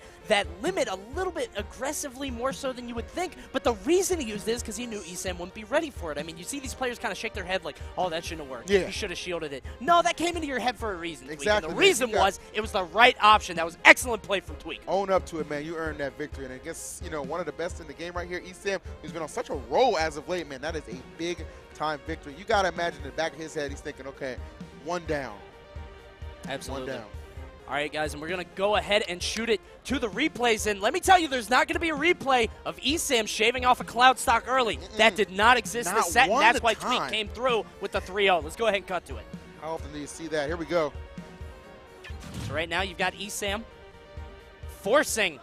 A: limit a little bit aggressively, more so than you would think. But the reason he used it is because he knew ESAM wouldn't be ready for it. I mean, you see these players kind of shake their head like, oh, that shouldn't have worked.
C: Yeah.
A: You should have shielded it. No, that came into your head for a reason, Tweek.
C: Exactly.
A: And the reason was it was the right option. That was excellent play from Tweek.
C: Own up to it, man. You earned that victory. And I guess, you know, one of the best in the game right here, ESAM, who's been on such a roll as of late, man. That is a big-time victory. You got to imagine in the back of his head, he's thinking, okay, one down.
A: Absolutely.
C: One down.
A: All right, guys, and we're going to go ahead and shoot it to the replays. And let me tell you, there's not going to be a replay of ESAM shaving off a cloud stock early. That did not exist in the set, and that's why Tweek came through with the 3-0. Let's go ahead and cut to it.
C: How often do you see that? Here we go.
A: So right now you've got ESAM forcing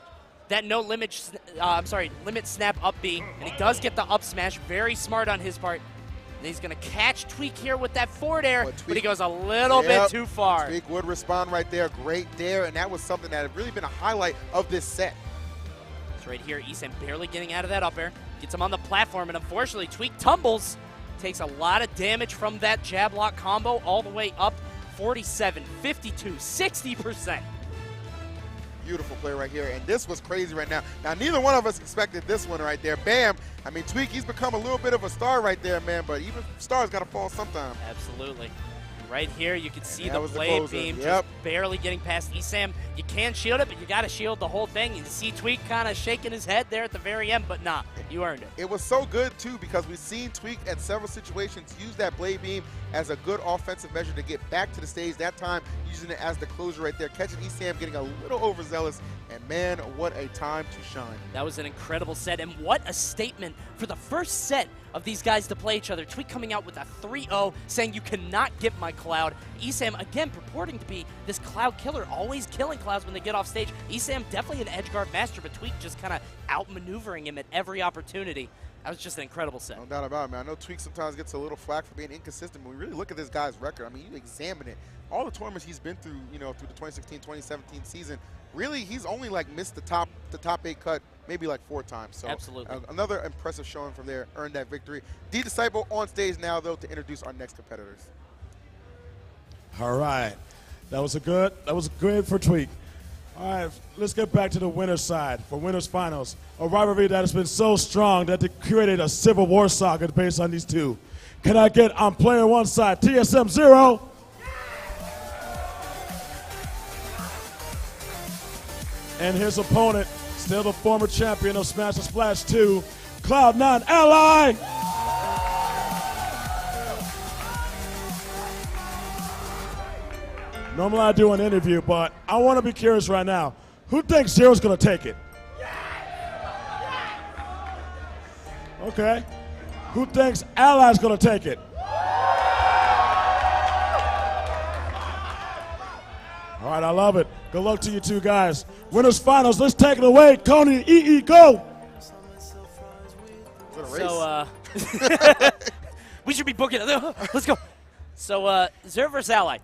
A: that no limit, limit snap up B, and he does get the up smash. Very smart on his part. And he's going to catch Tweek here with that forward air, but he goes a little bit too far.
C: Tweek would respond right there. Great dare, and that was something that had really been a highlight of this set.
A: So right here, ESAM barely getting out of that up air. Gets him on the platform, and unfortunately, Tweek tumbles. Takes a lot of damage from that jab lock combo all the way up. 47, 52, 60%.
C: Beautiful play right here, and this was crazy right now. Now, neither one of us expected this one right there. Bam! I mean, Tweek, he's become a little bit of a star right there, man, but even stars got to fall sometime.
A: Absolutely. Right here, you can see
C: And
A: the
C: that was the
A: blade
C: closer.
A: beam
C: Yep.
A: just barely getting past ESAM. You can shield it, but you got to shield the whole thing. You see Tweek kind of shaking his head there at the very end, but nah, you earned it.
C: It was so good, too, because we've seen Tweek at several situations use that blade beam as a good offensive measure to get back to the stage. That time, using it as the closer right there, catching ESAM, getting a little overzealous, and man, what a time to shine.
A: That was an incredible set, and what a statement for the first set of these guys to play each other. Tweek coming out with a 3-0, saying you cannot get my cloud. ESAM, again, purporting to be this cloud killer, always killing clouds when they get off stage. ESAM definitely an edge guard master, but Tweek just kind of outmaneuvering him at every opportunity. That was just an incredible set.
C: No doubt about it, man. I know Tweek sometimes gets a little flack for being inconsistent, but we really look at this guy's record. I mean, you examine it. All the tournaments he's been through, you know, through the 2016-2017 season, really, he's only like missed the top 8 cut maybe like 4 times. So
A: absolutely.
C: Another impressive showing from there, earned that victory. D-Disciple on stage now, though, to introduce our next competitors.
D: All right. That was good for Tweek. All right, let's get back to the winner's side for winners finals. A rivalry that has been so strong that they created a civil war saga based on these two. Can I get on player one side, TSM 0? And his opponent, still the former champion of Smash and Splash 2, Cloud9 Ally. Normally I do an interview, but I want to be curious right now. Who thinks Zero's going to take it? Okay. Who thinks Ally's going to take it? All right, I love it. Good luck to you two guys. Winners finals. Let's take it away. Coney, EE, go.
A: So, we should be booking it. Let's go. So, Zero versus Ally.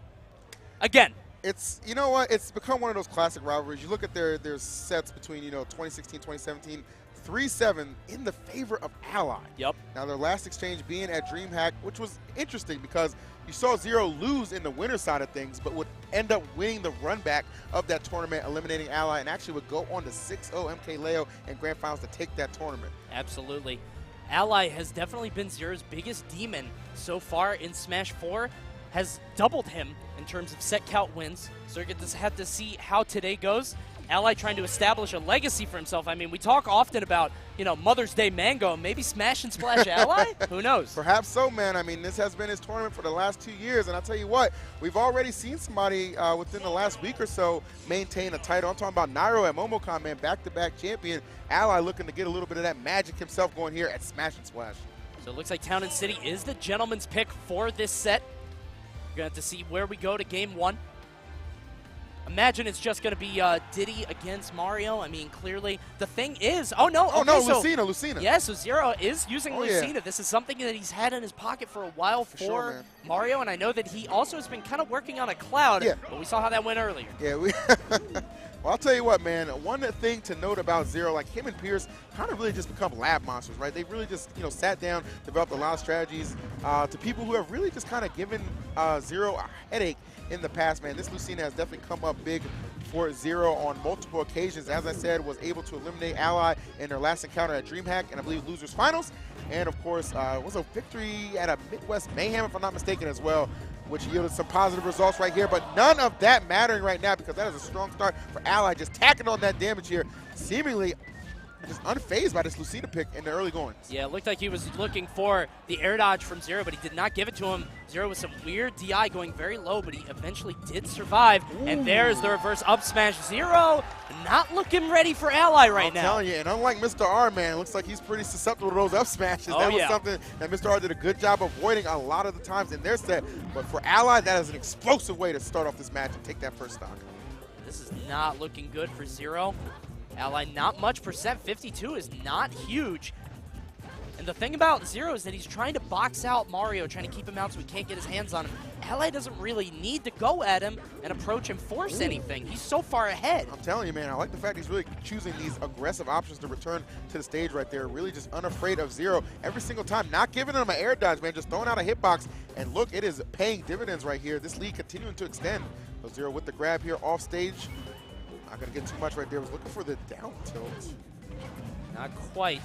A: Again.
C: It's, you know what, it's become one of those classic rivalries. You look at their sets between, 2016, 2017, 3-7 in the favor of Ally.
A: Yep.
C: Now, their last exchange being at DreamHack, which was interesting because you saw Zero lose in the winner side of things, but would end up winning the run back of that tournament, eliminating Ally, and actually would go on to 6-0 MKLeo in Grand Finals to take that tournament.
A: Absolutely. Ally has definitely been Zero's biggest demon so far in Smash 4, has doubled him in terms of set count wins. So we're going to have to see how today goes. Ally trying to establish a legacy for himself. I mean, we talk often about, Mother's Day Mango. Maybe Smash and Splash Ally? Who knows?
C: Perhaps so, man. I mean, this has been his tournament for the last 2 years. And I'll tell you what, we've already seen somebody within the last week or so maintain a title. I'm talking about Nairo at Momocon, man, back-to-back champion. Ally looking to get a little bit of that magic himself going here at Smash and Splash.
A: So it looks like Town and City is the gentleman's pick for this set. We're going to have to see where we go to game 1. Imagine it's just going to be Diddy against Mario. I mean, clearly. The thing is, oh no,
C: Lucina.
A: Yeah, so Zero is using Lucina.
C: Yeah.
A: This is something that he's had in his pocket for a while for
C: sure,
A: Mario, and I know that he also has been kind of working on a Cloud, but we saw how that went earlier.
C: Yeah, well, I'll tell you what, man. One thing to note about Zero, like him and Pierce, kind of really just become lab monsters, right? They really just, sat down, developed a lot of strategies to people who have really just kind of given Zero a headache in the past, man. This Lucina has definitely come up big for Zero on multiple occasions. As I said, was able to eliminate Ally in their last encounter at DreamHack and I believe Losers Finals. And of course, was a victory at a Midwest Mayhem, if I'm not mistaken, as well, which yielded some positive results right here. But none of that mattering right now because that is a strong start for Ally, just tacking on that damage here, seemingly just unfazed by this Lucina pick in the early goings.
A: Yeah, it looked like he was looking for the air dodge from Zero, but he did not give it to him. Zero with some weird DI going very low, but he eventually did survive. Ooh. And there's the reverse up smash. Zero not looking ready for Ally right now.
C: I'm telling you, and unlike Mr. R, man, it looks like he's pretty susceptible to those up smashes. That was something that Mr. R did a good job avoiding a lot of the times in their set. But for Ally, that is an explosive way to start off this match and take that first stock.
A: This is not looking good for Zero. Ally, not much percent. 52 is not huge. And the thing about Zero is that he's trying to box out Mario, trying to keep him out so he can't get his hands on him. Ally doesn't really need to go at him and approach and force anything. He's so far ahead.
C: I'm telling you, man, I like the fact he's really choosing these aggressive options to return to the stage right there. Really just unafraid of Zero every single time. Not giving him an air dodge, man, just throwing out a hitbox. And look, it is paying dividends right here. This lead continuing to extend. So Zero with the grab here off stage. Not going to get too much right there. Was looking for the down tilt.
A: Not quite.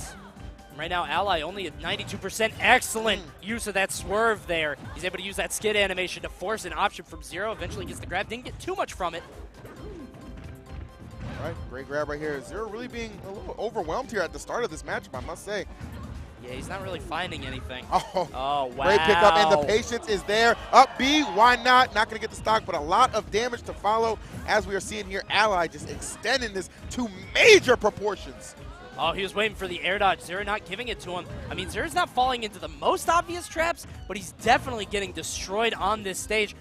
A: Right now, Ally only at 92%. Excellent use of that swerve there. He's able to use that skid animation to force an option from Zero. Eventually gets the grab. Didn't get too much from it.
C: All right, great grab right here. Zero really being a little overwhelmed here at the start of this matchup, I must say.
A: Yeah, he's not really finding anything.
C: Oh,
A: wow.
C: Great pickup, and the patience is there. Up B, why not? Not going to get the stock, but a lot of damage to follow as we are seeing here. Ally just extending this to major proportions.
A: Oh, he was waiting for the air dodge. Zero not giving it to him. I mean, Zero's not falling into the most obvious traps, but he's definitely getting destroyed on this stage.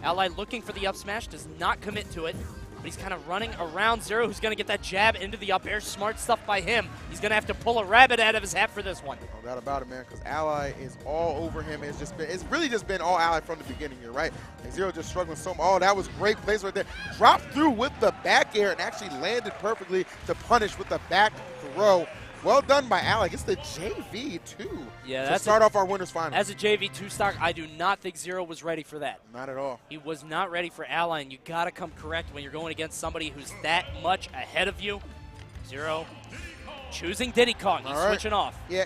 A: Ally looking for the up smash, does not commit to it. But he's kind of running around Zero, who's going to get that jab into the up air. Smart stuff by him. He's going to have to pull a rabbit out of his hat for this one.
C: No doubt about it, man, because Ally is all over him. It's really just been all Ally from the beginning here, right? And Zero just struggling so much. Oh, that was great place right there. Dropped through with the back air and actually landed perfectly to punish with the back throw. Well done by Ally. Gets the JV, too.
A: Yeah,
C: to start off our winners final.
A: As a JV2 stock, I do not think Zero was ready for that.
C: Not at all.
A: He was not ready for Ally, and you got to come correct when you're going against somebody who's that much ahead of you. Zero choosing Diddy Kong. He's switching off.
C: Yeah,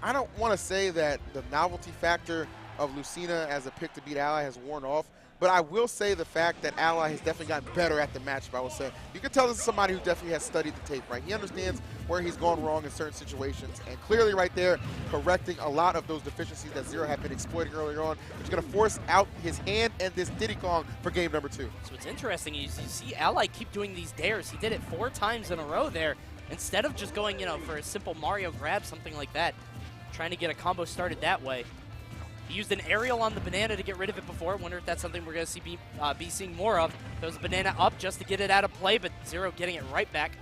C: I don't want to say that the novelty factor of Lucina as a pick to beat Ally has worn off, but I will say the fact that Ally has definitely gotten better at the matchup, I will say. You can tell this is somebody who definitely has studied the tape, right? He understands where he's gone wrong in certain situations, and clearly right there, correcting a lot of those deficiencies that Zero had been exploiting earlier on, which is going to force out his hand and this Diddy Kong for game number 2.
A: So it's interesting, you see Ally keep doing these dares. He did it 4 times in a row there. instead of just going, for a simple Mario grab, something like that, trying to get a combo started that way. He used an aerial on the banana to get rid of it before. Wonder if that's something we're going to be seeing more of. Throws the banana up just to get it out of play, but Zero getting it right back.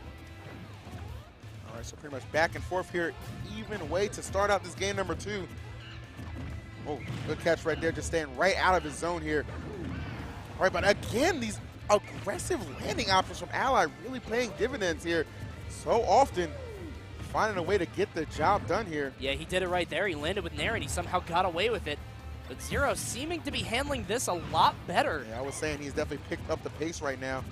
C: All right, so pretty much back and forth here. Even way to start out this game number 2. Oh, good catch right there, just staying right out of his zone here. All right, but again, these aggressive landing options from Ally really paying dividends here. So often, finding a way to get the job done here.
A: Yeah, he did it right there. He landed with Nair, and he somehow got away with it. But Zero seeming to be handling this a lot better.
C: Yeah, I was saying he's definitely picked up the pace right now.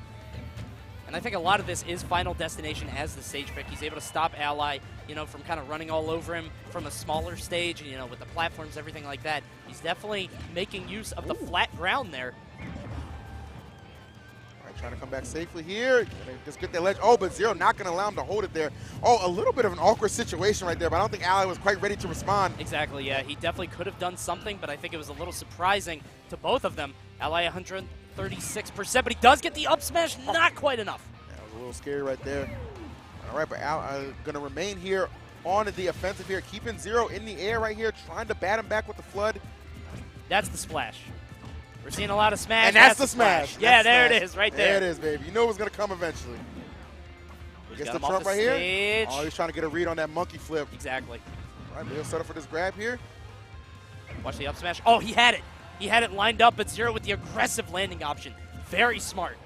A: And I think a lot of this is Final Destination as the stage pick. He's able to stop Ally, from kind of running all over him from a smaller stage, and, with the platforms, everything like that. He's definitely making use of the flat ground there.
C: Trying to come back safely here. Just get that ledge. Oh, but Zero not going to allow him to hold it there. Oh, a little bit of an awkward situation right there, but I don't think Ally was quite ready to respond.
A: Exactly, yeah. He definitely could have done something, but I think it was a little surprising to both of them. Ally 136%, but he does get the up smash, not quite enough.
C: That was a little scary right there. All right, but Ally going to remain here on the offensive here, keeping Zero in the air right here, trying to bat him back with the flood.
A: That's the splash. We're seeing a lot of smash.
C: And that's the smash.
A: Yeah,
C: that's
A: there
C: smash.
A: it is, right there.
C: There it is, baby. You know it was going to come eventually. Gets the trump right here. Oh, he's trying to get a read on that monkey flip.
A: Exactly.
C: All right, but he'll set up for this grab here.
A: Watch the up smash. Oh, he had it. He had it lined up at Zero with the aggressive landing option. Very smart.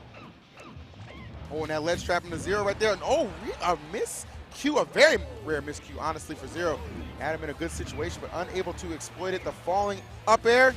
C: Oh, and that ledge trap into Zero right there. And oh, a miscue, a very rare miscue, honestly, for Zero. Had him in a good situation, but unable to exploit it. The falling up air.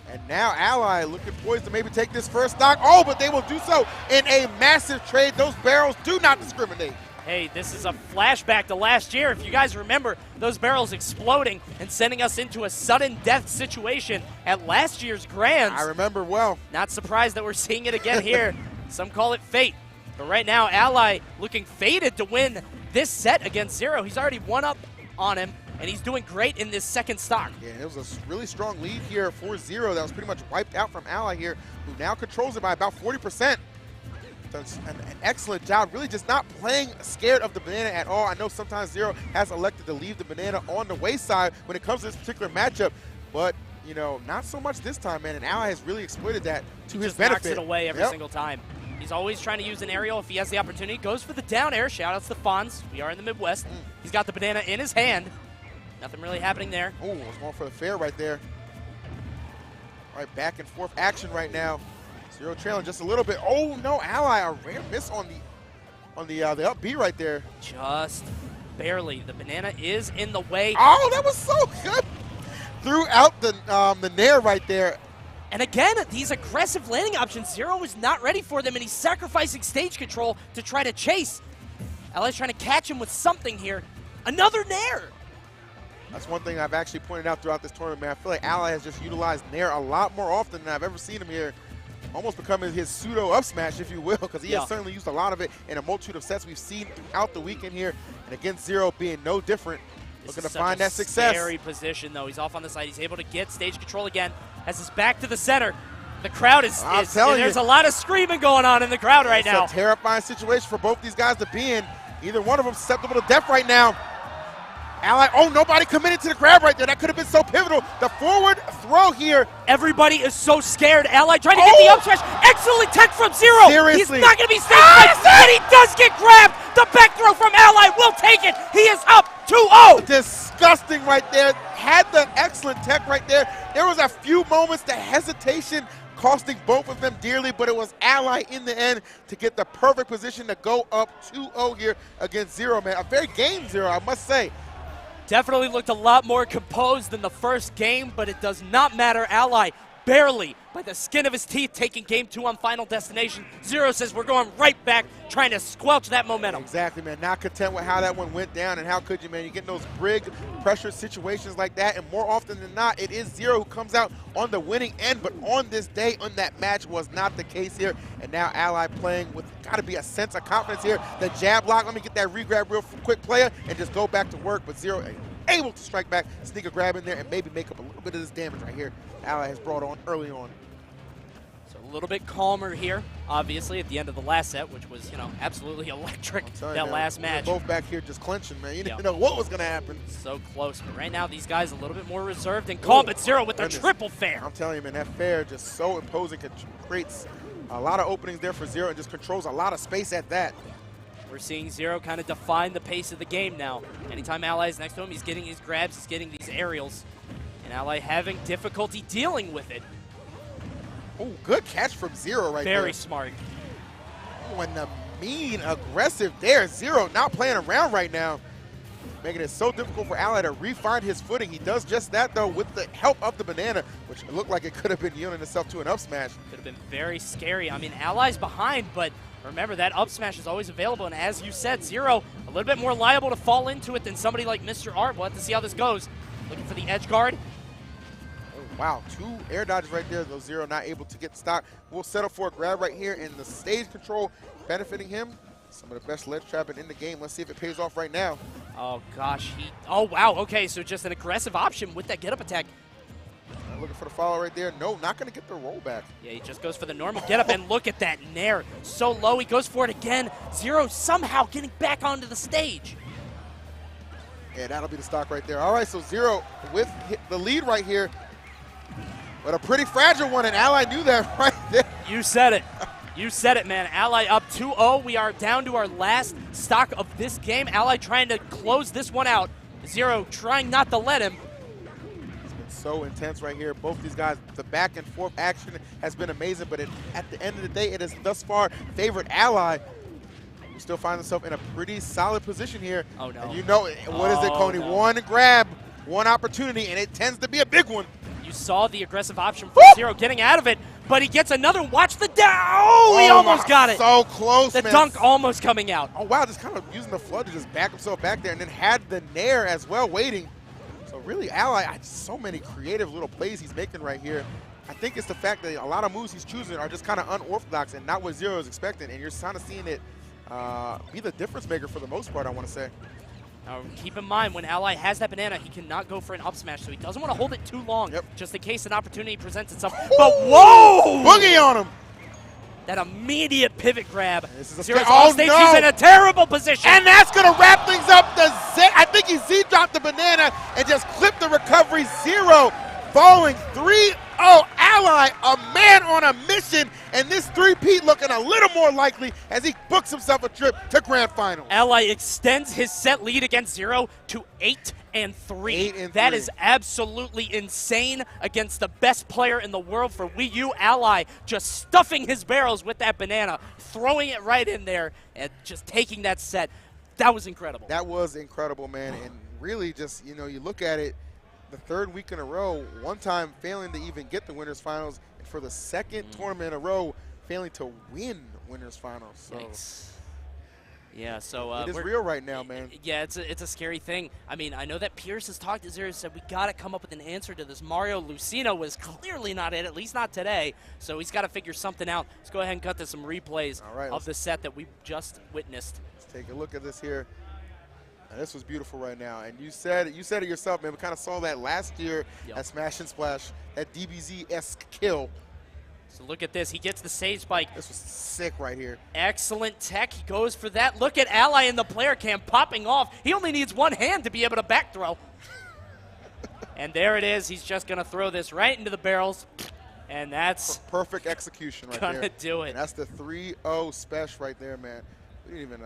C: And now Ally looking poised to maybe take this first stock. Oh, but they will do so in a massive trade. Those barrels do not discriminate.
A: Hey, this is a flashback to last year. If you guys remember, those barrels exploding and sending us into a sudden death situation at last year's Grands.
C: I remember well.
A: Not surprised that we're seeing it again here. Some call it fate. But right now, Ally looking fated to win this set against Zero. He's already one up on him, and he's doing great in this second stock.
C: Yeah, it was a really strong lead here for Zero that was pretty much wiped out from Ally here, who now controls it by about 40%. Does an excellent job, really just not playing scared of the banana at all. I know sometimes Zero has elected to leave the banana on the wayside when it comes to this particular matchup, but, not so much this time, man, and Ally has really exploited that to his benefit.
A: Knocks it away every single time. He's always trying to use an aerial if he has the opportunity. Goes for the down air. Shout-outs to Fonz. We are in the Midwest. He's got the banana in his hand. Nothing really happening there.
C: Oh, was going for the fair right there. All right, back and forth action right now. Zero trailing just a little bit. Oh no, Ally, a rare miss on the up B right there.
A: Just barely. The banana is in the way.
C: Oh, that was so good. Threw out the nair right there.
A: And again, these aggressive landing options, Zero is not ready for them, and he's sacrificing stage control to try to chase. Ally's trying to catch him with something here. Another nair.
C: That's one thing I've actually pointed out throughout this tournament, man. I feel like Ally has just utilized nair a lot more often than I've ever seen him here. Almost becoming his pseudo up smash, if you will, because he has certainly used a lot of it in a multitude of sets we've seen throughout the weekend here. And against Zero being no different, looking to find that success.
A: Scary position, though. He's off on the side. He's able to get stage control again. Has his back to the center. The crowd there's a lot of screaming going on in the crowd right now.
C: It's a terrifying situation for both these guys to be in. Either one of them susceptible to death right now. Ally, oh, nobody committed to the grab right there. That could have been so pivotal. The forward throw here.
A: Everybody is so scared. Ally trying to get the up smash. Excellent tech from Zero.
C: Seriously.
A: He's not going to be safe, but he does get grabbed. The back throw from Ally will take it. He is up 2-0.
C: Disgusting right there. Had the excellent tech right there. There was a few moments, the hesitation costing both of them dearly, but it was Ally in the end to get the perfect position to go up 2-0 here against Zero, man. A very game Zero, I must say.
A: Definitely looked a lot more composed than the first game, but it does not matter. Ally barely, by the skin of his teeth, taking game 2 on Final Destination. Zero says we're going right back, trying to squelch that momentum.
C: Exactly, man. Not content with how that one went down, and how could you, man? You get in those big pressure situations like that, and more often than not, it is Zero who comes out on the winning end, but on this day, on that match, was not the case here. And now Ally playing with, gotta be a sense of confidence here. The jab block, let me get that regrab real quick, player, and just go back to work, but Zero able to strike back, sneak a grab in there, and maybe make up a little bit of this damage right here Ally has brought on early on.
A: So a little bit calmer here, obviously, at the end of the last set, which was, absolutely electric, that last match.
C: We're both back here just clenching, man. You didn't know what was going to happen.
A: So close. But right now, these guys a little bit more reserved and calm, but Zero with their triple fair.
C: I'm telling you, man, that fair just so imposing, creates a lot of openings there for Zero and just controls a lot of space at that.
A: We're seeing Zero kind of define the pace of the game now. Anytime Ally is next to him, he's getting his grabs, he's getting these aerials. And Ally having difficulty dealing with it.
C: Oh, good catch from Zero right there.
A: Very smart.
C: Oh, and the mean aggressive there. Zero not playing around right now. Making it so difficult for Ally to re-find his footing. He does just that, though, with the help of the banana, which looked like it could have been yielding itself to an up smash.
A: Could have been very scary. I mean, Ally's behind, but remember, that up smash is always available. And as you said, Zero a little bit more liable to fall into it than somebody like Mr. Art. We'll have to see how this goes. Looking for the edge guard.
C: Wow, 2 air dodges right there, though Zero not able to get stock. We'll settle for a grab right here, and the stage control benefiting him. Some of the best ledge trapping in the game. Let's see if it pays off right now.
A: Oh, gosh. Oh, wow. Okay, so just an aggressive option with that get-up attack.
C: Looking for the follow right there. No, not going to get the roll back.
A: Yeah, he just goes for the normal get-up, and look at that nair. So low, he goes for it again. Zero somehow getting back onto the stage.
C: Yeah, that'll be the stock right there. All right, so Zero with the lead right here. But a pretty fragile one, and Ally knew that right there.
A: You said it. You said it, man. Ally up 2-0. We are down to our last stock of this game. Ally trying to close this one out. Zero trying not to let him.
C: It's been so intense right here. Both these guys, the back and forth action has been amazing, but at the end of the day, it has thus far favored Ally. We still find himself in a pretty solid position here.
A: Oh, no.
C: And you know, what is it, Coney?
A: No.
C: One grab, one opportunity, and it tends to be a big one.
A: You saw the aggressive option for Zero getting out of it, but he gets another. Watch the down. Oh, he almost got it.
C: So close,
A: the
C: man.
A: dunk almost coming out.
C: Oh, wow, just kind of using the flood to just back himself back there, and then had the nair as well waiting. So really, Ally, so many creative little plays he's making right here. I think it's the fact that a lot of moves he's choosing are just kind of unorthodox and not what Zero is expecting, and you're kind of seeing it be the difference maker for the most part, I want to say.
A: Now, keep in mind, when Ally has that banana, he cannot go for an up smash, so he doesn't want to hold it too long, just in case an opportunity presents itself. But whoa!
C: Boogie on him!
A: That immediate pivot grab.
C: Zero's
A: off stage, he's in a terrible position.
C: And that's going to wrap things up. I think he Z-dropped the banana and just clipped the recovery. Zero falling 3-0. Ally, a man on a mission, and this three-peat looking a little more likely as he books himself a trip to Grand Final.
A: Ally extends his set lead against Zero to 8-3. That is absolutely insane against the best player in the world for Wii U. Ally just stuffing his barrels with that banana, throwing it right in there, and just taking that set. That was incredible.
C: That was incredible, man, and really just, you look at it, the third week in a row, one time failing to even get the winners finals, and for the second tournament in a row, failing to win winners finals. So
A: Yikes. Yeah, so
C: it is real right now, man.
A: Yeah, it's a scary thing. I mean, I know that Pierce has talked to Zero, said we got to come up with an answer to this. Mario Lucino was clearly not it, at least not today. So he's got to figure something out. Let's go ahead and cut to some replays of the set that we just witnessed.
C: Let's take a look at this here. And this was beautiful right now, and you said it yourself, man. We kind of saw that last year at Smash and Splash, that DBZ-esque kill.
A: So look at this. He gets the sage spike.
C: This was sick right here.
A: Excellent tech. He goes for that. Look at Ally in the player cam popping off. He only needs one hand to be able to back throw. And there it is. He's just going to throw this right into the barrels. And that's
C: perfect execution right there.
A: Gonna do it.
C: And that's the 3-0 special right there, man. We didn't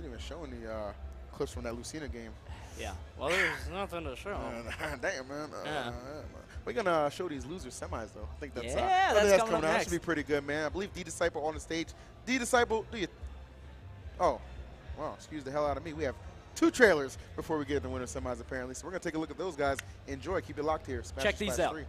C: even show any clips from that Lucina game.
A: Yeah. Well, there's nothing to show.
C: Damn, man. We're gonna show these loser semis though. I think that's
A: that's
C: coming out. That should be pretty good, man. I believe D-Disciple on the stage. D-Disciple, oh, wow, excuse the hell out of me. We have 2 trailers before we get to the winner semis apparently. So we're gonna take a look at those guys. Enjoy. Keep it locked here. Smash
A: Check these out.
C: 3.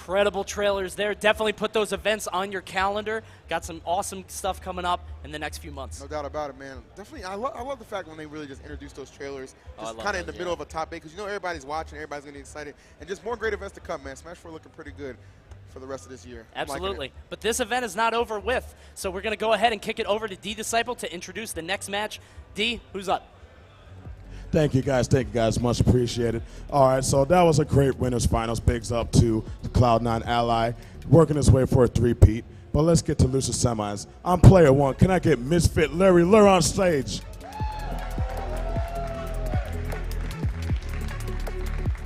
A: incredible trailers there. Definitely put those events on your calendar. Got some awesome stuff coming up in the next few months.
C: No doubt about it, man. Definitely, I love the fact when they really just introduce those trailers,
A: Oh, I
C: just
A: love
C: kind of in
A: those,
C: the middle of a top 8, because you know everybody's watching, everybody's going to be excited, and just more great events to come, man. Smash 4 looking pretty good for the rest of this year. I'm liking it.
A: Absolutely. But this event is not over with, so we're going to go ahead and kick it over to D Disciple to introduce the next match. D, who's up?
D: Thank you, guys. Thank you, guys. Much appreciated. All right, so that was a great winners finals. Bigs up to the Cloud9 ally, working his way for a three-peat. But let's get to loser semis. I'm player 1. Can I get Misfit Larry Lurr on stage?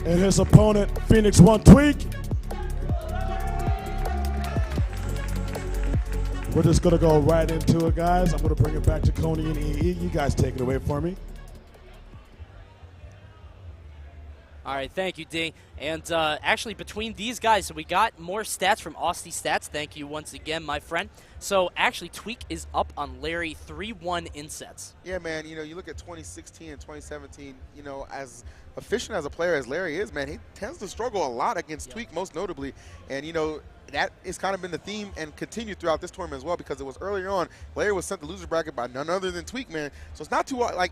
D: And his opponent, Phoenix 1 Tweek. We're just going to go right into it, guys. I'm going to bring it back to Coney and EE. You guys take it away for me.
A: All right, thank you, D. And actually, between these guys, so we got more stats from Austie Stats. Thank you once again, my friend. So actually, Tweek is up on Larry 3-1 in sets.
C: Yeah, man, you know, you look at 2016 and 2017, you know, as efficient as a player as Larry is, man, he tends to struggle a lot against Tweek, most notably. And, you know, that has kind of been the theme and continued throughout this tournament as well, because it was earlier on, Larry was sent to loser bracket by none other than Tweek, man. So it's not too, like,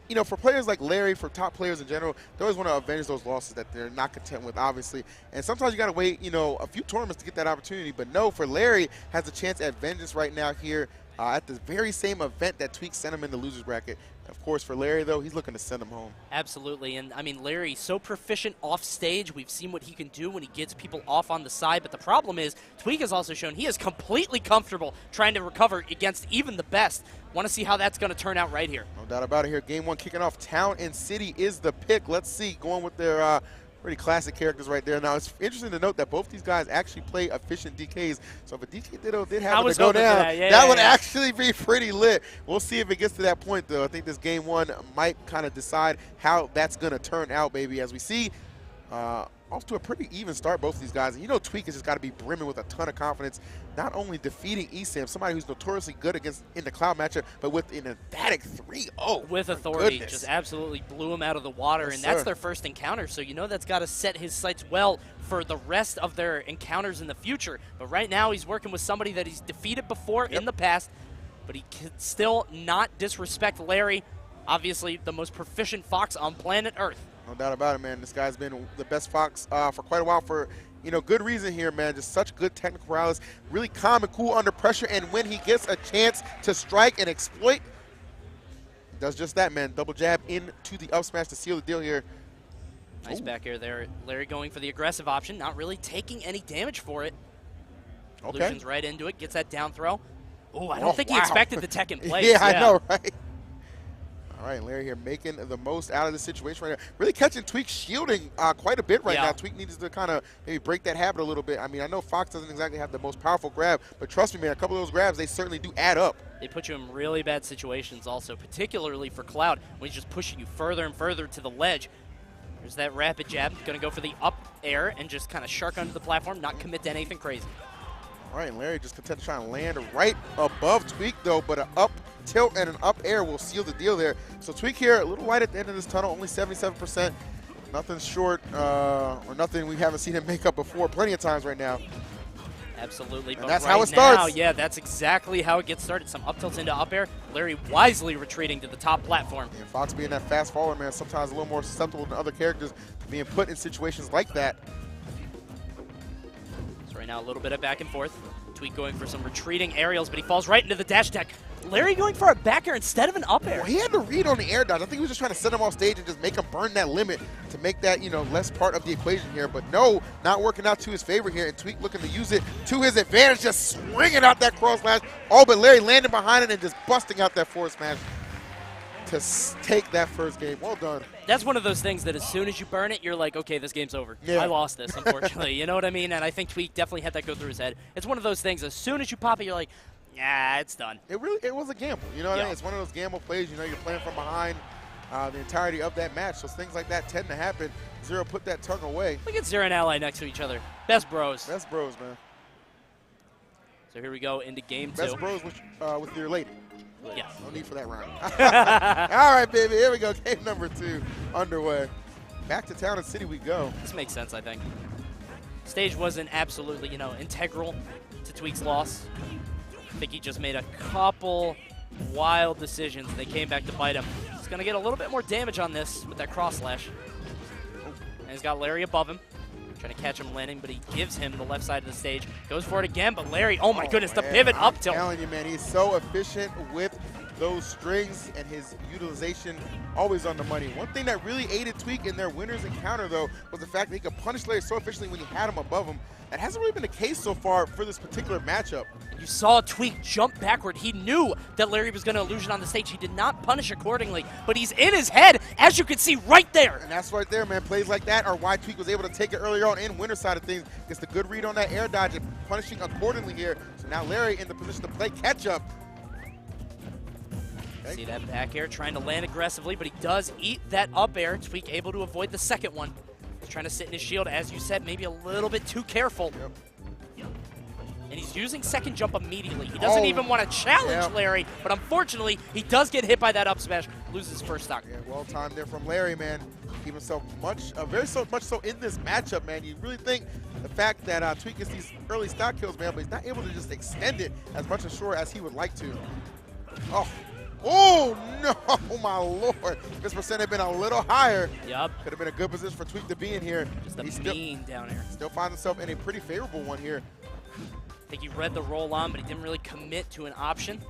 C: you know, for players like Larry, for top players in general, they always want to avenge those losses that they're not content with, obviously. And sometimes you got to wait, you know, a few tournaments to get that opportunity. But no, for Larry, has a chance at vengeance right now here at the very same event that Tweek sent him in the losers bracket. Of course, for Larry, though, he's looking to send him home.
A: Absolutely. And, I mean, Larry's so proficient off stage. We've seen what he can do when he gets people off on the side. But the problem is, Tweek has also shown he is completely comfortable trying to recover against even the best. Want to see how that's going to turn out right here.
C: No doubt about it here. Game 1 kicking off. Town and City is the pick. Let's see. Going with their pretty classic characters right there. Now, it's interesting to note that both these guys actually play efficient DKs. So if a DK Ditto did happen to go down, that would actually be pretty lit. We'll see if it gets to that point, though. I think this Game 1 might kind of decide how that's going to turn out, baby, as we see off to a pretty even start, both of these guys. And you know Tweek has just got to be brimming with a ton of confidence, not only defeating ESAM, somebody who's notoriously good against in the Cloud matchup, but with an emphatic 3-0.
A: With authority, just absolutely blew him out of the water, and that's their first encounter, so you know that's got to set his sights well for the rest of their encounters in the future. But right now he's working with somebody that he's defeated before in the past, but he can still not disrespect Larry, obviously the most proficient Fox on planet Earth.
C: No doubt about it, man. This guy's been the best Fox for quite a while for, you know, good reason here, man. Just such good technical prowess, really calm and cool under pressure, and when he gets a chance to strike and exploit, he does just that, man. Double jab into the up smash to seal the deal here.
A: Nice back air there. Larry going for the aggressive option, not really taking any damage for it. Illusion's right into it, gets that down throw. Oh, I don't think he expected the tech in place.
C: Yeah, I know, right? All right, Larry here making the most out of the situation right now. Really catching Tweek shielding quite a bit right now. Tweek needs to kind of maybe break that habit a little bit. I mean, I know Fox doesn't exactly have the most powerful grab, but trust me, man, a couple of those grabs, they certainly do add up.
A: They put you in really bad situations also, particularly for Cloud, when he's just pushing you further and further to the ledge. There's that rapid jab. Going to go for the up air and just kind of shark under the platform, not commit to anything crazy.
C: All right, and Larry just content to try and land right above Tweek, though, but an up tilt and an up air will seal the deal there. So Tweek here, a little light at the end of this tunnel, only 77%. Nothing short or nothing we haven't seen him make up before plenty of times right now.
A: Absolutely.
C: And
A: but
C: that's
A: right
C: how it starts.
A: Now, yeah, that's exactly how it gets started. Some up tilts into up air. Larry wisely retreating to the top platform.
C: And Fox being that fast forward, man, sometimes a little more susceptible than other characters being put in situations like that.
A: So right now, a little bit of back and forth. Tweek going for some retreating aerials, but he falls right into the dash attack. Larry going for a back air instead of an up air.
C: Well, he had to read on the air dodge. I think he was just trying to set him off stage and just make him burn that limit to make that, you know, less part of the equation here. But no, not working out to his favor here. And Tweek looking to use it to his advantage, just swinging out that cross slash. All but Larry landing behind it and just busting out that forward smash to take that first game. Well done.
A: That's one of those things that as soon as you burn it, you're like, okay, this game's over.
C: Yeah.
A: I lost this, unfortunately. You know what I mean? And I think Tweek definitely had that go through his head. It's one of those things, as soon as you pop it, you're like, yeah, it's done.
C: It was a gamble. You know what I mean? It's one of those gamble plays. You know, you're playing from behind the entirety of that match. So things like that tend to happen. Zero put that tongue away.
A: Look at Zero and Ally next to each other. Best bros.
C: Best bros, man.
A: So here we go into game 2.
C: Best bros with your lady.
A: Yeah.
C: No need for that round. All right, baby. Here we go. Game number 2 underway. Back to Town and City we go.
A: This makes sense, I think. Stage wasn't absolutely, you know, integral to Tweek's loss. I think he just made a couple wild decisions. They came back to bite him. He's going to get a little bit more damage on this with that cross slash. And he's got Larry above him, trying to catch him landing, but he gives him the left side of the stage. Goes for it again, but Larry, oh my goodness, the pivot up tilt.
C: I'm telling you, man, he's so efficient with those strings and his utilization always on the money. One thing that really aided Tweek in their winner's encounter, though, was the fact that he could punish Larry so efficiently when he had him above him. That hasn't really been the case so far for this particular matchup.
A: You saw Tweek jump backward. He knew that Larry was going to illusion on the stage. He did not punish accordingly, but he's in his head, as you can see right there.
C: And that's right there, man. Plays like that are why Tweek was able to take it earlier on in winner's side of things. Gets the good read on that air dodge and punishing accordingly here. So now Larry in the position to play catch up. Okay.
A: See that back air trying to land aggressively, but he does eat that up air. Tweek able to avoid the second one. He's trying to sit in his shield, as you said, maybe a little bit too careful.
C: Yep.
A: And he's using second jump immediately. He doesn't even want to challenge Larry, but unfortunately, he does get hit by that up smash, loses first stock.
C: Yeah, well timed there from Larry, man. Keep himself much so in this matchup, man. You really think the fact that Tweek gets these early stock kills, man, but he's not able to just extend it as much as as he would like to. Oh no, my lord. This percent had been a little higher.
A: Yep.
C: Could have been a good position for Tweek to be in here.
A: Just a mean down air.
C: Still finds himself in a pretty favorable one here.
A: I think he read the roll on, but he didn't really commit to an option.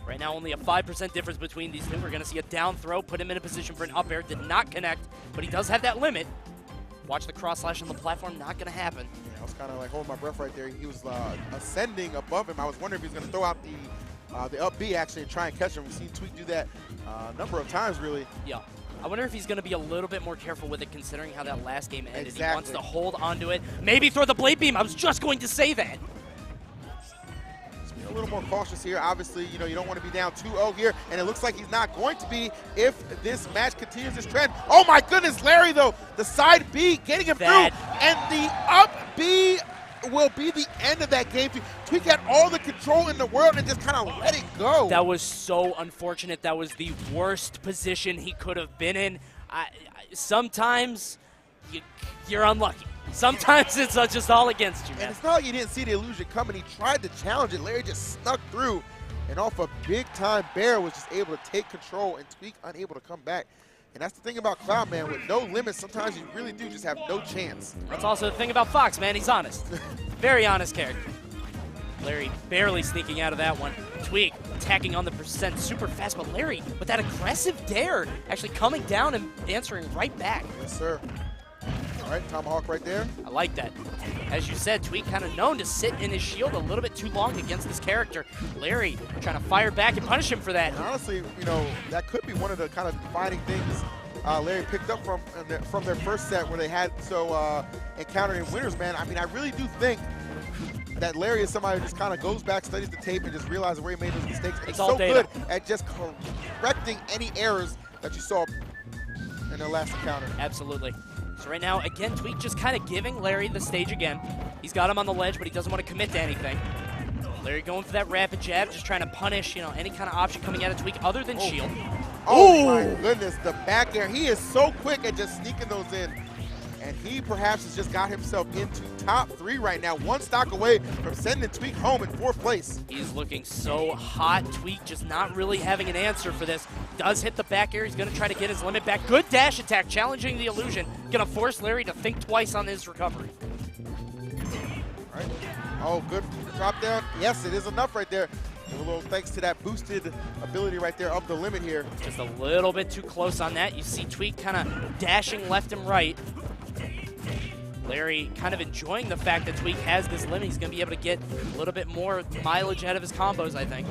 A: Right now, only a 5% difference between these two. We're going to see a down throw, put him in a position for an up air. Did not connect, but he does have that limit. Watch the cross slash on the platform, not going to happen.
C: Yeah, I was kind of like holding my breath right there. He was ascending above him. I was wondering if he was going to throw out the up B actually and try and catch him. We've seen Tweek do that a number of times, really.
A: Yeah. I wonder if he's going to be a little bit more careful with it, considering how that last game ended.
C: Exactly.
A: He wants to hold onto it. Maybe throw the blade beam. I was just going to say that.
C: A little more cautious here. Obviously, you know, you don't want to be down 2-0 here, and it looks like he's not going to be if this match continues this trend. Oh my goodness, Larry, though, the side B getting him through, and the up B will be the end of that game. Tweek had all the control in the world and just kind of let it go.
A: That was so unfortunate. That was the worst position he could have been in. Sometimes you're unlucky. Sometimes it's just all against you, man.
C: And it's not like he didn't see the illusion coming. He tried to challenge it. Larry just snuck through, and off a big-time bear was just able to take control, and Tweek unable to come back. And that's the thing about Cloud, man. With no limits, sometimes you really do just have no chance.
A: That's also the thing about Fox, man. He's honest. Very honest character. Larry barely sneaking out of that one. Tweek attacking on the percent super fast, but Larry with that aggressive dare actually coming down and answering right back.
C: Yes, sir. All right, tomahawk right there.
A: I like that. As you said, Tweek kind of known to sit in his shield a little bit too long against this character. Larry trying to fire back and punish him for that.
C: And honestly, you know, that could be one of the kind of defining things Larry picked up from their first set where they had encountered in winners, man. I mean, I really do think that Larry is somebody who just kind of goes back, studies the tape, and just realizes where he made those mistakes. And he's so good at just correcting any errors that you saw in their last encounter.
A: Absolutely. So right now, again, Tweek just kind of giving Larry the stage again. He's got him on the ledge, but he doesn't want to commit to anything. Larry going for that rapid jab, just trying to punish, you know, any kind of option coming out of Tweek other than shield.
C: Oh my goodness, the back air. He is so quick at just sneaking those in. And he perhaps has just got himself into top 3 right now, one stock away from sending Tweek home in 4th place.
A: He's looking so hot. Tweek just not really having an answer for this. Does hit the back air. He's going to try to get his limit back. Good dash attack, challenging the illusion. Going to force Larry to think twice on his recovery.
C: All right. Oh, good drop down. Yes, it is enough right there. A little thanks to that boosted ability right there of the limit here.
A: Just a little bit too close on that. You see Tweek kind of dashing left and right. Larry kind of enjoying the fact that Tweek has this limit. He's going to be able to get a little bit more mileage out of his combos, I think.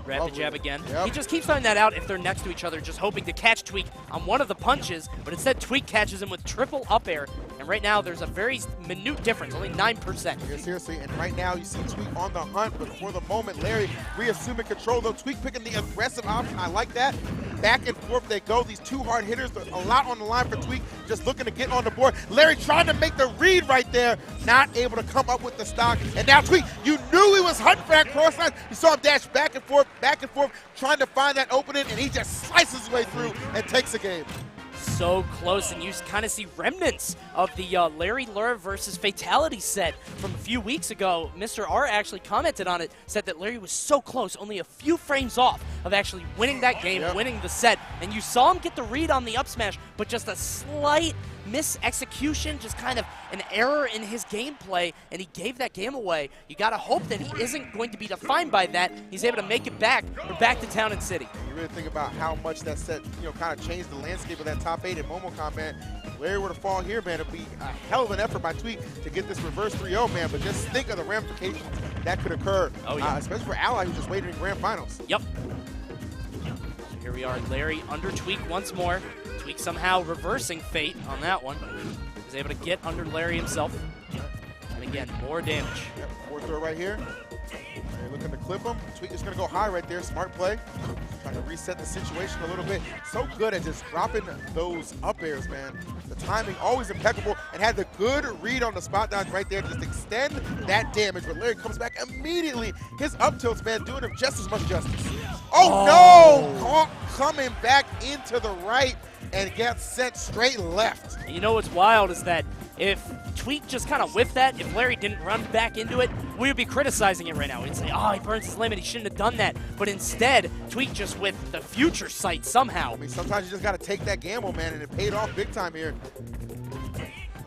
A: Rapid jab again.
C: Yep.
A: He just keeps throwing that out if they're next to each other, just hoping to catch Tweek on one of the punches, but instead Tweek catches him with triple up air. And right now, there's a very minute difference, only 9%.
C: Yeah, seriously, and right now you see Tweek on the hunt, but for the moment, Larry reassuming control, though. Tweek picking the aggressive option. I like that. Back and forth they go. These two hard hitters, a lot on the line for Tweek, just looking to get on the board. Larry trying to make the read right there, not able to come up with the stock. And now Tweek, you knew he was hunting for that cross line. You saw him dash back and forth, trying to find that opening, and he just slices his way through and takes the game.
A: So close, and you kind of see remnants of the Larry Lurr versus Fatality set from a few weeks ago. Mr. R actually commented on it, said that Larry was so close, only a few frames off of actually winning that game, winning the set. And you saw him get the read on the up smash, but just a slight mis-execution, just kind of an error in his gameplay, and he gave that game away. You got to hope that he isn't going to be defined by that. He's able to make it back. We're back to Town and City.
C: You really think about how much that set, kind of changed the landscape of that top 8 in Momocom, man. If Larry were to fall here, man, it'd be a hell of an effort by Tweek to get this reverse 3-0, man. But just think of the ramifications that could occur, especially for Ally, who's just waiting in grand finals.
A: Yep. So here we are, Larry under Tweek once more. Tweek somehow reversing fate on that one. He's able to get under Larry himself. And again, more damage.
C: Yep, fourth throw right here. They're looking to clip him. Tweek is going to go high right there. Smart play. Trying to reset the situation a little bit. So good at just dropping those up airs, man. The timing always impeccable, and had the good read on the spot dodge right there. Just extend that damage. But Larry comes back immediately. His up tilts, man, doing him just as much justice. Oh, no! Coming back into the right and gets sent straight left.
A: You know what's wild is that if Tweek just kind of whiffed that, if Larry didn't run back into it, we would be criticizing it right now. We'd say, oh, he burns his limit, he shouldn't have done that. But instead, Tweek just with the future sight somehow.
C: I mean, sometimes you just got to take that gamble, man, and it paid off big time here.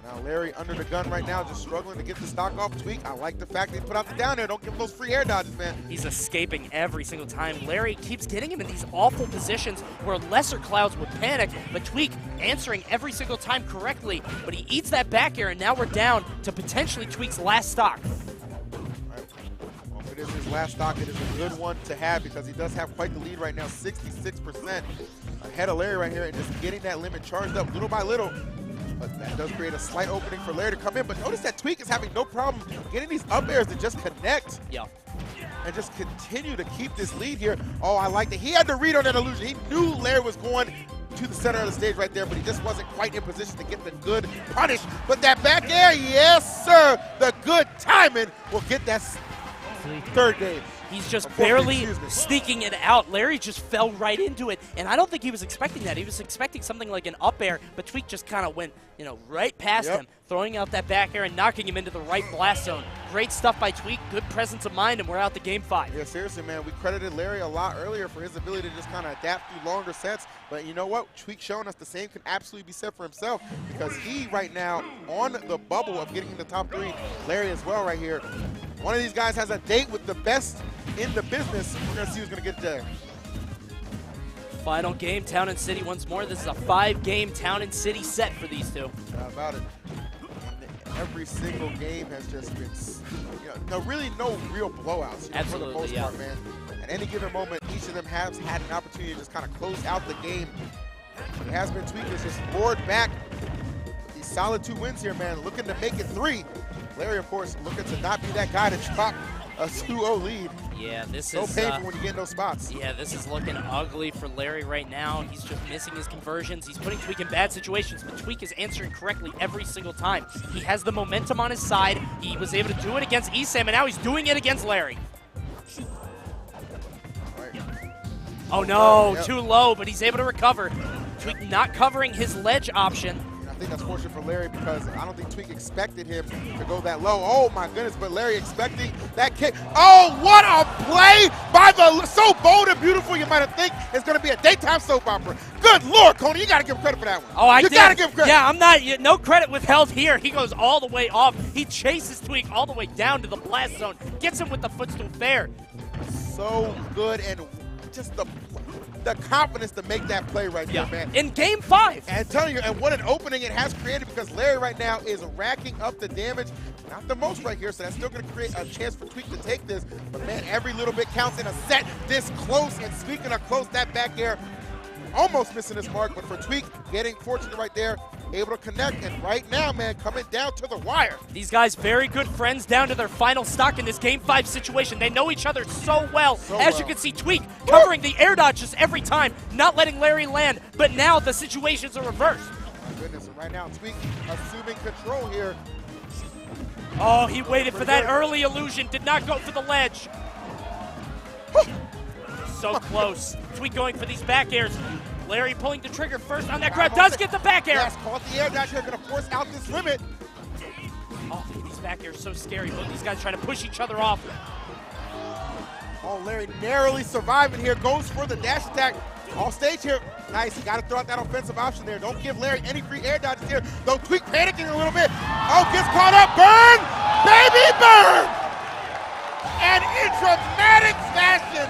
C: Now Larry under the gun right now, just struggling to get the stock off Tweek. I like the fact that he put out the down air. Don't give him those free air dodges, man.
A: He's escaping every single time. Larry keeps getting him in these awful positions where lesser clouds would panic, but Tweek answering every single time correctly. But he eats that back air, and now we're down to potentially Tweek's last stock.
C: Well, if it is his last stock, it is a good one to have because he does have quite the lead right now, 66% ahead of Larry right here, and just getting that limit charged up little by little. But that does create a slight opening for Larry to come in. But notice that Tweek is having no problem getting these up airs to just connect.
A: Yeah.
C: And just continue to keep this lead here. Oh, I like that. He had to read on that illusion. He knew Larry was going to the center of the stage right there, but he just wasn't quite in position to get the good punish. But that back air, yes, sir. The good timing will get that third game.
A: He's just barely sneaking it out. Larry just fell right into it, and I don't think he was expecting that. He was expecting something like an up air, but Tweek just kind of went, right past him, throwing out that back air and knocking him into the right blast zone. Great stuff by Tweek, good presence of mind, and we're out to game 5.
C: Yeah, seriously, man. We credited Larry a lot earlier for his ability to just kind of adapt through longer sets, but you know what? Tweek showing us the same can absolutely be said for himself because he right now on the bubble of getting in the top 3. Larry as well right here. One of these guys has a date with the best in the business. We're going to see who's going to get there.
A: Final game, Town and City once more. This is a 5-game Town and City set for these two.
C: How about it? And every single game has just been, really no real blowouts. For the most part, man. At any given moment, each of them has had an opportunity to just kind of close out the game. It has been Tweek has just roared back with these solid 2 wins here, man. Looking to make it 3. Larry, of course, looking to not be that guy to drop a 2-0 lead.
A: Yeah, this
C: is so painful when you get in those spots.
A: Yeah, this is looking ugly for Larry right now. He's just missing his conversions. He's putting Tweek in bad situations, but Tweek is answering correctly every single time. He has the momentum on his side. He was able to do it against ESAM, and now he's doing it against Larry.
C: Right.
A: Oh no, too low, but he's able to recover. Tweek not covering his ledge option.
C: I think that's fortunate for Larry because I don't think Tweek expected him to go that low. Oh my goodness, but Larry expecting that kick. Oh, what a play by so bold and beautiful you might have think it's going to be a daytime soap opera. Good Lord, Coney, you got to give him credit for that one.
A: Oh,
C: you got to give him credit.
A: Yeah, I'm not, no credit withheld here. He goes all the way off. He chases Tweek all the way down to the blast zone, gets him with the footstool fair.
C: So good, and just the confidence to make that play right there, man.
A: In game 5.
C: And telling you, and what an opening it has created because Larry right now is racking up the damage. Not the most right here, so that's still going to create a chance for Tweek to take this. But man, every little bit counts in a set this close. And speaking of close, that back air almost missing his mark, but for Tweek getting fortunate right there, able to connect, and right now, man, coming down to the wire.
A: These guys very good friends down to their final stock in this Game 5 situation. They know each other so well. As you can see, Tweek covering the air dodges every time, not letting Larry land, but now the situations are reversed.
C: Oh my goodness, and right now, Tweek assuming control here.
A: Oh, he waited for that early illusion, did not go for the ledge. So close. Tweek going for these back airs. Larry pulling the trigger first on that grab. Does get the back air.
C: Yes, caught the air dash here. Going to force out this limit.
A: Oh, these back airs so scary. Both these guys trying to push each other off.
C: Oh, Larry narrowly surviving here. Goes for the dash attack. Off stage here. Nice. You got to throw out that offensive option there. Don't give Larry any free air dodges here. Though Tweek panicking a little bit. Oh, gets caught up. Burn! Baby burn! And in dramatic fashion,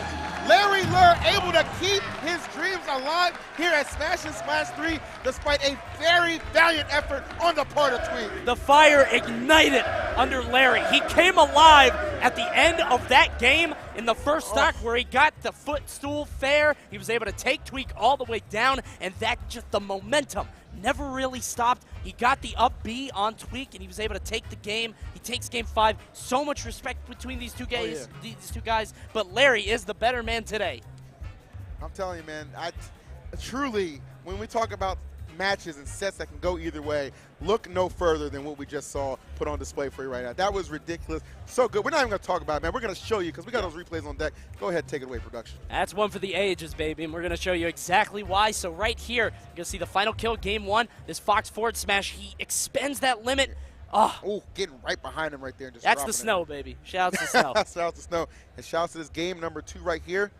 C: Larry Lurr able to keep his dreams alive here at Smash and Splash 3 despite a very valiant effort on the part of Tweek.
A: The fire ignited under Larry. He came alive at the end of that game in the first stock where he got the footstool fair. He was able to take Tweek all the way down, and that just the momentum never really stopped. He got the up B on Tweek, and he was able to take the game. He takes game 5. So much respect between these two guys. These two guys, but Larry is the better man today.
C: I'm telling you, man, truly, when we talk about matches and sets that can go either way, look no further than what we just saw put on display for you right now. That was ridiculous. So good. We're not even going to talk about it, man. We're going to show you because we got those replays on deck. Go ahead, take it away, production.
A: That's one for the ages, baby, and we're going to show you exactly why. So right here, you're going to see the final kill, game 1. This Fox forward smash, he expends that limit.
C: Oh, getting right behind him right there. Just
A: that's the snow, baby. Shouts to snow.
C: Shout out to snow. And shouts to this game number 2 right here.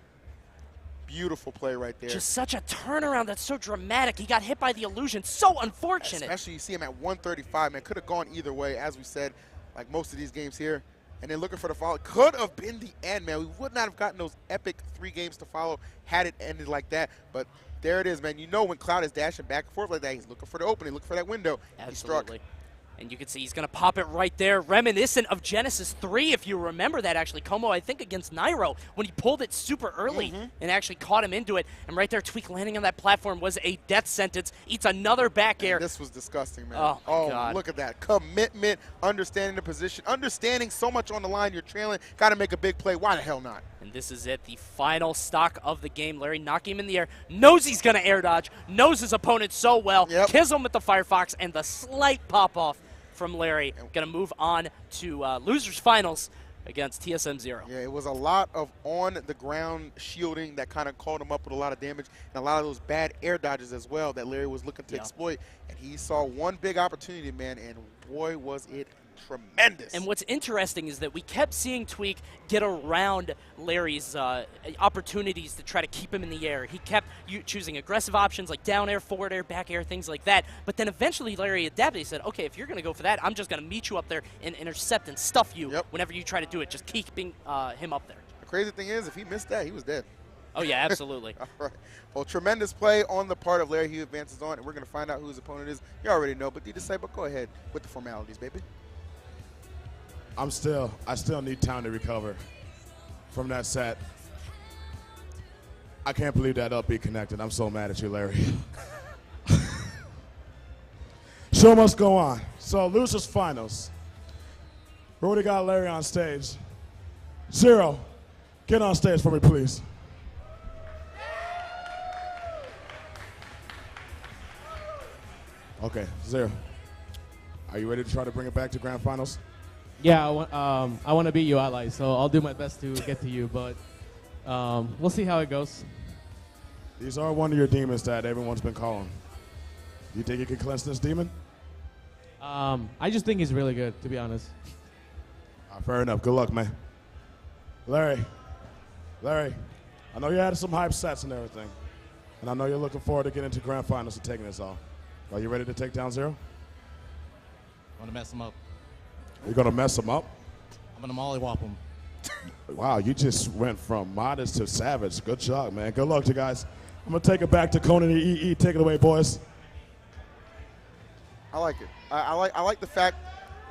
C: Beautiful play right there.
A: Just such a turnaround that's so dramatic. He got hit by the illusion. So unfortunate.
C: Especially you see him at 135, man. Could have gone either way, as we said, like most of these games here. And then looking for the follow. Could have been the end, man. We would not have gotten those epic 3 games to follow had it ended like that. But there it is, man. You know when Cloud is dashing back and forth like that, he's looking for the opening, looking for that window.
A: Absolutely.
C: He struck.
A: And you can see he's going to pop it right there. Reminiscent of Genesis 3, if you remember that, actually. Como, I think, against Nairo, when he pulled it super early and actually caught him into it. And right there, Tweek landing on that platform was a death sentence. Eats another back air.
C: This was disgusting, man.
A: Oh, my God.
C: Look at that. Commitment, understanding the position, understanding so much on the line. You're trailing. Got to make a big play. Why the hell not?
A: And this is it, the final stock of the game. Larry knocking him in the air. Knows he's going to air dodge. Knows his opponent so well. Kills him with the Firefox and the slight pop-off from Larry. Going to move on to losers finals against TSM 0.
C: Yeah, it was a lot of on-the-ground shielding that kind of caught him up with a lot of damage and a lot of those bad air dodges as well that Larry was looking to exploit. And he saw one big opportunity, man, and boy, was it tremendous.
A: And what's interesting is that we kept seeing Tweek get around Larry's opportunities to try to keep him in the air. He kept choosing aggressive options like down air, forward air, back air, things like that. But then eventually Larry adapted. He said, okay, if you're going to go for that, I'm just going to meet you up there and intercept and stuff you whenever you try to do it, just keeping him up there.
C: The crazy thing is, if he missed that, he was dead.
A: Oh, yeah, absolutely.
C: All right. Well, tremendous play on the part of Larry. He advances on, and we're going to find out who his opponent is. You already know, but D-Disciple, go ahead with the formalities, baby.
D: I still need time to recover from that set. I can't believe that up B connected. I'm so mad at you, Larry. Show must go on. So losers finals. We already got Larry on stage. Zero, get on stage for me, please. Okay, Zero. Are you ready to try to bring it back to grand finals?
K: Yeah, I want to beat you, Ally, so I'll do my best to get to you, but we'll see how it goes.
D: These are one of your demons that everyone's been calling. Do you think you can cleanse this demon?
K: I just think he's really good, to be honest.
D: Fair enough. Good luck, man. Larry, I know you had some hype sets and everything, and I know you're looking forward to getting to grand finals and taking this off. Are you ready to take down Zero?
G: I want to mess him up.
D: You're going to mess him up?
G: I'm going to mollywop him.
D: Wow, you just went from modest to savage. Good job, man. Good luck to you guys. I'm going to take it back to Conan and EE. Take it away, boys.
C: I like it. I like the fact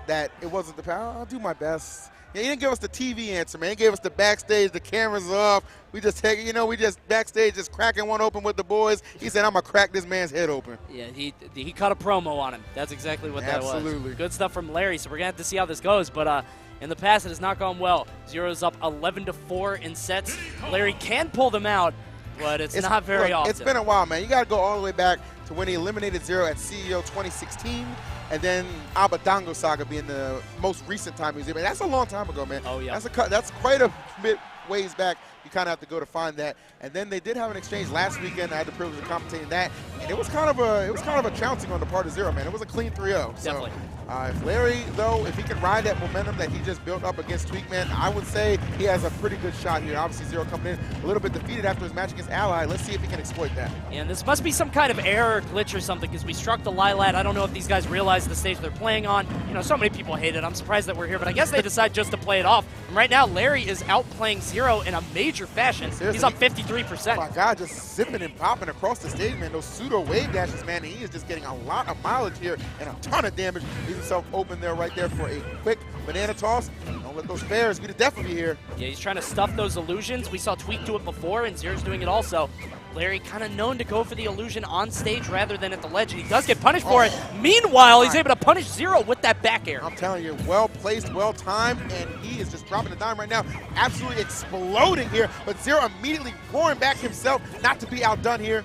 C: that it wasn't the power. I'll do my best. Yeah, he didn't give us the TV answer, man. He gave us the backstage, the cameras off. We just take it, we just backstage just cracking one open with the boys. He said, I'm going to crack this man's head open.
A: Yeah, he cut a promo on him. That's exactly what that was.
C: Absolutely.
A: Good stuff from Larry, so we're going to have to see how this goes. But in the past, it has not gone well. Zero's up 11-4 in sets. Larry can pull them out, but it's not very often.
C: It's been a while, man. You got to go all the way back to when he eliminated Zero at CEO 2016. And then Abadango Saga being the most recent time he was there. That's a long time ago, man.
A: Oh, yeah.
C: That's quite a bit ways back, you kind of have to go to find that. And then they did have an exchange last weekend. I had the privilege of commentating that, and it was kind of a trouncing on the part of Zero, man. It was a clean 3-0. So,
A: Definitely.
C: If Larry, though, if he can ride that momentum that he just built up against Tweek, man, I would say he has a pretty good shot here. Obviously, Zero coming in a little bit defeated after his match against Ally. Let's see if he can exploit that.
A: And this must be some kind of error, glitch or something, because we struck the Lilat. I don't know if these guys realize the stage they're playing on. You know, so many people hate it. I'm surprised that we're here, but I guess they decide just to play it off. And right now, Larry is outplaying Zero in a major fashion.
C: Seriously,
A: he's up 53%.
C: Oh my God, just zipping and popping across the stage, man. Those pseudo wave dashes, man. And he is just getting a lot of mileage here and a ton of damage. Leaves himself open there right there for a quick banana toss. Don't let those fares be the death of you here.
A: Yeah, he's trying to stuff those illusions. We saw Tweek do it before, and Zero's doing it also. Larry kind of known to go for the illusion on stage rather than at the ledge, and he does get punished for it. Meanwhile, he's able to punish Zero with that back air.
C: I'm telling you, well placed, well timed, and he is just dropping a dime right now. Absolutely exploding here, but Zero immediately roaring back himself, not to be outdone here.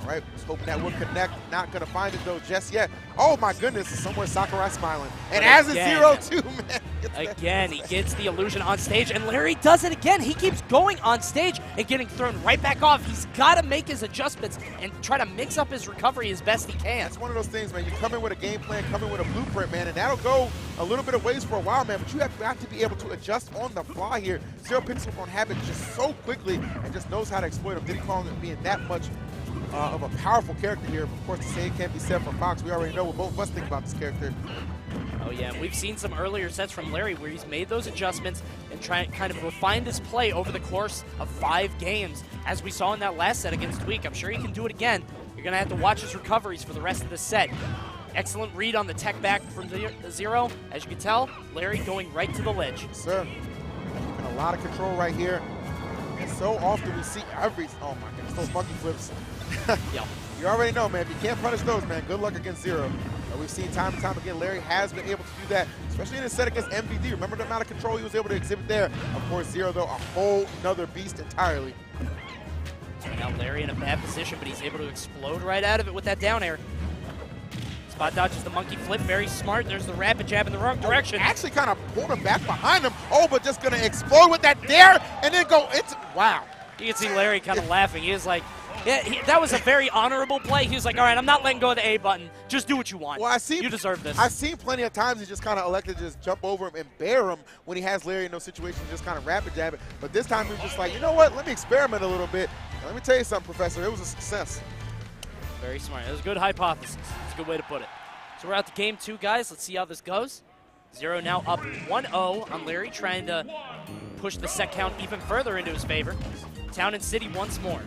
C: All right, was hoping that would connect. Not going to find it, though, just yet. Oh, my goodness, somewhere Sakurai smiling. And as is Zero, too, man.
A: Again, he gets the illusion on stage, and Larry does it again. He keeps going on stage and getting thrown right back off. He's got to make his adjustments and try to mix up his recovery as best he can.
C: It's one of those things, man. You come in with a game plan, come in with a blueprint, man, and that'll go a little bit of ways for a while, man, but you have got to be able to adjust on the fly here. Zero picks up on habit just so quickly and just knows how to exploit him. Diddy Kong being that much of a powerful character here. Of course, the same can't be said for Fox. We already know what both of us think about this character.
A: Oh yeah, and we've seen some earlier sets from Larry where he's made those adjustments and kind of refined his play over the course of 5 games, as we saw in that last set against Tweek. I'm sure he can do it again. You're going to have to watch his recoveries for the rest of the set. Excellent read on the tech back from Zero. As you can tell, Larry going right to the ledge.
C: Yes, sir. Keeping a lot of control right here. And so often we see oh my goodness, those monkey flips.
A: Yeah.
C: You already know, man, if you can't punish those, man, good luck against Zero. We've seen time and time again, Larry has been able to do that, especially in his set against MVD. Remember the amount of control he was able to exhibit there? Of course, Zero, though, a whole nother beast entirely.
A: Right now, Larry in a bad position, but he's able to explode right out of it with that down air. Spot dodges the monkey flip, very smart. There's the rapid jab in the wrong direction.
C: Actually kind of pulled him back behind him. Oh, but just going to explode with that dare and then go, wow.
A: You can see Larry kind of laughing. He was like, yeah, that was a very honorable play. He was like, all right, I'm not letting go of the A button. Just do what you want.
C: Well,
A: you deserve this.
C: I've seen plenty of times he just kind of elected to just jump over him and bear him when he has Larry in those situations, just kind of rapid jab it. But this time he was just like, you know what, let me experiment a little bit. And let me tell you something, Professor, it was a success.
A: Very smart. It was a good hypothesis. It's a good way to put it. So we're out to game 2, guys. Let's see how this goes. Zero now up 1-0 on Larry, trying to push the set count even further into his favor. Town and City once more.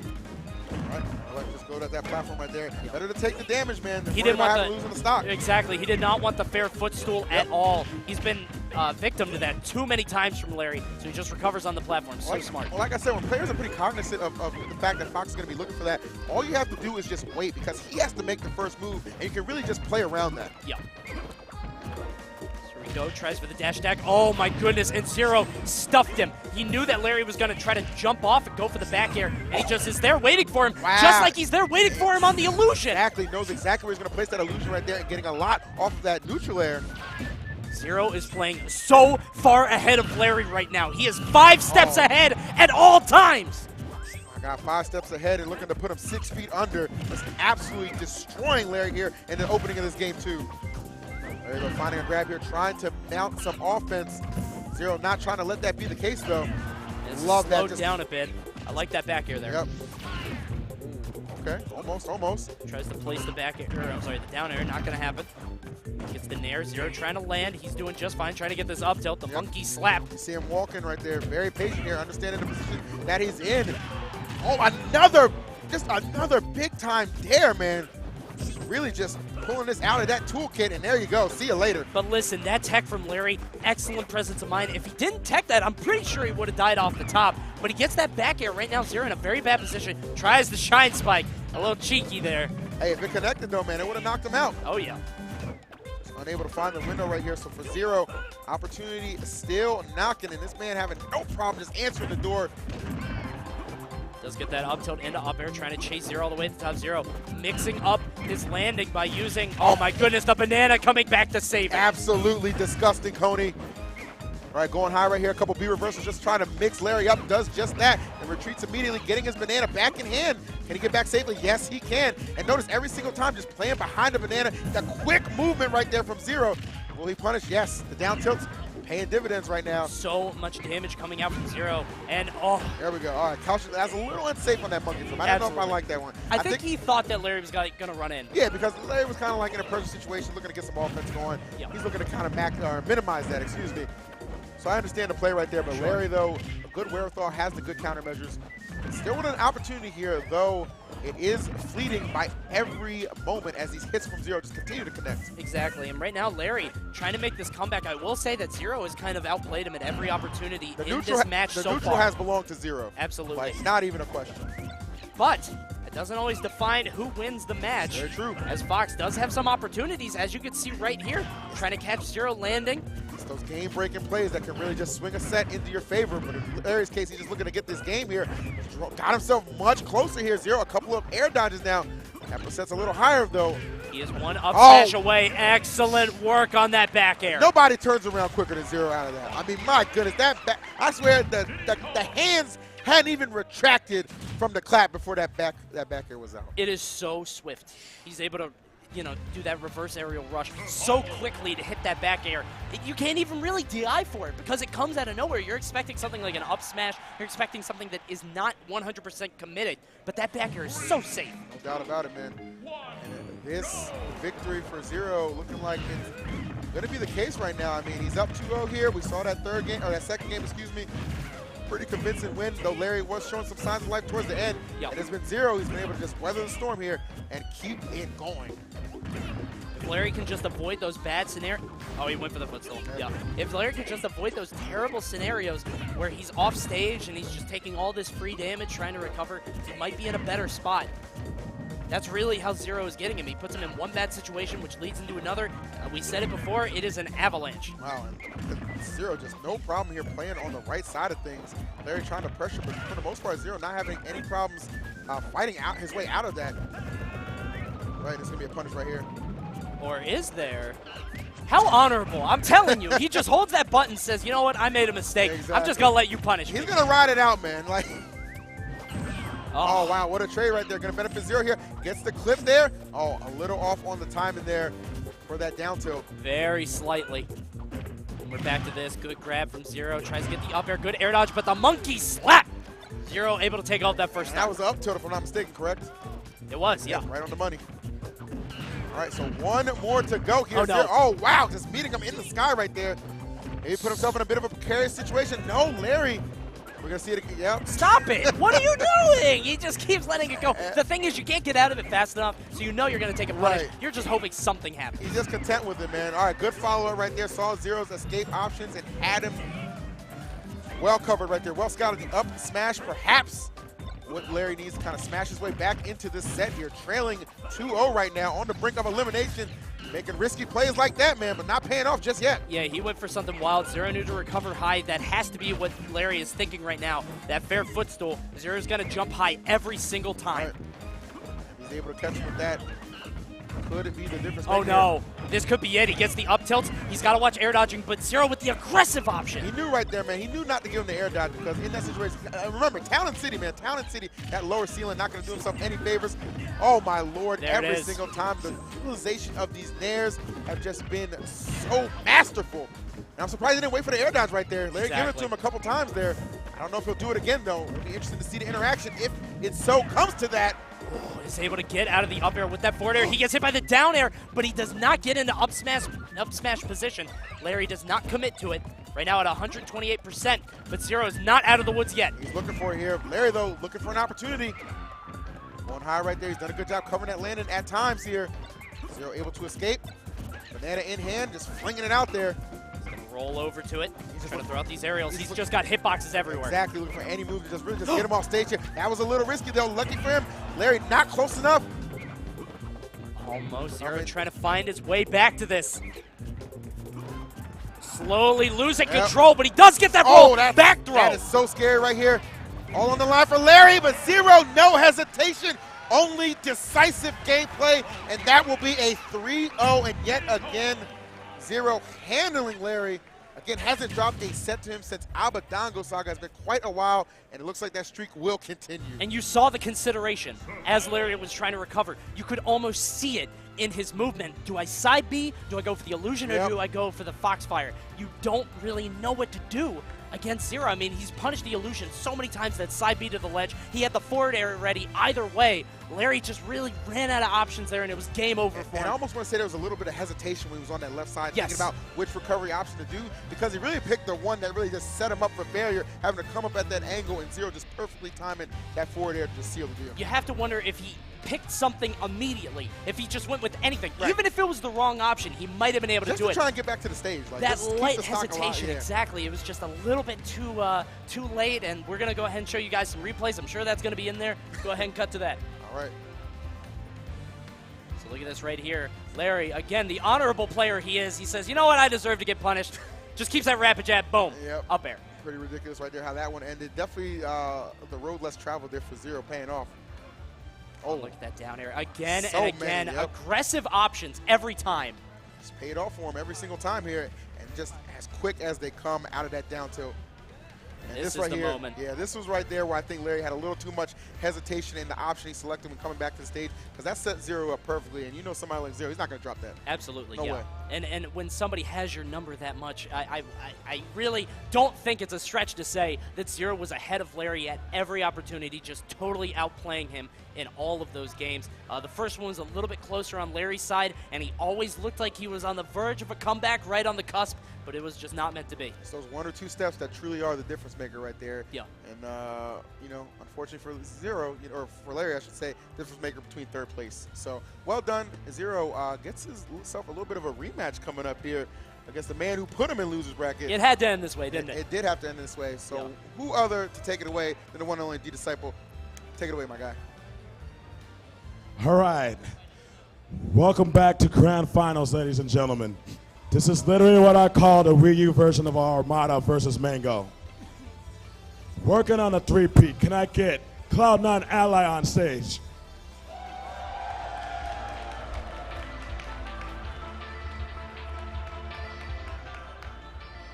C: All right, let's just go to that platform right there. Better to take the damage, man, than
A: he didn't want
C: losing the stock.
A: Exactly. He did not want the fair footstool at all. He's been victim to that too many times from Larry, so he just recovers on the platform. So smart.
C: Well, like I said, when players are pretty cognizant of the fact that Fox is going to be looking for that, all you have to do is just wait, because he has to make the first move, and you can really just play around that.
A: Yeah. Go, tries for the dash attack. Oh my goodness, and Zero stuffed him. He knew that Larry was going to try to jump off and go for the back air, and he just is there waiting for him, just like he's there waiting for him on the illusion.
C: Exactly, knows exactly where he's going to place that illusion right there and getting a lot off of that neutral air.
A: Zero is playing so far ahead of Larry right now. He is 5 steps ahead at all times.
C: I got 5 steps ahead and looking to put him 6 feet under. That's absolutely destroying Larry here in the opening of this game, too. There you go, finding a grab here, trying to mount some offense. Zero not trying to let that be the case, though.
A: Love that. Slowed down a bit. I like that back air there.
C: Yep. Okay, almost.
A: Tries to place the back air, I'm sorry, the down air, not going to happen. Gets the nair, Zero trying to land. He's doing just fine, trying to get this up tilt. The monkey slap.
C: You see him walking right there, very patient here, understanding the position that he's in. Oh, another big time dare, man. Really just pulling this out of that toolkit, and there you go. See you later.
A: But listen, that tech from Larry, excellent presence of mind. If he didn't tech that, I'm pretty sure he would have died off the top. But he gets that back air right now. Zero in a very bad position. Tries the shine spike. A little cheeky there.
C: Hey, if it connected though, man, it would have knocked him out.
A: Oh, yeah.
C: Unable to find the window right here. So for Zero, opportunity still knocking, and this man having no problem just answering the door.
A: Does get that up tilt into up air, trying to chase Zero all the way to the top. Zero mixing up his landing by using, oh my goodness, the banana coming back to save it.
C: Absolutely disgusting, Coney. All right, going high right here. A couple B reversals, just trying to mix Larry up. Does just that and retreats immediately, getting his banana back in hand. Can he get back safely? Yes, he can. And notice every single time just playing behind the banana. The quick movement right there from Zero. Will he punish? Yes. The down tilts paying dividends right now.
A: So much damage coming out from Zero. And, oh.
C: There we go. All right, Couch, that's a little unsafe on that monkey flip. I don't know if I like that one.
A: I think he thought that Larry was going to run in.
C: Yeah, because Larry was kind of like in a perfect situation, looking to get some offense going.
A: Yep.
C: He's looking to kind of minimize that, excuse me. So I understand the play right there, but Larry, though, a good wherewithal, has the good countermeasures. Still with an opportunity here, though it is fleeting by every moment as these hits from Zero just continue to connect.
A: Exactly, and right now Larry trying to make this comeback. I will say that Zero has kind of outplayed him at every opportunity in this match so far.
C: The neutral has belonged to Zero.
A: Absolutely.
C: Like, not even a question.
A: But it doesn't always define who wins the match.
C: Very true.
A: As Fox does have some opportunities, as you can see right here, trying to catch Zero landing.
C: It's those game-breaking plays that can really just swing a set into your favor. But in Larry's case, he's just looking to get this game here. Got himself much closer here. Zero, a couple of air dodges now. That percent's a little higher, though.
A: He is one up smash away. Excellent work on that back air.
C: Nobody turns around quicker than Zero out of that. I mean, my goodness, that back, I swear the hands hadn't even retracted from the clap before that back air was out.
A: It is so swift. He's able to, do that reverse aerial rush so quickly to hit that back air. You can't even really DI for it because it comes out of nowhere. You're expecting something like an up smash. You're expecting something that is not 100% committed, but that back air is so safe.
C: No doubt about it, man. And this victory for Zero looking like it's going to be the case right now. I mean, he's up 2-0 here. We saw that second game, excuse me. Pretty convincing win, though Larry was showing some signs of life towards the end.
A: Yep.
C: And it's been Zero. He's been able to just weather the storm here and keep it going.
A: If Larry can just avoid those bad scenarios. Oh, he went for the footstool. Yeah. If Larry can just avoid those terrible scenarios where he's off stage and he's just taking all this free damage trying to recover, he might be in a better spot. That's really how Zero is getting him. He puts him in one bad situation, which leads into another. We said it before, it is an avalanche.
C: Wow, and Zero just no problem here playing on the right side of things. Larry trying to pressure, but for the most part, Zero not having any problems fighting out his way out of that. Right, there's going to be a punish right here.
A: Or is there? How honorable. I'm telling you, he just holds that button and says, you know what, I made a mistake. Exactly. I'm just going to let you punish me.
C: He's going to ride it out, man. Like. Oh, wow, what a trade right there. Going to benefit Zero here. Gets the clip there. Oh, a little off on the timing there for that down tilt.
A: Very slightly. And we're back to this. Good grab from Zero. Tries to get the up air. Good air dodge, but the monkey slap. Zero able to take off that first time.
C: That was the up tilt, if I'm not mistaken, correct?
A: It was, yeah.
C: Right on the money. All right, so one more to go here.
A: Oh, no.
C: Oh, wow, just meeting him in the sky right there. He put himself in a bit of a precarious situation. No, Larry. We're going to see it again. Yep.
A: Stop it. What are you doing? He just keeps letting it go. The thing is, you can't get out of it fast enough, so you know you're going to take a punish.
C: Right.
A: You're just hoping something happens.
C: He's just content with it, man. All right, good follow-up right there. Saw Zero's escape options and had him well covered right there. Well scouted the up smash, perhaps what Larry needs to kind of smash his way back into this set here. Trailing 2-0 right now, on the brink of elimination. Making risky plays like that, man, but not paying off just yet.
A: Yeah, he went for something wild. Zero knew to recover high. That has to be what Larry is thinking right now. That fair footstool. Zero's going to jump high every single time.
C: Right. He's able to catch him with that. Could it be the difference?
A: Oh, no. This could be it. He gets the up tilt. He's got to watch air dodging, but Zero with the aggressive option.
C: He knew right there, man. He knew not to give him the air dodge because in that situation, remember, Talent City, man. Talent City, that lower ceiling, not going to do himself any favors. Oh, my Lord.
A: There
C: every single time, the utilization of these nairs have just been so masterful. And I'm surprised he didn't wait for the air dodge right there. Larry gave it to him a couple times there. I don't know if he'll do it again, though. It'll be interesting to see the interaction if it so comes to that.
A: Oh, he's able to get out of the up air with that forward air. He gets hit by the down air, but he does not get into up smash position. Larry does not commit to it. Right now at 128%, but Zero is not out of the woods yet.
C: He's looking for it here. Larry, though, looking for an opportunity. Going high right there. He's done a good job covering that landing at times here. Zero able to escape. Banana in hand, just flinging it out there.
A: He's going to roll over to it. He's just going to throw out these aerials. He's just got hitboxes everywhere.
C: Exactly, looking for any move to just really just get him off stage here. That was a little risky, though. Lucky for him. Larry not close enough.
A: Almost. Zero trying to find his way back to this. Slowly losing control, but he does get that roll. Back throw.
C: That is so scary right here. All on the line for Larry, but Zero, no hesitation. Only decisive gameplay, and that will be a 3-0. And yet again, Zero handling Larry Again, hasn't dropped a set to him since Abadango Saga. Has been quite a while, and it looks like that streak will continue.
A: And you saw the consideration as Lariat was trying to recover. You could almost see it in his movement. Do I side B? Do I go for the illusion, or do I go for the Foxfire? You don't really know what to do against Zero. I mean, he's punished the illusion so many times that side B to the ledge. He had the forward air ready. Either way, Larry just really ran out of options there, and it was game over for him.
C: And I almost want to say there was a little bit of hesitation when he was on that left side, thinking about which recovery option to do, because he really picked the one that really just set him up for failure, having to come up at that angle, and Zero just perfectly timing that forward air to just seal the deal.
A: You have to wonder if he picked something immediately. If he just went with anything, even if it was the wrong option, he might have been able to do it.
C: Just to try and get back to the stage. Like,
A: that light
C: the stock
A: hesitation,
C: alive,
A: exactly. It was just a little bit too late, and we're going to go ahead and show you guys some replays. I'm sure that's going to be in there. Go ahead and cut to that.
C: All right.
A: So look at this right here. Larry, again, the honorable player he is. He says, you know what, I deserve to get punished. Just keeps that rapid jab, boom, up air.
C: Pretty ridiculous right there how that one ended. Definitely the road less traveled there for Zero, paying off.
A: Oh, look at that down air. Again
C: So
A: and again,
C: many,
A: aggressive options every time.
C: It's paid off for him every single time here, and just as quick as they come out of that down tilt. And
A: This is
C: right
A: the
C: here,
A: moment.
C: Yeah, this was right there where I think Larry had a little too much hesitation in the option he selected when coming back to the stage, because that set Zero up perfectly, and you know somebody like Zero, he's not going to drop that.
A: Absolutely,
C: No
A: yeah.
C: way.
A: And when somebody has your number that much, I really don't think it's a stretch to say that Zero was ahead of Larry at every opportunity, just totally outplaying him in all of those games. The first one was a little bit closer on Larry's side, and he always looked like he was on the verge of a comeback, right on the cusp, but it was just not meant to be.
C: It's those one or two steps that truly are the difference maker right there.
A: Yeah.
C: And, you know, unfortunately for Zero, or for Larry, I should say, difference maker between third place. So, well done. Zero gets himself a little bit of a rematch coming up here against the man who put him in loser's bracket.
A: It had to end this way, didn't it?
C: It did have to end this way. So, who other to take it away than the one and only D-Disciple? Take it away, my guy.
D: All right. Welcome back to Grand Finals, ladies and gentlemen. This is literally what I call the Wii U version of our Armada versus Mango. Working on a three-peat. Can I get Cloud9 Ally on stage?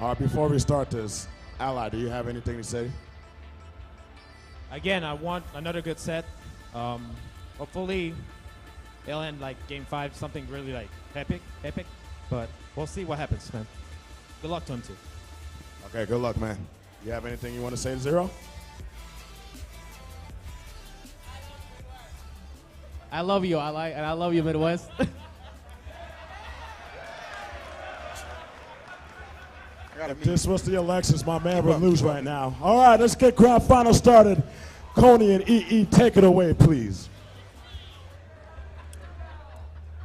D: All right, before we start this, Ally, do you have anything to say?
I: Again, I want another good set. Hopefully, it'll end like Game 5, something really like epic. But we'll see what happens, man. Good luck to him too.
D: Okay, good luck, man. You have anything you want to say to Zero?
K: I love you, Ally, and I love you, Midwest.
D: If this was the elections, my man would lose right now. All right, let's get Grand Final started. Coney and EE, take it away, please.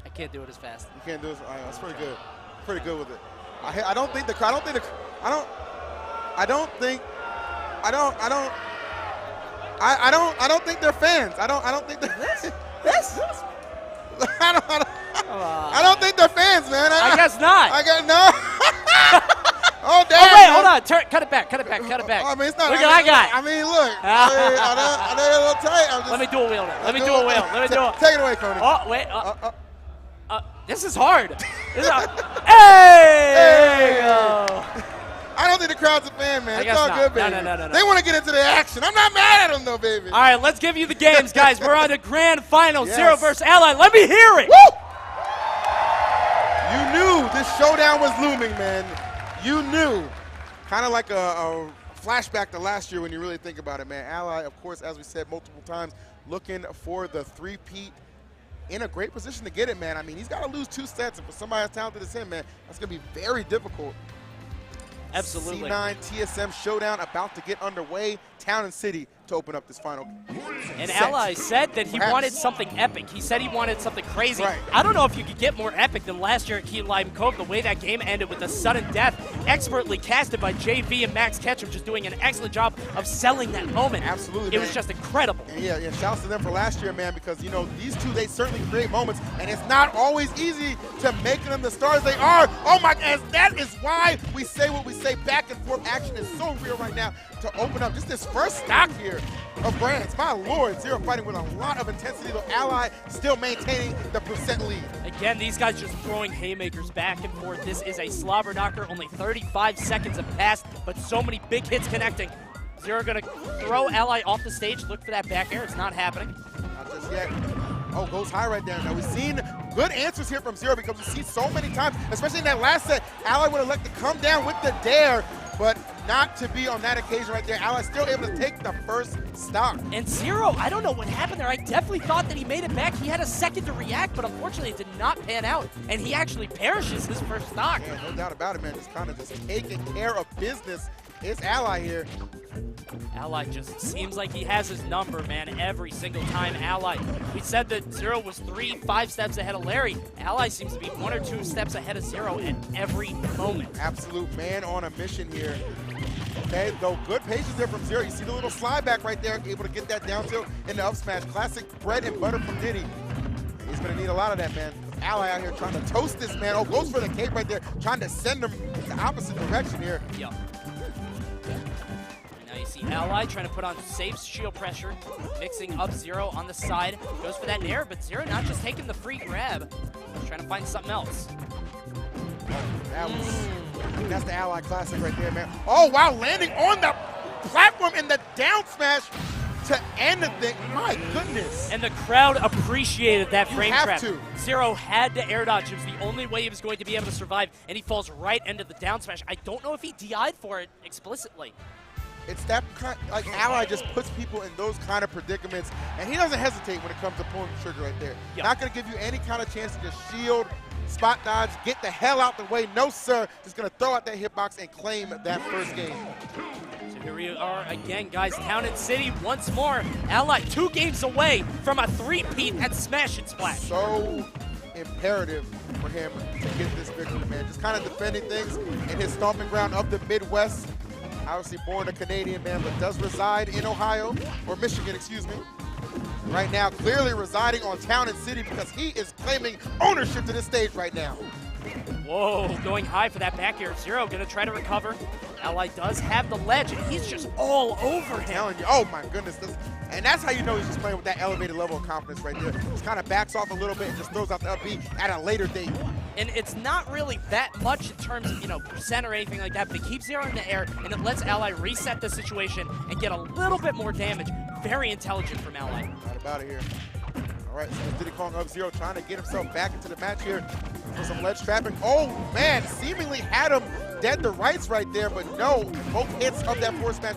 A: I can't do it as fast.
C: You can't do it. That's pretty good. Pretty good with it. I don't think they're fans. I don't think they're I don't think they're fans, man.
A: I guess not.
C: I guess no. Oh, damn.
A: Oh, wait, hold on. Cut it back. Cut it back.
C: I mean, it's not.
A: Look what I got.
C: I mean, look. I know you're a little tight.
A: Let me do a wheel now. Let me do a wheel. Let me do it.
C: Take it away, Coney.
A: Oh, wait. This is hard. Hey! There you go.
C: I don't think the crowd's a fan, man. It's all good, baby.
A: No.
C: They want to get into the action. I'm not mad at them, though, baby.
A: All right, let's give you the games, guys. We're on to Grand Final,
C: Yes.
A: Zero versus Ally. Let me hear it.
C: Woo! You knew this showdown was looming, man. You knew. Kind of like a flashback to last year when you really think about it, man. Ally, of course, as we said multiple times, looking for the three-peat. In a great position to get it, man. I mean, he's got to lose 2 sets, and for somebody as talented as him, man, that's going to be very difficult.
A: Absolutely.
C: C9 TSM showdown about to get underway. Town and City to open up this final
A: And
C: set.
A: Ally said that he
C: Perhaps.
A: wanted something epic. He said he wanted something crazy.
C: Right.
A: I don't know if you could get more epic than last year at Key Lime Cove. The way that game ended with a sudden death, expertly casted by JV and Max Ketchum, just doing an excellent job of selling that moment.
C: Absolutely,
A: It
C: man.
A: was just incredible.
C: And yeah, shouts to them for last year, man, because, you know, these two, they certainly create moments, and it's not always easy to make them the stars they are. Oh, my, and that is why we say what we say. Back and forth action is so real right now. to open up just this first stock here of brands. My lord, Zero fighting with a lot of intensity, though Ally still maintaining the percent lead.
A: Again, these guys just throwing haymakers back and forth. This is a slobber knocker. Only 35 seconds have passed, but so many big hits connecting. Zero gonna throw Ally off the stage. Look for that back air. It's not happening.
C: Not just yet. Oh, goes high right there. Now, we've seen good answers here from Zero because we see so many times, especially in that last set, Ally would have let to come down with the dare, but not to be on that occasion right there. Ally still able to take the first stock.
A: And Zero, I don't know what happened there. I definitely thought that he made it back. He had a second to react, but unfortunately it did not pan out, and he actually perishes his first stock.
C: Yeah, no doubt about it, man. Just kind of just taking care of business. It's Ally here.
A: Ally just seems like he has his number, man, every single time. Ally, we said that Zero was 3-5 steps ahead of Larry. Ally seems to be 1 or 2 steps ahead of Zero at every moment.
C: Absolute man on a mission here. Okay, though good patience there from Zero. You see the little slide back right there, able to get that down tilt in the up smash. Classic bread and butter from Diddy. He's going to need a lot of that, man. Ally out here trying to toast this man. Oh, goes for the cape right there, trying to send him the opposite direction here.
A: Yep. Now you see Ally trying to put on safe shield pressure, mixing up Zero on the side. Goes for that nair, but Zero not just taking the free grab. He's trying to find something else.
C: That's the Ally classic right there, man. Oh, wow, landing on the platform in the down smash to end the thing. My goodness.
A: And the crowd appreciated that frame trap.
C: To.
A: Zero had to air dodge. It was the only way he was going to be able to survive, and he falls right into the down smash. I don't know if he DI'd for it explicitly.
C: It's that kind, like Ally just puts people in those kind of predicaments, and he doesn't hesitate when it comes to pulling the trigger right there.
A: Yep.
C: Not going to give you any kind of chance to just shield, spot dodge, get the hell out the way. No, sir. Just going to throw out that hitbox and claim that first game.
A: So here we are again, guys. Town and City once more. Ally 2 games away from a 3-peat at Smash and Splash.
C: So imperative for him to get this victory, man. Just kind of defending things in his stomping ground of the Midwest. Obviously born a Canadian man, but does reside in Ohio, or Michigan, excuse me. Right now, clearly residing on Town and City because he is claiming ownership to this stage right now.
A: Whoa, going high for that back air. Zero gonna try to recover. Ally does have the ledge, and he's just all over him.
C: I'm telling you, oh my goodness. And that's how you know he's just playing with that elevated level of confidence right there. Just kind of backs off a little bit and just throws out the up B at a later date.
A: And it's not really that much in terms of, percent or anything like that, but it keeps Zero in the air, and it lets Ally reset the situation and get a little bit more damage. Very intelligent from Ally.
C: Not about it here. All right, so Diddy Kong up Zero trying to get himself back into the match here for some ledge trapping. Oh, man, seemingly had him dead to rights right there, but no, both hits of that forward smash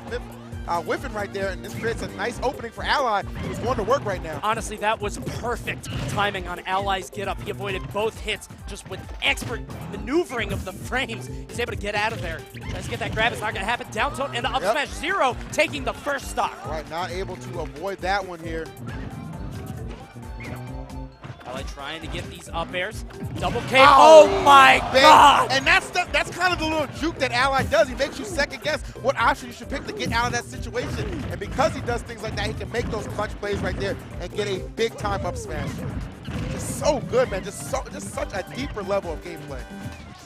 C: whiffing right there, and this creates a nice opening for Ally, who's going to work right now.
A: Honestly, that was perfect timing on Ally's get up. He avoided both hits just with expert maneuvering of the frames. He's able to get out of there. Tries to get that grab. It's not going to happen. Down tilt and the up smash. Zero taking the first stock.
C: All right, not able to avoid that one here.
A: Ally trying to get these up airs. Double K. Oh my God!
C: And that's kind of the little juke that Ally does. He makes you second guess what option you should pick to get out of that situation. And because he does things like that, he can make those clutch plays right there and get a big time up smash. Just so good, man. Just such a deeper level of gameplay.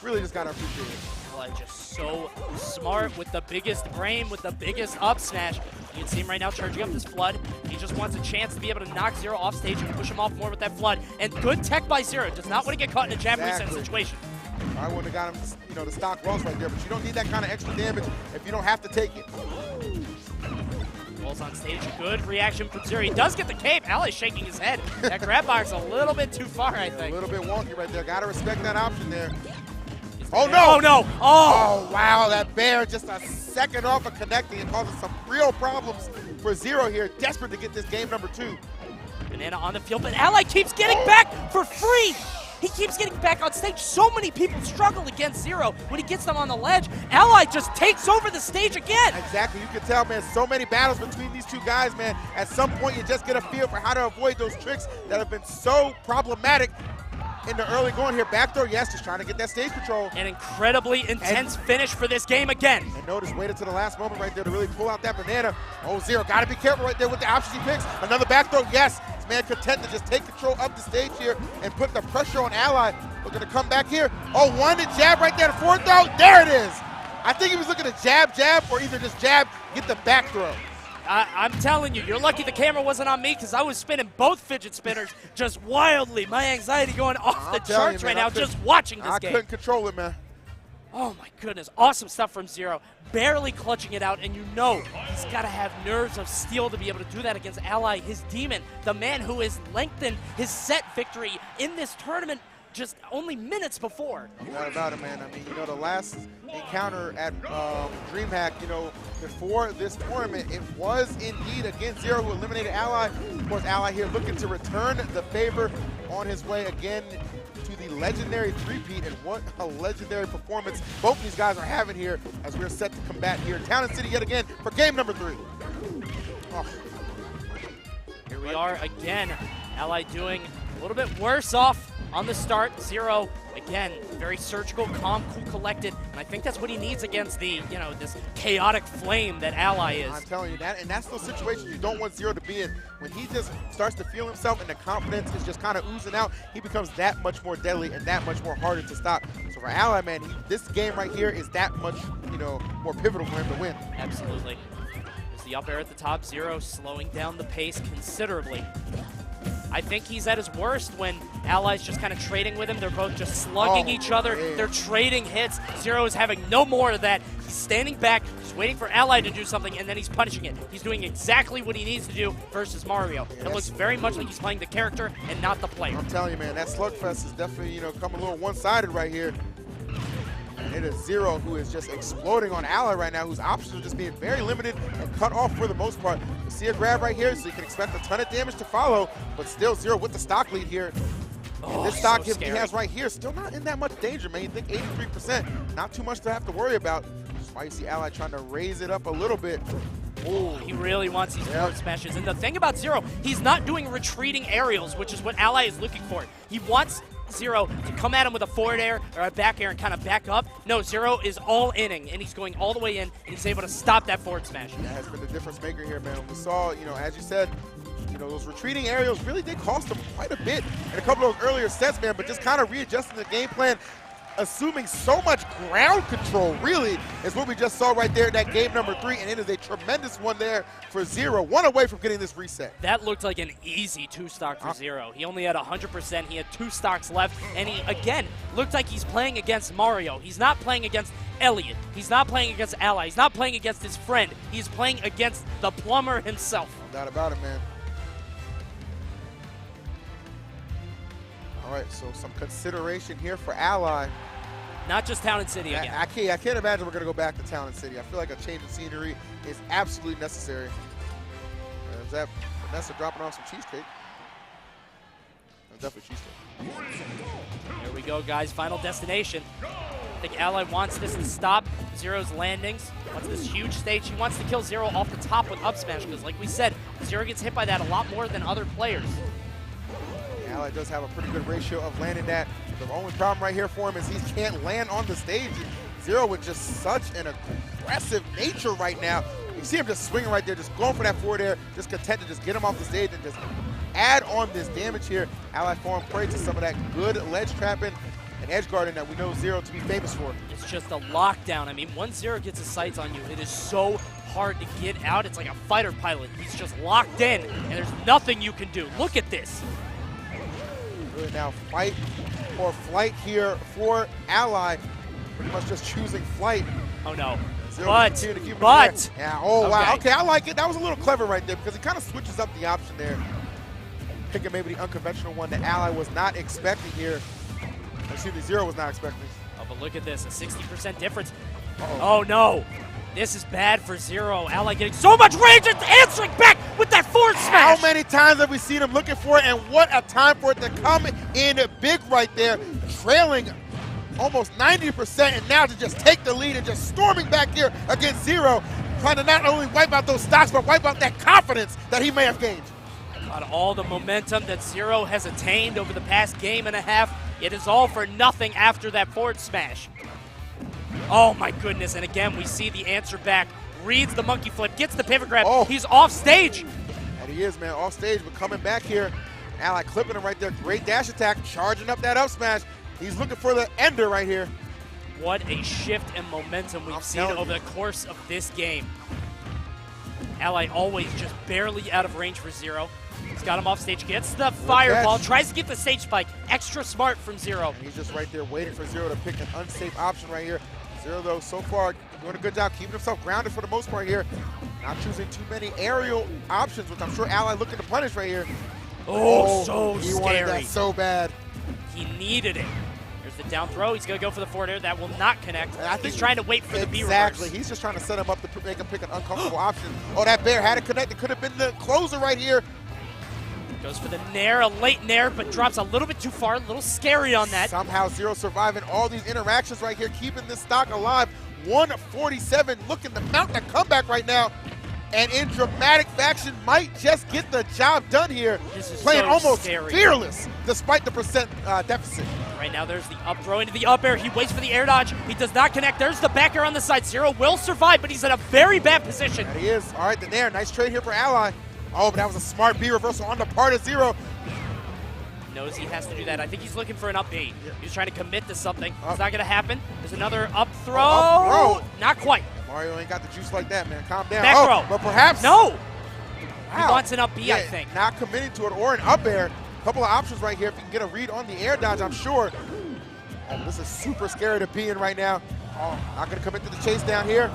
C: Really just gotta appreciate it.
A: Ally just so smart with the biggest brain, with the biggest up smash. You can see him right now charging up this Flood. He just wants a chance to be able to knock Zero off stage and push him off more with that Flood. And good tech by Zero. Does not want to get caught in a jab reset situation.
C: I wouldn't have got him, the stock loss right there, but you don't need that kind of extra damage if you don't have to take it.
A: Walls on stage, good reaction from Zero. He does get the cape. Ally's shaking his head. That grab box a little bit too far, I think.
C: A little bit wonky right there. Got to respect that option there. Oh, no.
A: Oh, no.
C: Oh, wow. That bear just a second off of connecting and causing some real problems for Zero here. Desperate to get this game number 2.
A: Banana on the field, but Ally keeps getting back for free. He keeps getting back on stage. So many people struggle against Zero when he gets them on the ledge. Ally just takes over the stage again.
C: Exactly. You can tell, man, so many battles between these two guys, man. At some point, you just get a feel for how to avoid those tricks that have been so problematic in the early going here. Backdoor, yes, just trying to get that stage control.
A: An incredibly intense finish for this game again.
C: And notice, waited to the last moment right there to really pull out that banana. Oh, Zero, got to be careful right there with the options he picks. Another backdoor, yes. This man content to just take control of the stage here and put the pressure on Ally. We're going to come back here. Oh, one to jab right there, the forward throw. There it is. I think he was looking to jab, or either just jab, get the back throw.
A: I'm telling you, you're lucky the camera wasn't on me because I was spinning both fidget spinners just wildly. My anxiety going off the charts right now just watching this game.
C: I couldn't control it, man.
A: Oh, my goodness. Awesome stuff from Zero. Barely clutching it out, and you know he's got to have nerves of steel to be able to do that against Ally, his demon, the man who has lengthened his set victory in this tournament just only minutes before.
C: Not about it, man. I mean, you know, the last encounter at DreamHack, you know, before this tournament, it was indeed against Zero who eliminated Ally. Of course, Ally here looking to return the favor on his way again to the legendary three-peat, and what a legendary performance both these guys are having here as we're set to combat here in Town and City yet again for game number 3. Oh.
A: Here we are again. Ally doing a little bit worse off on the start. Zero, again, very surgical, calm, cool, collected, and I think that's what he needs against the, you know, this chaotic flame that Ally is.
C: I'm telling you that, and that's those situations you don't want Zero to be in. When he just starts to feel himself and the confidence is just kind of oozing out, he becomes that much more deadly and that much more harder to stop. So for Ally, man, this game right here is that much, you know, more pivotal for him to win.
A: Absolutely. There's the up air at the top. Zero slowing down the pace considerably. I think he's at his worst when Ally's just kind of trading with him. They're both just slugging each other.
C: Man.
A: They're trading hits. Zero is having no more of that. He's standing back, just waiting for Ally to do something, and then he's punishing it. He's doing exactly what he needs to do versus Mario. It looks very much like he's playing the character and not the player.
C: I'm telling you, man, that slugfest is definitely, you know, come a little one-sided right here. And it is Zero who is just exploding on Ally right now, whose options are just being very limited and cut off for the most part. You see a grab right here, so you can expect a ton of damage to follow, but still Zero with the stock lead here. And this stock hit he has right here, still not in that much danger, man. You think 83%, not too much to have to worry about. That's why you see Ally trying to raise it up a little bit.
A: Oh, he really wants these forward smashes. And the thing about Zero, he's not doing retreating aerials, which is what Ally is looking for. He wants Zero to come at him with a forward air or a back air and kind of back up. No, Zero is all inning, and he's going all the way in, and he's able to stop that forward smash.
C: That has been the difference maker here, man. We saw, you know, as you said, you know, those retreating aerials really did cost him quite a bit in a couple of those earlier sets, man, but just kind of readjusting the game plan, assuming so much ground control, really, is what we just saw right there in that game number 3, and it is a tremendous one there for Zero, one away from getting this reset.
A: That looked like an easy 2-stock for Zero. He only had 100%. He had 2 stocks left, and he, again, looked like he's playing against Mario. He's not playing against Elliot. He's not playing against Ally. He's not playing against his friend. He's playing against the plumber himself.
C: No doubt about it, man. All right, so some consideration here for Ally.
A: Not just Town and City again.
C: I can't imagine we're going to go back to Town and City. I feel like a change of scenery is absolutely necessary. Is that Vanessa dropping off some cheesecake? Definitely cheesecake.
A: There we go, guys. Final destination. I think Ally wants this to stop Zero's landings. Wants this huge stage. He wants to kill Zero off the top with up smash because, like we said, Zero gets hit by that a lot more than other players.
C: Ally does have a pretty good ratio of landing that. The only problem right here for him is he can't land on the stage. Zero with just such an aggressive nature right now. You see him just swinging right there, just going for that forward air, just content to just get him off the stage and just add on this damage here. Ally falling prey to some of that good ledge trapping and edge guarding that we know Zero to be famous for.
A: It's just a lockdown. I mean, once Zero gets his sights on you, it is so hard to get out. It's like a fighter pilot. He's just locked in, and there's nothing you can do. Look at this.
C: Really now fight or flight here for Ally. Pretty much just choosing flight.
A: Oh no.
C: Zero
A: But.
C: Yeah, oh wow. Okay, I like it. That was a little clever right there because it kind of switches up the option there. Picking maybe the unconventional one that Ally was not expecting here. Excuse me, Zero was not expecting.
A: Oh, but look at this, a 60% difference. Oh no. This is bad for Zero. Ally getting so much range and answering back with that forward smash.
C: How many times have we seen him looking for it, and what a time for it to come in big right there, trailing almost 90%, and now to just take the lead and just storming back here against Zero, trying to not only wipe out those stocks, but wipe out that confidence that he may have gained.
A: Got all the momentum that Zero has attained over the past game and a half. It is all for nothing after that forward smash. Oh my goodness, and again we see the answer back. Reads the monkey flip, gets the pivot grab. Oh. He's off stage.
C: And he is, man, off stage, but coming back here. Ally clipping him right there. Great dash attack, charging up that up smash. He's looking for the ender right here.
A: What a shift in momentum we've seen over the course of this game. Ally always just barely out of range for Zero. He's got him off stage, gets the fireball, tries to get the stage spike. Extra smart from Zero.
C: And he's just right there waiting for Zero to pick an unsafe option right here. Zero, though, so far doing a good job keeping himself grounded for the most part here. Not choosing too many aerial options, which I'm sure Ally looking to punish right here.
A: Oh, so
C: he
A: scary.
C: wanted that so bad.
A: He needed it. There's the down throw. He's going to go for the forward air. That will not connect. I think he's trying to wait for the B reverse.
C: Exactly. He's just trying to set him up to make him pick an uncomfortable option. Oh, that bear had it connect. It could have been the closer right here.
A: Goes for the nair, a late nair, but drops a little bit too far. A little scary on that.
C: Somehow Zero surviving all these interactions right here, keeping this stock alive. 147 looking to mount the comeback right now. And in dramatic fashion, might just get the job done here.
A: This is
C: playing
A: so
C: almost
A: scary.
C: Fearless, despite the percent deficit.
A: Right now, there's the up throw into the up air. He waits for the air dodge. He does not connect. There's the back air on the side. Zero will survive, but he's in a very bad position.
C: There he is. All right, the nair. Nice trade here for Ally. Oh, but that was a smart B reversal on the part of Zero.
A: He knows he has to do that. I think he's looking for an up B. He's trying to commit to something. It's not going to happen. There's another up throw.
C: Up throw.
A: Not quite.
C: Mario ain't got the juice like that, man. Calm down.
A: Back throw.
C: But perhaps.
A: No.
C: Wow.
A: He wants an up B, I think.
C: Not committing to it or an up air. A couple of options right here. If you can get a read on the air dodge, I'm sure. Oh, this is super scary to be in right now. Oh, not going to commit to the chase down here.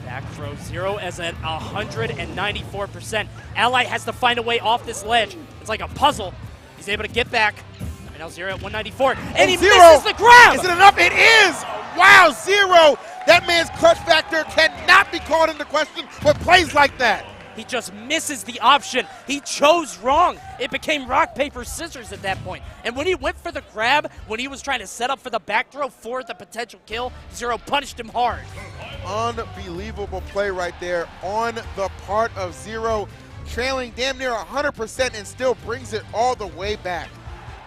A: Back throw. Zero as at 194%. Ally has to find a way off this ledge. It's like a puzzle. He's able to get back. And now Zero at 194. And he misses the grab.
C: Is it enough? It is. Wow, Zero. That man's clutch factor cannot be called into question with plays like that.
A: He just misses the option. He chose wrong. It became rock, paper, scissors at that point. And when he went for the grab, when he was trying to set up for the back throw for the potential kill, Zero punished him hard.
C: Unbelievable play right there on the part of Zero, trailing damn near 100% and still brings it all the way back.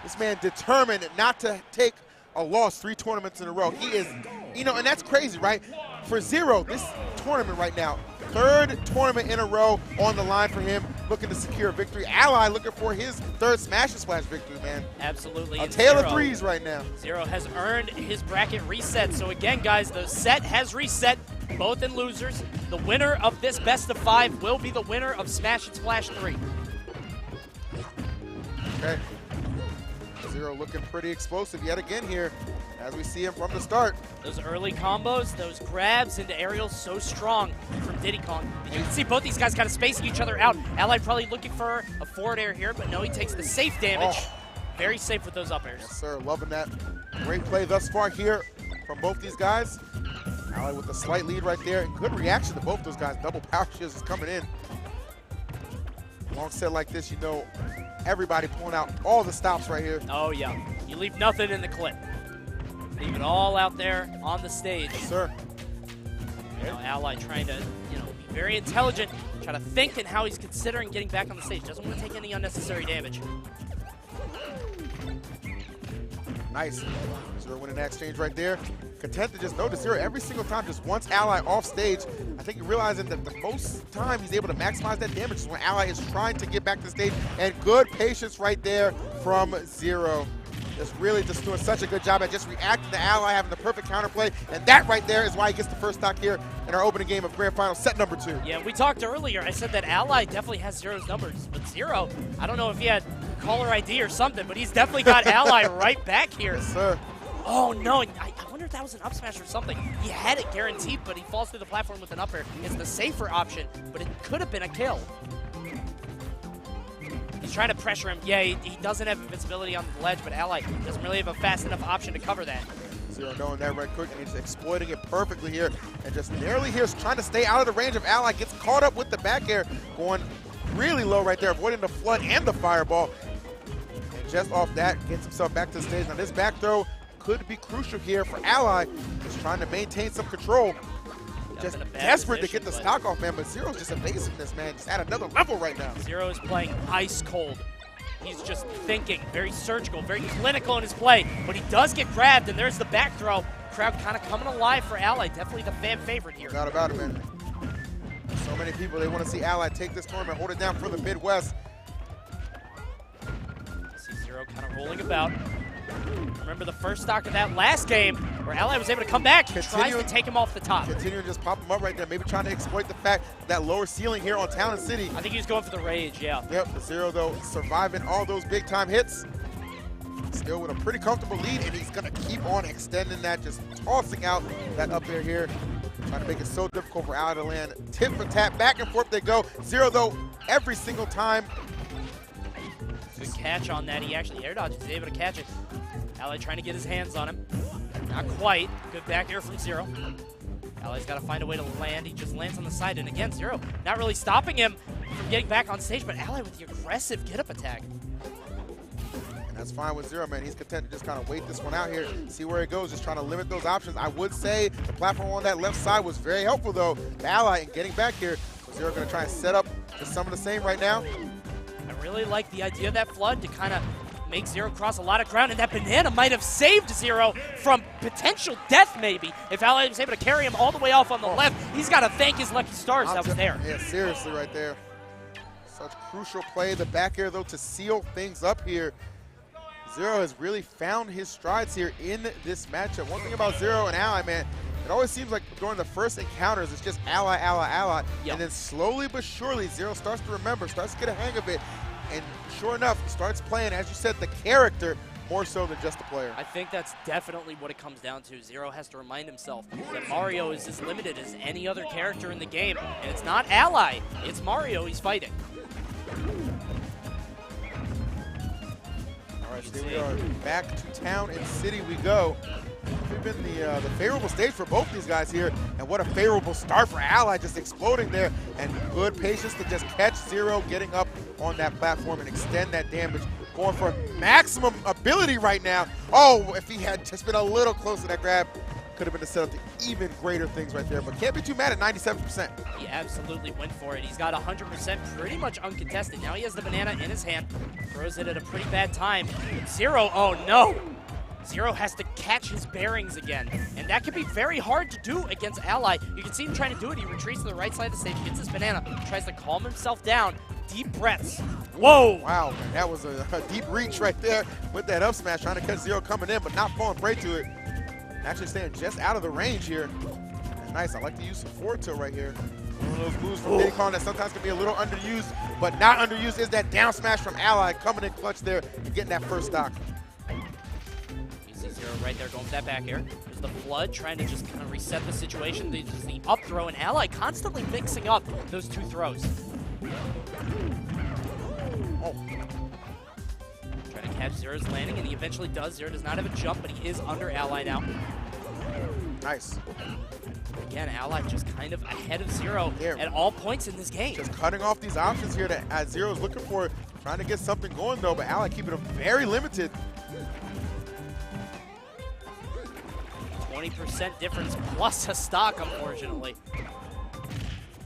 C: This man determined not to take a loss 3 tournaments in a row. He is, you know, and that's crazy, right? For Zero, this tournament right now, 3rd tournament in a row on the line for him, looking to secure a victory. Ally looking for his 3rd Smash and Splash victory, man.
A: Absolutely.
C: A tale of threes right now.
A: Zero has earned his bracket reset. So again, guys, the set has reset, both in losers. The winner of this best of 5 will be the winner of Smash and Splash 3.
C: Okay. Zero looking pretty explosive yet again here, as we see him from the start.
A: Those early combos, those grabs into aerials, so strong from Diddy Kong. You can see both these guys kind of spacing each other out. Ally probably looking for a forward air here, but no, he takes the safe damage. Very safe with those up airs.
C: Yes, sir. Loving that. Great play thus far here from both these guys. Ally with a slight lead right there. Good reaction to both those guys. Double power shields is coming in. Long set like this, you know, everybody pulling out all the stops right here.
A: Oh, yeah. You leave nothing in the clip. Leave it all out there on the stage.
C: Yes, sir.
A: You know, Ally trying to, you know, be very intelligent, try to think in how he's considering getting back on the stage. Doesn't want to take any unnecessary damage.
C: Nice. Zero winning that exchange right there. Content to just notice Zero every single time, just once Ally off stage. I think you're realizing that the most time he's able to maximize that damage is when Ally is trying to get back to the stage. And good patience right there from Zero. Just really just doing such a good job at just reacting to Ally, having the perfect counterplay. And that right there is why he gets the first stock here in our opening game of Grand Final, set number 2.
A: Yeah, we talked earlier. I said that Ally definitely has Zero's numbers. But Zero, I don't know if he had caller ID or something, but he's definitely got Ally right back here.
C: Yes, sir.
A: Oh, no. I wonder if that was an up smash or something. He had it guaranteed, but he falls through the platform with an up air. It's the safer option, but it could have been a kill. He's trying to pressure him. Yeah, he doesn't have invincibility on the ledge, but Ally doesn't really have a fast enough option to cover that.
C: Zero knowing that right quick, and he's exploiting it perfectly here. And just narrowly here, trying to stay out of the range of Ally. Gets caught up with the back air, going really low right there, avoiding the flood and the fireball. And just off that, gets himself back to the stage. Now this back throw could be crucial here for Ally. Just trying to maintain some control. Just desperate to get the stock off, man, but Zero's just evasive this, man. Just at another level right now.
A: Zero is playing ice cold. He's just thinking, very surgical, very clinical in his play, but he does get grabbed, and there's the back throw. Crowd kind of coming alive for Ally. Definitely the fan favorite here.
C: Not about it, man. So many people, they want to see Ally take this tournament, hold it down for the Midwest.
A: See Zero kind of rolling about. Remember the first stock of that last game where Ally was able to come back. He tries to take him off the top.
C: Continue to just pop him up right there. Maybe trying to exploit the fact that lower ceiling here on Talon City.
A: I think he was going for the rage, yeah.
C: Yep, Zero though surviving all those big time hits. Still with a pretty comfortable lead, and he's gonna keep on extending that, just tossing out that up air here. Trying to make it so difficult for Ally to land. Tip for tap, back and forth they go. Zero though, every single time.
A: Good catch on that. He actually air dodges. He's able to catch it. Ally trying to get his hands on him. Not quite. Good back air from Zero. Ally's got to find a way to land. He just lands on the side. And again, Zero not really stopping him from getting back on stage, but Ally with the aggressive get-up attack.
C: And that's fine with Zero, man. He's content to just kind of wait this one out here, see where it goes, just trying to limit those options. I would say the platform on that left side was very helpful, though, to Ally in getting back here. Zero going to try and set up just some of the same right now.
A: I really like the idea of that flood to kind of make Zero cross a lot of ground, and that banana might have saved Zero from potential death, maybe. If Ally was able to carry him all the way off on the left, he's got to thank his lucky stars that was there.
C: Yeah, seriously right there. Such crucial play. The back air, though, to seal things up here. Zero has really found his strides here in this matchup. One thing about Zero and Ally, man, it always seems like during the first encounters, it's just Ally, Ally, Ally. Yep. And then slowly but surely, Zero starts to remember, starts to get a hang of it. And sure enough, starts playing, as you said, the character more so than just the player.
A: I think that's definitely what it comes down to. Zero has to remind himself that Mario is as limited as any other character in the game. And it's not Ally, it's Mario he's fighting.
C: All right, so we are back to town and city we go. It's been the favorable stage for both these guys here, and what a favorable start for Ally, just exploding there, and good patience to just catch Zero getting up on that platform and extend that damage, going for maximum ability right now. Oh, if he had just been a little closer to that grab, could have been the setup to even greater things right there, but can't be too mad at 97%.
A: He absolutely went for it. He's got 100% pretty much uncontested. Now he has the banana in his hand, throws it at a pretty bad time. Zero, oh no! Zero has to catch his bearings again, and that can be very hard to do against Ally. You can see him trying to do it. He retreats to the right side of the stage, gets his banana, tries to calm himself down. Deep breaths. Whoa!
C: Wow, man, that was a deep reach right there with that up smash, trying to catch Zero coming in, but not falling prey to it. Actually staying just out of the range here. And nice, I like to use some forward tilt right here. One of those moves from Diddy Kong that sometimes can be a little underused, but not underused is that down smash from Ally, coming in clutch there and getting that first stock.
A: Zero right there going for that back air. There's the flood trying to just kind of reset the situation. There's the up throw, and Ally constantly mixing up those two throws. Oh. Trying to catch Zero's landing, and he eventually does. Zero does not have a jump, but he is under Ally now.
C: Nice.
A: Again, Ally just kind of ahead of Zero at all points in this game.
C: Just cutting off these options here that Zero's looking for, trying to get something going though, but Ally keeping him very limited.
A: 20% difference plus a stock, unfortunately.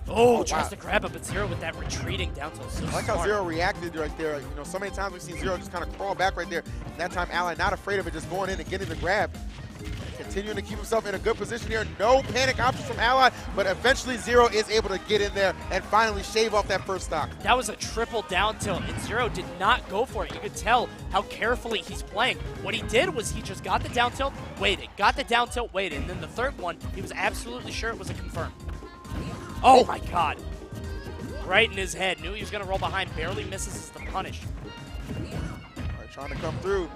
A: Oh, tries to grab it, but Zero with that retreating down tilt. So
C: I like how Zero reacted right there. You know, so many times we've seen Zero just kind of crawl back right there. And that time, Ally not afraid of it, just going in and getting the grab. Continuing to keep himself in a good position here. No panic options from Ally, but eventually Zero is able to get in there and finally shave off that first stock.
A: That was a triple down tilt, and Zero did not go for it. You could tell how carefully he's playing. What he did was he just got the down tilt, waited, got the down tilt, waited, and then the third one, he was absolutely sure it was a confirm. Oh my God. Right in his head. Knew he was going to roll behind, barely misses as the punish.
C: All right, trying to come through.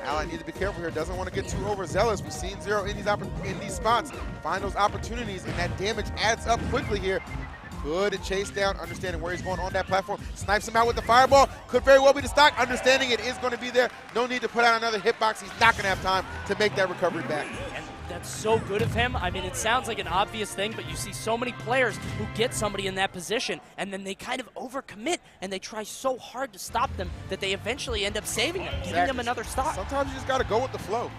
C: Ally needs to be careful here. Doesn't want to get too overzealous. We've seen Zero in these spots find those opportunities, and that damage adds up quickly here. Good chase down, understanding where he's going on that platform. Snipes him out with the fireball. Could very well be the stock. Understanding it is going to be there. No need to put out another hitbox. He's not going to have time to make that recovery back.
A: And that's so good of him. I mean, it sounds like an obvious thing, but you see so many players who get somebody in that position, and then they kind of overcommit, and they try so hard to stop them that they eventually end up saving them, giving them another stock.
C: Sometimes you just got to go with the flow.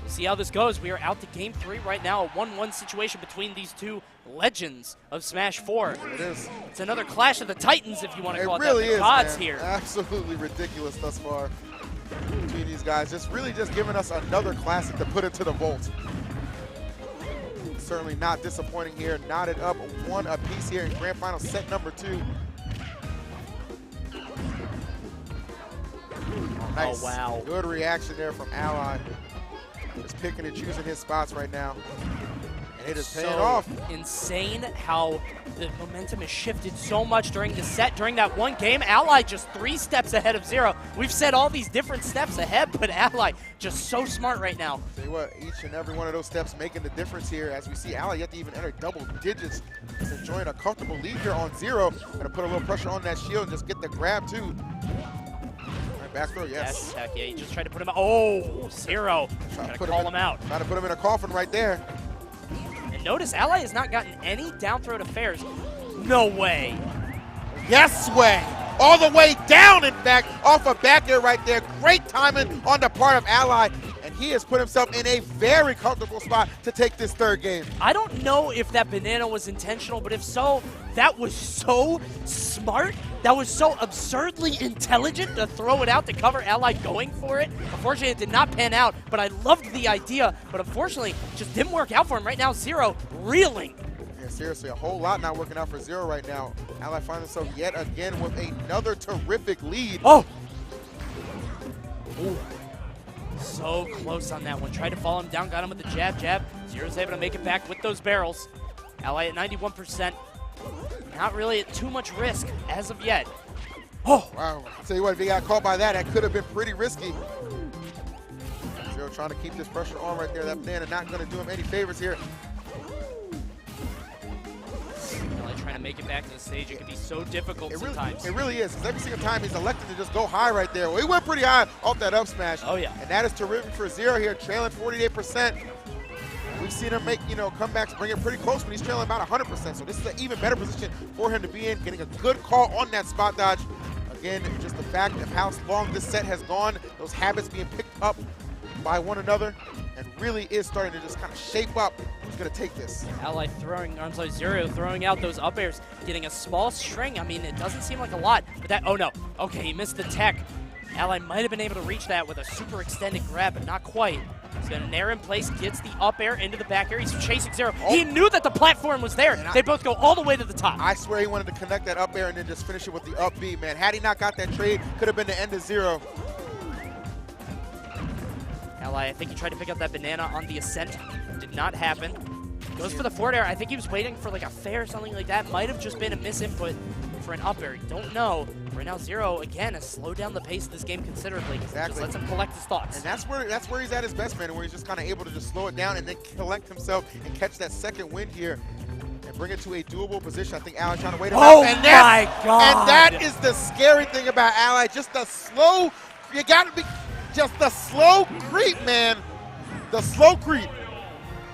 A: We'll see how this goes. We are out to game 3 right now, a 1-1 situation between these two legends of Smash 4.
C: It is.
A: It's another clash of the Titans, if you want to call it
C: really
A: that. The gods here.
C: Absolutely ridiculous thus far between these guys. Just really just giving us another classic to put into the vault. Certainly not disappointing here. Knotted up 1 apiece here in grand final set number 2. All Nice.
A: Oh, wow.
C: Good reaction there from Ally. Just picking and choosing his spots right now. And it is paying off.
A: Insane how the momentum has shifted so much during the set. During that one game, Ally just 3 steps ahead of Zero. We've said all these different steps ahead, but Ally just so smart right now.
C: Tell you what, each and every one of those steps making the difference here. As we see Ally yet to even enter double digits. He's enjoying a comfortable lead here on Zero. Gonna put a little pressure on that shield and just get the grab too. All right, back throw, yes.
A: Check, yeah, he just tried to put him out. Oh, Zero. Trying to call him out.
C: Trying to put him in a coffin right there.
A: And notice Ally has not gotten any down throw affairs. No way.
C: Yes way. All the way down, in fact, off a back air right there. Great timing on the part of Ally. And he has put himself in a very comfortable spot to take this third game.
A: I don't know if that banana was intentional, but if so, that was so smart. That was so absurdly intelligent to throw it out to cover Ally going for it. Unfortunately, it did not pan out, but I loved the idea. But unfortunately, it just didn't work out for him. Right now, Zero reeling.
C: Yeah, seriously, a whole lot not working out for Zero right now. Ally finds himself yet again with another terrific lead.
A: Oh! Ooh. So close on that one. Tried to follow him down, got him with the jab. Zero's able to make it back with those barrels. Ally at 91%. Not really at too much risk as of yet. Oh!
C: Wow. I'll tell you what, if he got caught by that, that could have been pretty risky. Zero trying to keep this pressure on right there. That banana not going to do him any favors here.
A: Trying to make it back to the stage, it can be so difficult sometimes.
C: It really is, because every single time he's elected to just go high right there. Well, he went pretty high off that up smash.
A: Oh, yeah.
C: And that is terrific for Zero here, trailing 48%. We've seen him make, comebacks, bring it pretty close, but he's trailing about 100%. So this is an even better position for him to be in, getting a good call on that spot dodge. Again, just the fact of how long this set has gone, those habits being picked up by one another, and really is starting to just kind of shape up who's going to take this.
A: Ally Zero throwing out those up airs, getting a small string. I mean, it doesn't seem like a lot, but that, oh no. Okay, he missed the tech. Ally might have been able to reach that with a super extended grab, but not quite. He's going to nair in place, gets the up air into the back air. He's chasing Zero. Oh. He knew that the platform was there. They both go all the way to the top.
C: I swear he wanted to connect that up air and then just finish it with the up B, man. Had he not got that trade, could have been the end of Zero.
A: Ally, I think he tried to pick up that banana on the ascent. Did not happen. Goes for the forward air. I think he was waiting for like a fair or something like that. Might have just been a misinput for an up air. Don't know. Right now, Zero, again, has slowed down the pace of this game considerably.
C: Exactly.
A: Just lets him collect his thoughts.
C: And that's where he's at his best, man, where he's just kind of able to just slow it down and then collect himself and catch that second win here and bring it to a doable position. I think Ally trying to wait him out.
A: Oh, my God.
C: And that is the scary thing about Ally. Just the slow, you got to be, just the slow creep, man. The slow creep.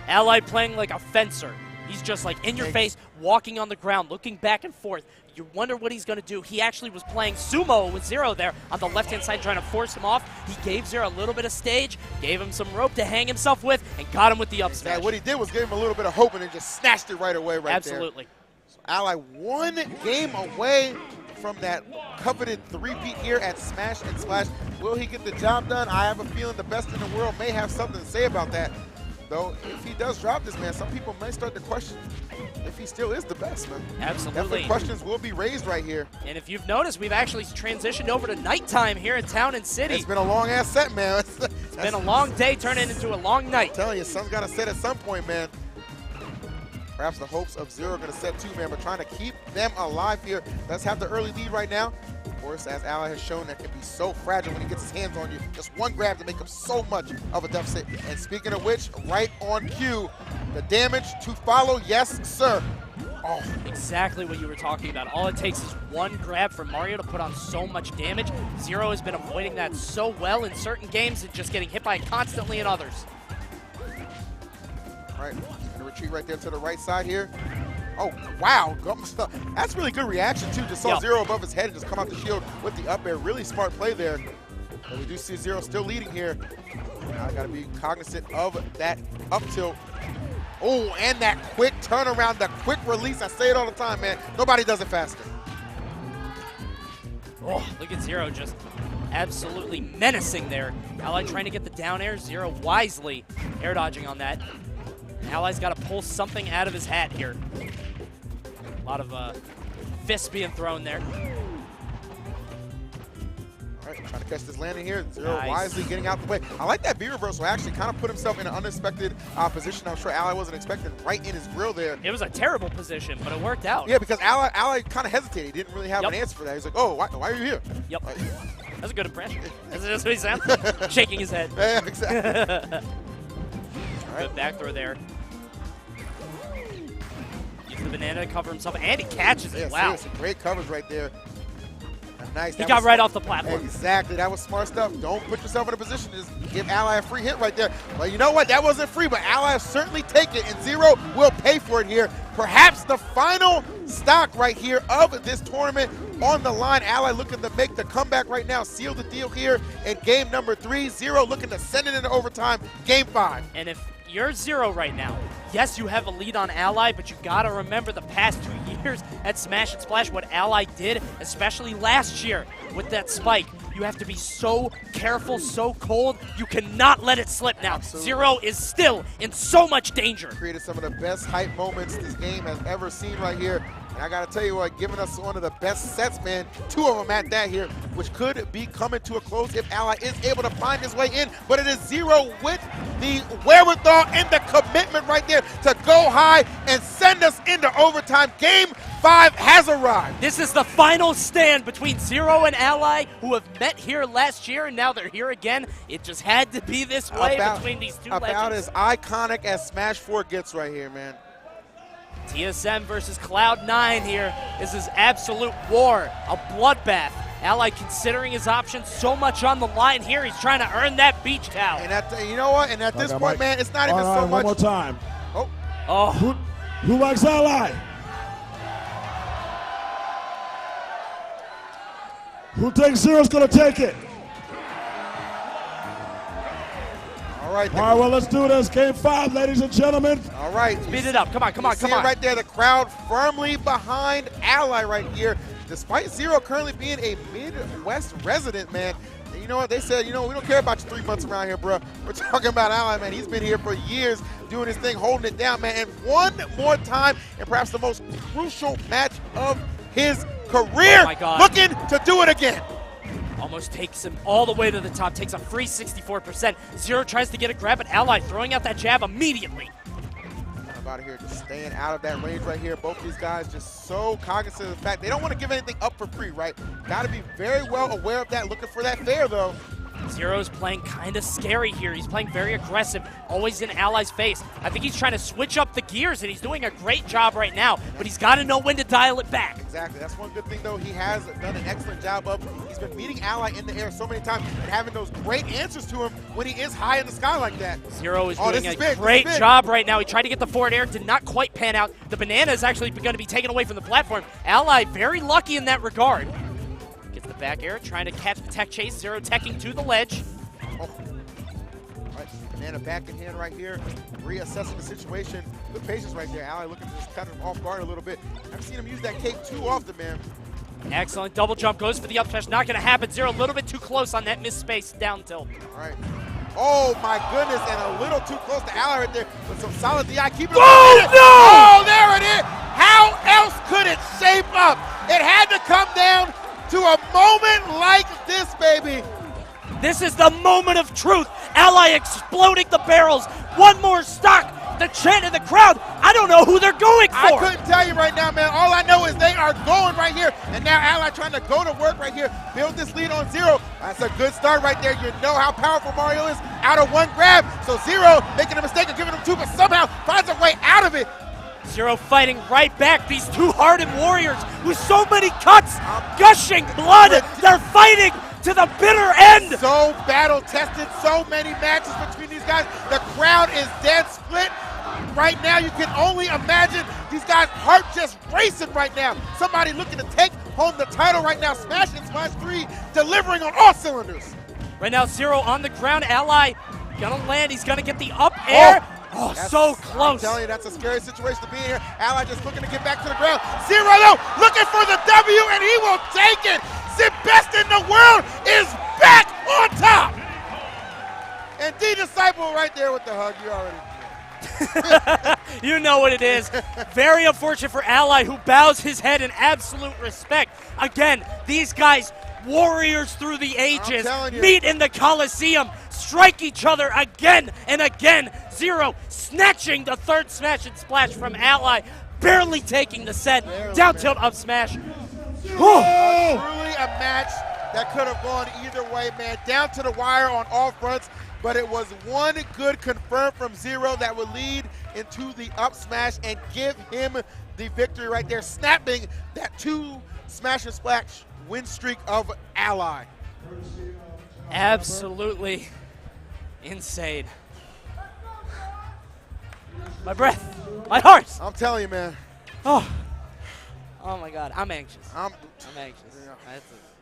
A: Ally playing like a fencer. He's just like in your face, walking on the ground, looking back and forth. You wonder what he's going to do. He actually was playing sumo with Zero there on the left-hand side, trying to force him off. He gave Zero a little bit of stage, gave him some rope to hang himself with, and got him with the up smash.
C: Yeah, what he did was give him a little bit of hope and then just snatched it right away there.
A: Absolutely.
C: So Ally one game away from that coveted three-peat here at Smash and Splash. Will he get the job done? I have a feeling the best in the world may have something to say about that. Though, if he does drop this, man, some people may start to question if he still is the best, man.
A: Absolutely.
C: Definitely questions will be raised right here.
A: And if you've noticed, we've actually transitioned over to nighttime here at Town and City.
C: It's been a long-ass set, man.
A: It's been a long day turning into a long night.
C: I'm telling you, sun's got to set at some point, man. Perhaps the hopes of Zero are going to set too, man, but trying to keep them alive here. Let's have the early lead right now. Of course, as Ally has shown, that can be so fragile when he gets his hands on you. Just one grab to make him so much of a deficit. And speaking of which, right on cue, the damage to follow, yes, sir. Oh.
A: Exactly what you were talking about. All it takes is one grab from Mario to put on so much damage. Zero has been avoiding that so well in certain games and just getting hit by it constantly in others.
C: All right, gonna retreat right there to the right side here. Oh, wow. That's really good reaction, too. Just saw Zero above his head and just come out the shield with the up air. Really smart play there. But we do see Zero still leading here. Now I got to be cognizant of that up tilt. Oh, and that quick turnaround, the quick release. I say it all the time, man. Nobody does it faster.
A: Oh, look at Zero just absolutely menacing there. Ally trying to get the down air. Zero wisely air dodging on that. Ally's got to pull something out of his hat here. A lot of fists being thrown there.
C: All All right, trying to catch this landing here. Zero wisely getting out the way. I like that B reversal. Actually kind of put himself in an unexpected position. I'm sure Ally wasn't expecting, right in his grill there.
A: It was a terrible position, but it worked out.
C: Yeah, because Ally kind of hesitated. He didn't really have an answer for that. He's like, oh, why are you here?
A: Yep. That's a good impression. That's what he sounds like. Shaking his head.
C: Yeah, exactly.
A: Good back throw there. Uses the banana to cover himself, and he catches it. Wow.
C: Seriously, great coverage right there. Nice.
A: He got right off the platform.
C: Exactly. That was smart stuff. Don't put yourself in a position to just give Ally a free hit right there. Well, you know what? That wasn't free, but Ally certainly take it, and Zero will pay for it here. Perhaps the final stock right here of this tournament on the line. Ally looking to make the comeback right now, seal the deal here in game number 3. Zero looking to send it into overtime, game 5.
A: And if you're Zero right now, yes, you have a lead on Ally, but you gotta remember the past 2 years at Smash and Splash, what Ally did, especially last year with that spike. You have to be so careful, so cold. You cannot let it slip now.
C: Absolutely.
A: Zero is still in so much danger.
C: Created some of the best hype moments this game has ever seen right here. And I got to tell you what, giving us one of the best sets, man. 2 of them at that here, which could be coming to a close if Ally is able to find his way in. But it is Zero with the wherewithal and the commitment right there to go high and send us into overtime. Game 5 has arrived.
A: This is the final stand between Zero and Ally, who have met here last year, and now they're here again. It just had to be this way between these two legends.
C: About as iconic as Smash 4 gets right here, man.
A: TSM versus Cloud9 here. This is absolute war, a bloodbath. Ally considering his options, so much on the line here. He's trying to earn that beach towel.
C: And you know what? And at this point, man, it's not even so much.
D: One more time.
C: Oh.
D: Who likes Ally? Who thinks Zero's gonna take it?
C: All right,
D: well, let's do this. Game 5, ladies and gentlemen.
C: All right.
A: Speed it up. Come on.
C: Right there, the crowd firmly behind Ally right here. Despite Zero currently being a Midwest resident, man. And you know what? They said, we don't care about you 3 months around here, bro. We're talking about Ally, man. He's been here for years doing his thing, holding it down, man. And one more time, and perhaps the most crucial match of his career, looking to do it again.
A: Almost takes him all the way to the top, takes a free 64%. Zero tries to get a grab at Ally, throwing out that jab immediately.
C: Out of here, just staying out of that range right here. Both of these guys just so cognizant of the fact they don't want to give anything up for free, right? Got to be very well aware of that, looking for that fair, though.
A: Zero's playing kind of scary here. He's playing very aggressive, always in Ally's face. I think he's trying to switch up the gears, and he's doing a great job right now, but he's got to know when to dial it back.
C: Exactly. That's one good thing, though, he has done an excellent job of. He's been meeting Ally in the air so many times and having those great answers to him when he is high in the sky like that.
A: Zero is doing a great job right now. He tried to get the forward air, did not quite pan out. The banana is actually going to be taken away from the platform. Ally very lucky in that regard. Gets the back air, trying to catch the tech chase. Zero teching to the ledge.
C: All right, banana back in hand right here, reassessing the situation. Good patience right there. Ally looking to just cut him off guard a little bit. I've seen him use that cape too often, man.
A: Excellent double jump, goes for the up smash. Not going to happen. Zero a little bit too close on that missed space down tilt.
C: All right. Oh my goodness, and a little too close to Ally right there with some solid DI. Keep it
A: no! Oh,
C: there it is. How else could it shape up? It had to come down to a moment like this, baby.
A: This is the moment of truth. Ally exploding the barrels. One more stock. The chant in the crowd. I don't know who they're going for.
C: I couldn't tell you right now, man. All I know is they are going right here. And now Ally trying to go to work right here. Build this lead on Zero. That's a good start right there. You know how powerful Mario is out of one grab. So Zero making a mistake of giving him 2, but somehow finds a way out of it.
A: Zero fighting right back. These two hardened warriors with so many cuts, gushing blood. They're fighting to the bitter end.
C: So battle-tested, so many matches between these guys. The crowd is dead split. Right now, you can only imagine these guys' heart just racing right now. Somebody looking to take home the title right now. Smash and Smash 3, delivering on all cylinders.
A: Right now, Zero on the ground. Ally gonna land. He's gonna get the up air. Oh, so close.
C: I'm telling you, that's a scary situation to be in here. Ally just looking to get back to the ground. Zero, though, looking for the W, and he will take it. The best in the world is back on top. And D-Disciple right there with the hug. You already
A: you know what it is. Very unfortunate for Ally, who bows his head in absolute respect. Again, these guys warriors through the ages
C: telling you.
A: meet in the Coliseum, strike each other again and again. Zero snatching the third smash and splash from Ally, barely taking the set. Down tilt up smash.
C: Truly a match that could have gone either way, man. Down to the wire on all fronts, but it was one good confirm from Zero that would lead into the up smash and give him the victory right there, snapping that 2 smash and splash win streak of Ally.
A: Absolutely insane. My breath, my heart.
C: I'm telling you, man.
A: Oh my God, I'm anxious. I'm anxious.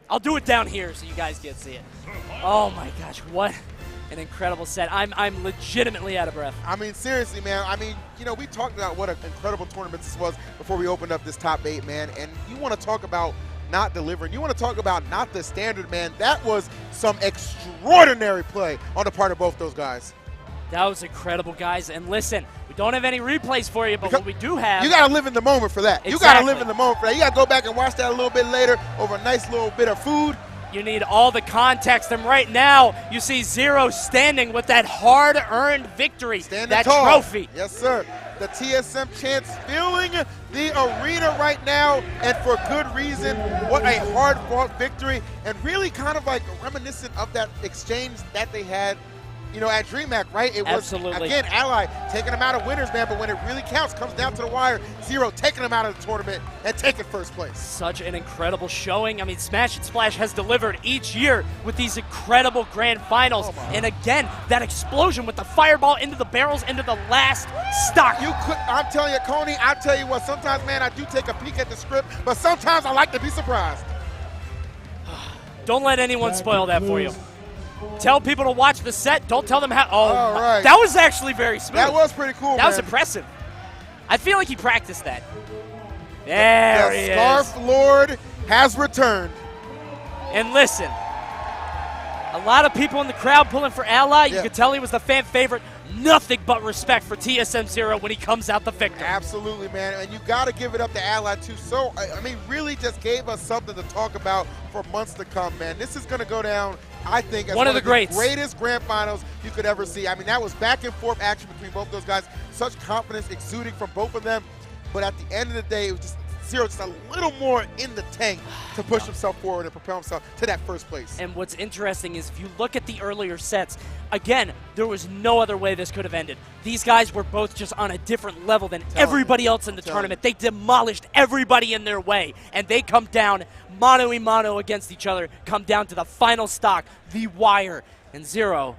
A: I'll do it down here so you guys can see it. Oh my gosh, what an incredible set. I'm legitimately out of breath.
C: I mean, seriously, man. I mean, you know, we talked about what an incredible tournament this was before we opened up this top 8, man. And you want to talk about not delivering. You want to talk about not the standard, man. That was some extraordinary play on the part of both those guys.
A: That was incredible, guys. And listen, we don't have any replays for you, but what we do have.
C: You got to live in the moment for that.
A: Exactly.
C: You got to live in the moment for that. You got to go back and watch that a little bit later over a nice little bit of food.
A: You need all the context. And right now, you see Zero standing with that hard-earned victory, that
C: tall.
A: trophy.
C: Yes, sir. The TSM chants filling the arena right now, and for good reason. What a hard-fought victory, and really kind of like reminiscent of that exchange that they had, you know, at DreamHack, right? It was,
A: Absolutely.
C: Again, Ally taking them out of winners, man, but when it really counts, comes down to the wire, Zero taking them out of the tournament and taking first place.
A: Such an incredible showing. I mean, Smash and Splash has delivered each year with these incredible grand finals. And again, that explosion with the fireball into the barrels into the last stock.
C: I'm telling you, Coney, I tell you what, sometimes, man, I do take a peek at the script, but sometimes I like to be surprised.
A: Don't let anyone spoil that for you. Tell people to watch the set. Don't tell them how. Oh,
C: all right.
A: That was actually very smooth.
C: That was pretty cool,
A: That was impressive. I feel like he practiced that. There he is.
C: The Scarf Lord has returned.
A: And listen, a lot of people in the crowd pulling for Ally. You could tell he was the fan favorite. Nothing but respect for TSM Zero when he comes out the victor.
C: Absolutely, man. And you got to give it up to Ally, too. So, I mean, really just gave us something to talk about for months to come, man. This is going to go down, I think, as
A: one of the
C: greatest grand finals you could ever see. I mean, that was back and forth action between both those guys. Such confidence exuding from both of them. But at the end of the day, it was just Zero just a little more in the tank to push himself forward and propel himself to that first place.
A: And what's interesting is if you look at the earlier sets, again, there was no other way this could have ended. These guys were both just on a different level than everybody else in the tournament. They demolished everybody in their way, and they come down mano-a-mano against each other, come down to the final stock, the wire, and Zero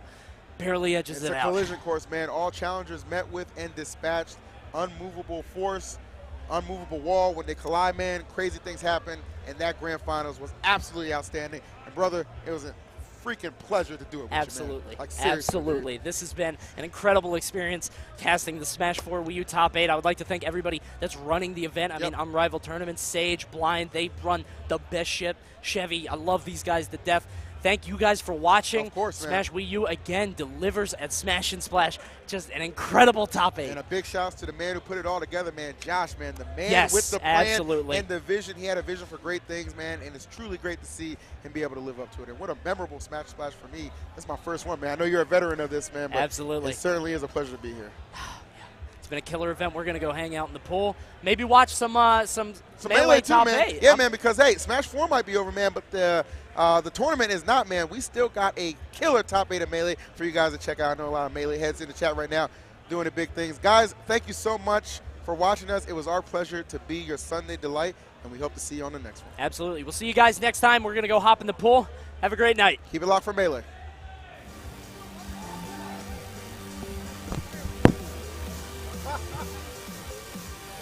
A: barely edges it out.
C: It's a collision course, man. All challengers met with and dispatched. Unmovable force, unmovable wall. When they collide, man, crazy things happen, and that grand finals was absolutely outstanding. And brother, it was a freaking pleasure to do it with
A: Absolutely.
C: you, man. Like, seriously,
A: Absolutely.
C: dude.
A: This has been an incredible experience casting the Smash 4 Wii U Top 8. I would like to thank everybody that's running the event. I mean, Unrivaled Tournament, Sage, Blind, they run the best ship. Chevy, I love these guys to death. Thank you guys for watching.
C: Of course, man.
A: Smash Wii U again delivers at Smash and Splash. Just an incredible top 8.
C: And a big shout out to the man who put it all together, man, Josh, man. The man with the plan and the vision. He had a vision for great things, man, and it's truly great to see him be able to live up to it. And what a memorable Smash Splash for me. That's my first one, man. I know you're a veteran of this, man, but
A: Absolutely.
C: It certainly is a pleasure to be here.
A: It's been a killer event. We're going to go hang out in the pool. Maybe watch some
C: Melee too,
A: top
C: man.
A: 8.
C: Yeah, man, because, hey, Smash 4 might be over, man, but the tournament is not, man. We still got a killer top 8 of Melee for you guys to check out. I know a lot of Melee heads in the chat right now doing the big things. Guys, thank you so much for watching us. It was our pleasure to be your Sunday delight, and we hope to see you on the next one.
A: Absolutely. We'll see you guys next time. We're going to go hop in the pool. Have a great night.
C: Keep it locked for Melee.